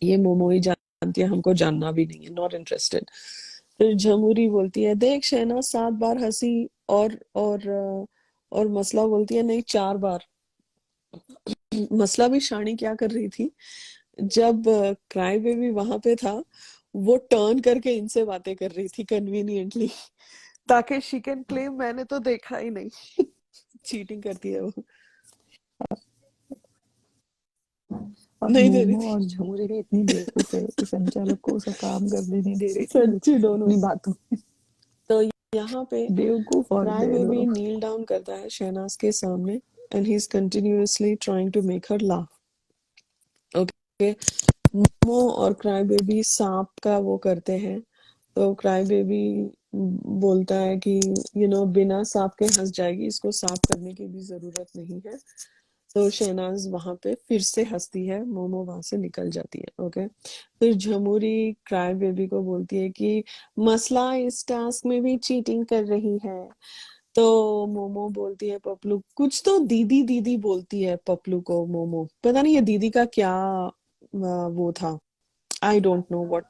ये मोमो ही जानती है, हमको जानना भी नहीं है, नॉट इंटरेस्टेड। फिर जमहूरी बोलती है, देख शहनाज 7 बार हंसी, और मसला बोलती है, नहीं 4 बार। मसला भी शानी क्या कर रही थी, जब क्राई बेबी वहां पे था, वो टर्न करके इनसे बातें कर रही थी कन्वीनियंटली, ताकि शी कैन क्लेम मैंने तो देखा ही नहीं। चीटिंग करती है वो, और नहीं दे रही मोमो और थी। झूरे भी इतनी बेवकूफ है कि संचालक को उसका काम करने नहीं दे रही थी सच्ची दोनों। अपनी बातों में। तो यहाँ पे बेवकूफ और क्राई बेबी बेवड़ो। नील डाउन करता है शहनाज के सामने, and he is continuously trying to make her laugh. Okay, Momo और क्राई बेबी सांप का वो करते हैं। तो क्राई बेबी बोलता है कि बिना सांप के हंस जाएगी, इसको साफ करने की भी जरूरत नहीं है। तो शहनाज वहां पे फिर से हंसती है, मोमो वहां से निकल जाती है। ओके, फिर झमुरी क्राई बेबी को बोलती है कि मसला इस टास्क में भी चीटिंग कर रही है। तो मोमो बोलती है पपलू, कुछ तो दीदी दीदी बोलती है पपलू को। मोमो पता नहीं ये दीदी का क्या वो था, आई डोंट नो व्हाट।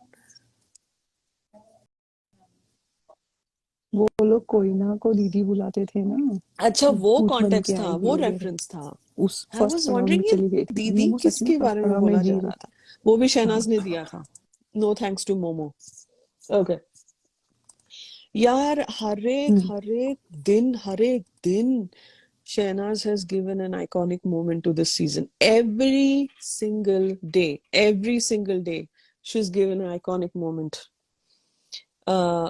वो लोग कोयना को दीदी बुलाते थे ना, अच्छा, वो भूत बन के कॉन्टेक्स्ट था, आएगी वो वगैरह। रेफरेंस था। उस आई फर्स्ट वाज पड़ाव में वंडरिंग ये चली गई थी दीदी मोमो, सच में किसके फर्स्ट बारे में पड़ाव में बोला जा जीरो। रहा था। वो भी हाँ। शहनाज ने दिया था, no thanks to Momo. Okay यार, हम्म। हर एक दिन Shahnaz has given an iconic moment to this season. Every single day, she's given an iconic moment.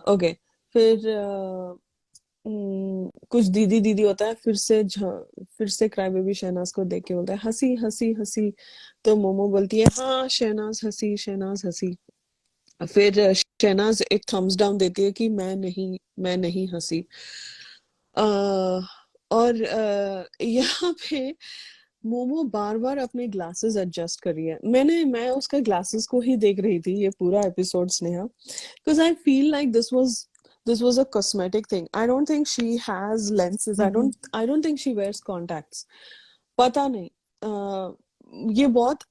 Okay, फिर कुछ दीदी दीदी होता है, फिर से क्राई बेबी शहनाज को देख के बोलता है हंसी हंसी हंसी। तो मोमो बोलती है हाँ शहनाज हंसी, शहनाज हंसी। फिर शहनाज एक थम्स डाउन देती है कि मैं नहीं हंसी। और यहाँ पे मोमो बार बार अपने ग्लासेस एडजस्ट कर रही है। मैं उसका ग्लासेस को ही देख रही थी ये पूरा episode, Sneha, because I feel like this was a cosmetic thing. I don't think she has lenses, hmm. I don't think she wears contacts. पता नहीं, ये बहुत,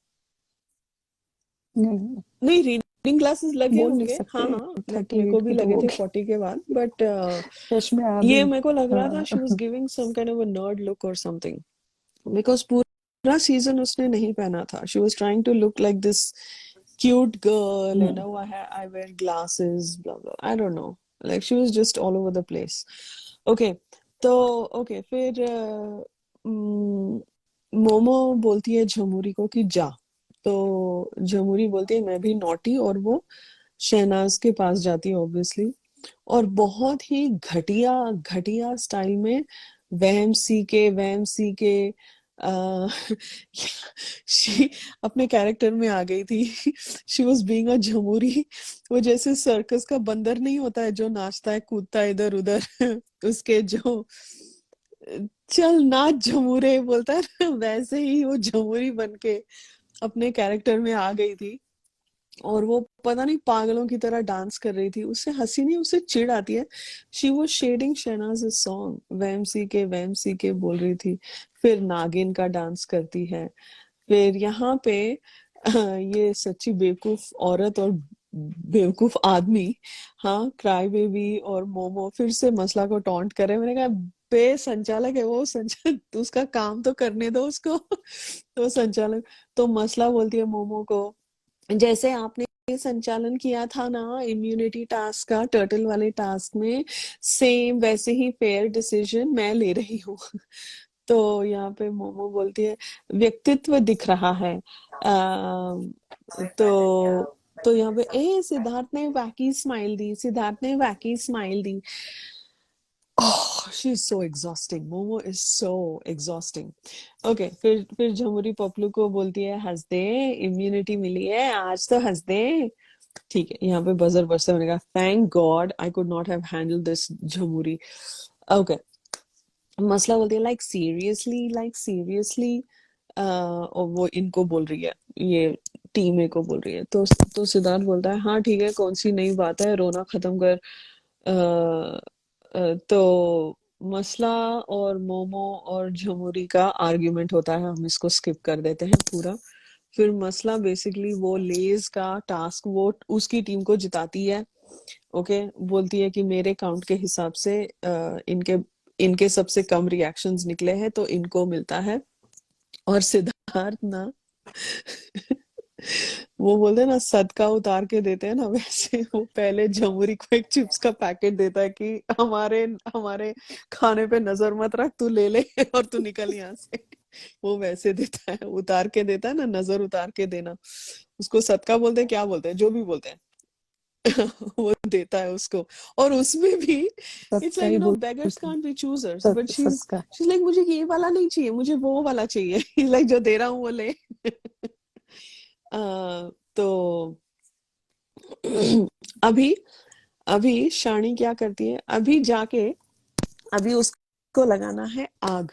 नहीं, नहीं रीडिंग ग्लासेस लगे बोल नहीं होंगे, हाँ सकते। हाँ, मेरे 38 को भी की तो लगे थे होगी। 40 के बाद, बट चश्मे आ भी। ये मेरे को लग रहा था शी वाज हाँ। Giving some kind of a nerd look और समथिंग, बिकॉज पूरा सीजन उसने नहीं पहना था। She was trying to look like this cute girl, and now I wear glasses, blah blah, I don't know, like she was just all over the place. Okay, तो okay, फिर मोमो बोलती है झमुरी को कि जा। तो झमुरी बोलती है मैं भी नॉटी, और वो शहनाज के पास जाती है ऑब्वियसली, और बहुत ही घटिया घटिया स्टाइल में वहम सी के आ, शी अपने कैरेक्टर में आ गई थी। She was being a Jhamuri. वो जैसे सर्कस का बंदर नहीं होता है जो नाचता है कूदता है इधर उधर, उसके जो चल नाच झमुरे बोलता है ना, वैसे ही वो झमुरी बन के अपने कैरेक्टर में आ गई थी। और वो पता नहीं पागलों की तरह डांस कर रही थी, उससे हंसी नहीं, उससे चिढ़ आती है। She was shading Shehnaaz song, वैम सी के बोल रही थी। फिर नागिन का डांस करती है। फिर यहाँ पे ये सच्ची बेवकूफ औरत और बेवकूफ आदमी, हाँ, क्राई बेबी और मोमो फिर से मसला को टॉन्ट करे। मैंने कहा बे संचालक है वो, संचालक तो उसका काम तो करने दो उसको। तो संचालक, तो मसला बोलती है मोमो को, जैसे आपने संचालन किया था ना इम्यूनिटी टास्क का, टर्टल वाले टास्क में, सेम वैसे ही फेयर डिसीजन मैं ले रही हूँ। तो यहाँ पे मोमो बोलती है व्यक्तित्व दिख रहा है। तो यहाँ पे सिद्धार्थ ने वैकी स्माइल दी, सिद्धार्थ ने वैकी smile the. Oh she is so exhausting, momo is so exhausting. Okay, फिर झमुरी पपलू को बोलती है हंस दे, इम्यूनिटी मिली है आज तो हंस दे। ठीक है, यहाँ पे बजर बजते, मैंने कहा thank God I could not have handle this Jhamuri. Okay, मसला बोलती है लाइक सीरियसली, और वो इनको बोल रही है, ये टीम ए को बोल रही है। तो सिद्धार्थ बोलता है हाँ ठीक है, कौन सी नई बात है, रोना खत्म कर। तो मसला और मोमो और झमुरी का आर्ग्यूमेंट होता है, हम इसको स्किप कर देते हैं पूरा। फिर मसला बेसिकली वो लेज का टास्क वो उसकी टीम को जिताती है। ओके, बोलती है कि मेरे काउंट के हिसाब से इनके इनके सबसे कम रिएक्शंस निकले हैं तो इनको मिलता है। और सिद्धार्थ ना वो बोलते हैं ना सदका उतार के देते हैं ना, वैसे वो पहले जमुरी को एक चिप्स का पैकेट देता है कि हमारे हमारे खाने पे नजर मत रख, तू ले ले और तू निकल यहाँ से। वो वैसे देता है, उतार के देता है ना, नजर उतार के देना, उसको सदका बोलते हैं, क्या बोलते हैं, जो भी बोलते हैं। वो देता है उसको। और उसमें भी इट्स सस्का लाइक ही beggars बोलते हैं। can't be choosers, but सस्का। she's like मुझे ये वाला नहीं चाहिए, मुझे वो वाला चाहिए। लाइक जो दे रहा हूँ वो ले। तो अभी अभी शानी क्या करती है, अभी जाके अभी उसको लगाना है आग।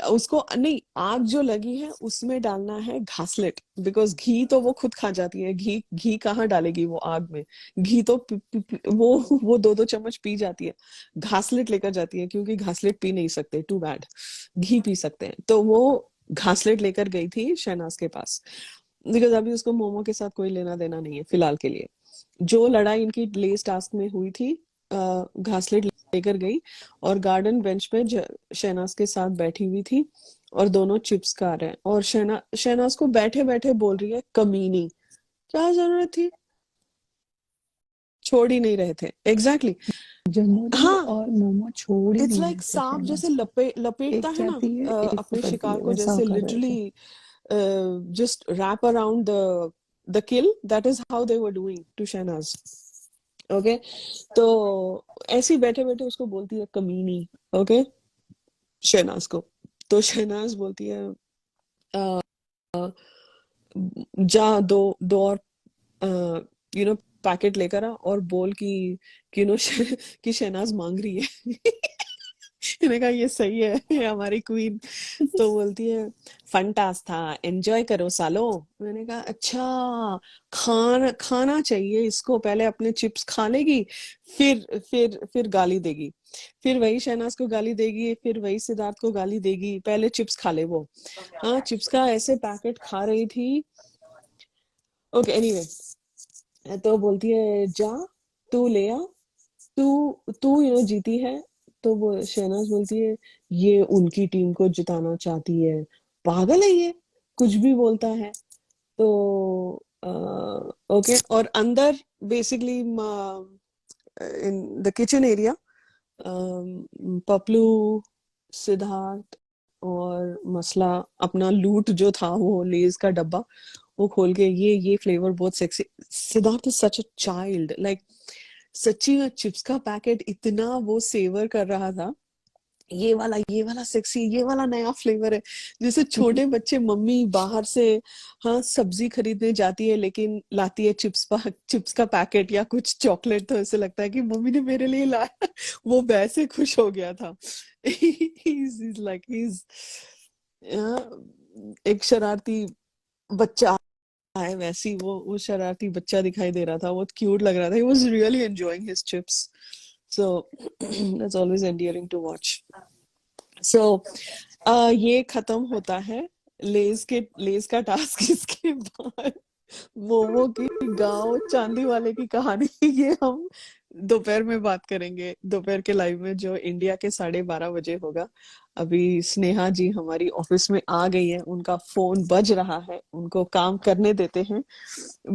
उसको नहीं, आग जो लगी है उसमें डालना है घासलेट, बिकॉज घी तो वो खुद खा जाती है, घी घी कहाँ डालेगी वो आग में, घी तो वो 2-2 चम्मच पी जाती है। घासलेट लेकर जाती है, क्योंकि घासलेट पी नहीं सकते, टू बैड, घी पी सकते हैं। तो वो घासलेट लेकर गई थी शहनाज के पास, बिकॉज अभी उसको मोमो के साथ कोई लेना देना नहीं है फिलहाल के लिए। जो लड़ाई इनकी लेस टास्क में हुई थी, घासलेट लेकर गई और गार्डन बेंच पे शहनाज के साथ बैठी हुई थी, और दोनों चिप्स खा रहे हैं, और शहनाज को बैठे बैठे बोल रही है कमीनी। क्या जरूरत थी, छोड़ ही नहीं रहे थे। एग्जैक्टली जमुरी हाँ, और मोमो छोड़ ही इट्स नहीं लाइक रहे थे सांप जैसे शहनाज को। लपेटता एक है ना, जाती है एक अपने पकड़ती शिकार है, को, वैसा जैसे वो कर रहे थे। Literally just wrap around the kill, that is how they were doing to Shahnaz. Okay, तो ऐसे ही बैठे बैठे उसको बोलती है कमीनी, ओके, शहनाज को। तो शहनाज बोलती है जा दो दो और पैकेट लेकर आ, और बोल कि कि शहनाज मांग रही है। मैंने कहा ये सही है, ये हमारी क्वीन। तो बोलती है फंटास था, एंजॉय करो सालो। मैंने कहा अच्छा, खाना चाहिए इसको, पहले अपने चिप्स खा लेगी, फिर गाली देगी, फिर वही शहनाज को गाली देगी, फिर वही सिद्धार्थ को गाली देगी, पहले चिप्स खा ले वो। हाँ, चिप्स का ऐसे पैकेट खा रही थी। ओके, एनीवे, तो बोलती है जा तू ले आ, तू तू जीती है। तो वो शहनाज बोलती है ये उनकी टीम को जिताना चाहती है, पागल है ये, कुछ भी बोलता है। तो ओके, और अंदर basically in the kitchen area, Paplu, Siddharth और मसला अपना लूट जो था, वो लेज का डब्बा वो खोल के, ये फ्लेवर बहुत sexy. Siddharth is such a child, like सच्ची में चिप्स का पैकेट इतना वो सेवर कर रहा था, ये वाला सेक्सी, ये वाला नया फ्लेवर है। जैसे छोटे बच्चे, मम्मी बाहर से हाँ सब्जी खरीदने जाती है, लेकिन लाती है चिप्स का पैकेट या कुछ चॉकलेट, तो ऐसे लगता है कि मम्मी ने मेरे लिए लाया। वो वैसे खुश हो गया था। he's like he's एक शरारती बच्चा है, वैसी वो शरारती बच्चा दिखाई दे रहा था, वो क्यूट लग रहा था। He was really enjoying his chips, so that's always endearing to watch. So ये खत्म होता है लेज का टास्क। इसके बाद मोमो की गांव चांदी वाले की कहानी, ये हम दोपहर में बात करेंगे, दोपहर के लाइव में, जो इंडिया के 12:30 बजे होगा। अभी स्नेहा जी हमारी ऑफिस में आ गई है, उनका फोन बज रहा है, उनको काम करने देते हैं।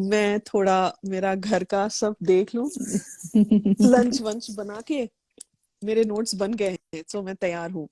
मैं थोड़ा मेरा घर का सब देख लूं, लंच वंच बना के, मेरे नोट्स बन गए हैं, तो मैं तैयार हूँ।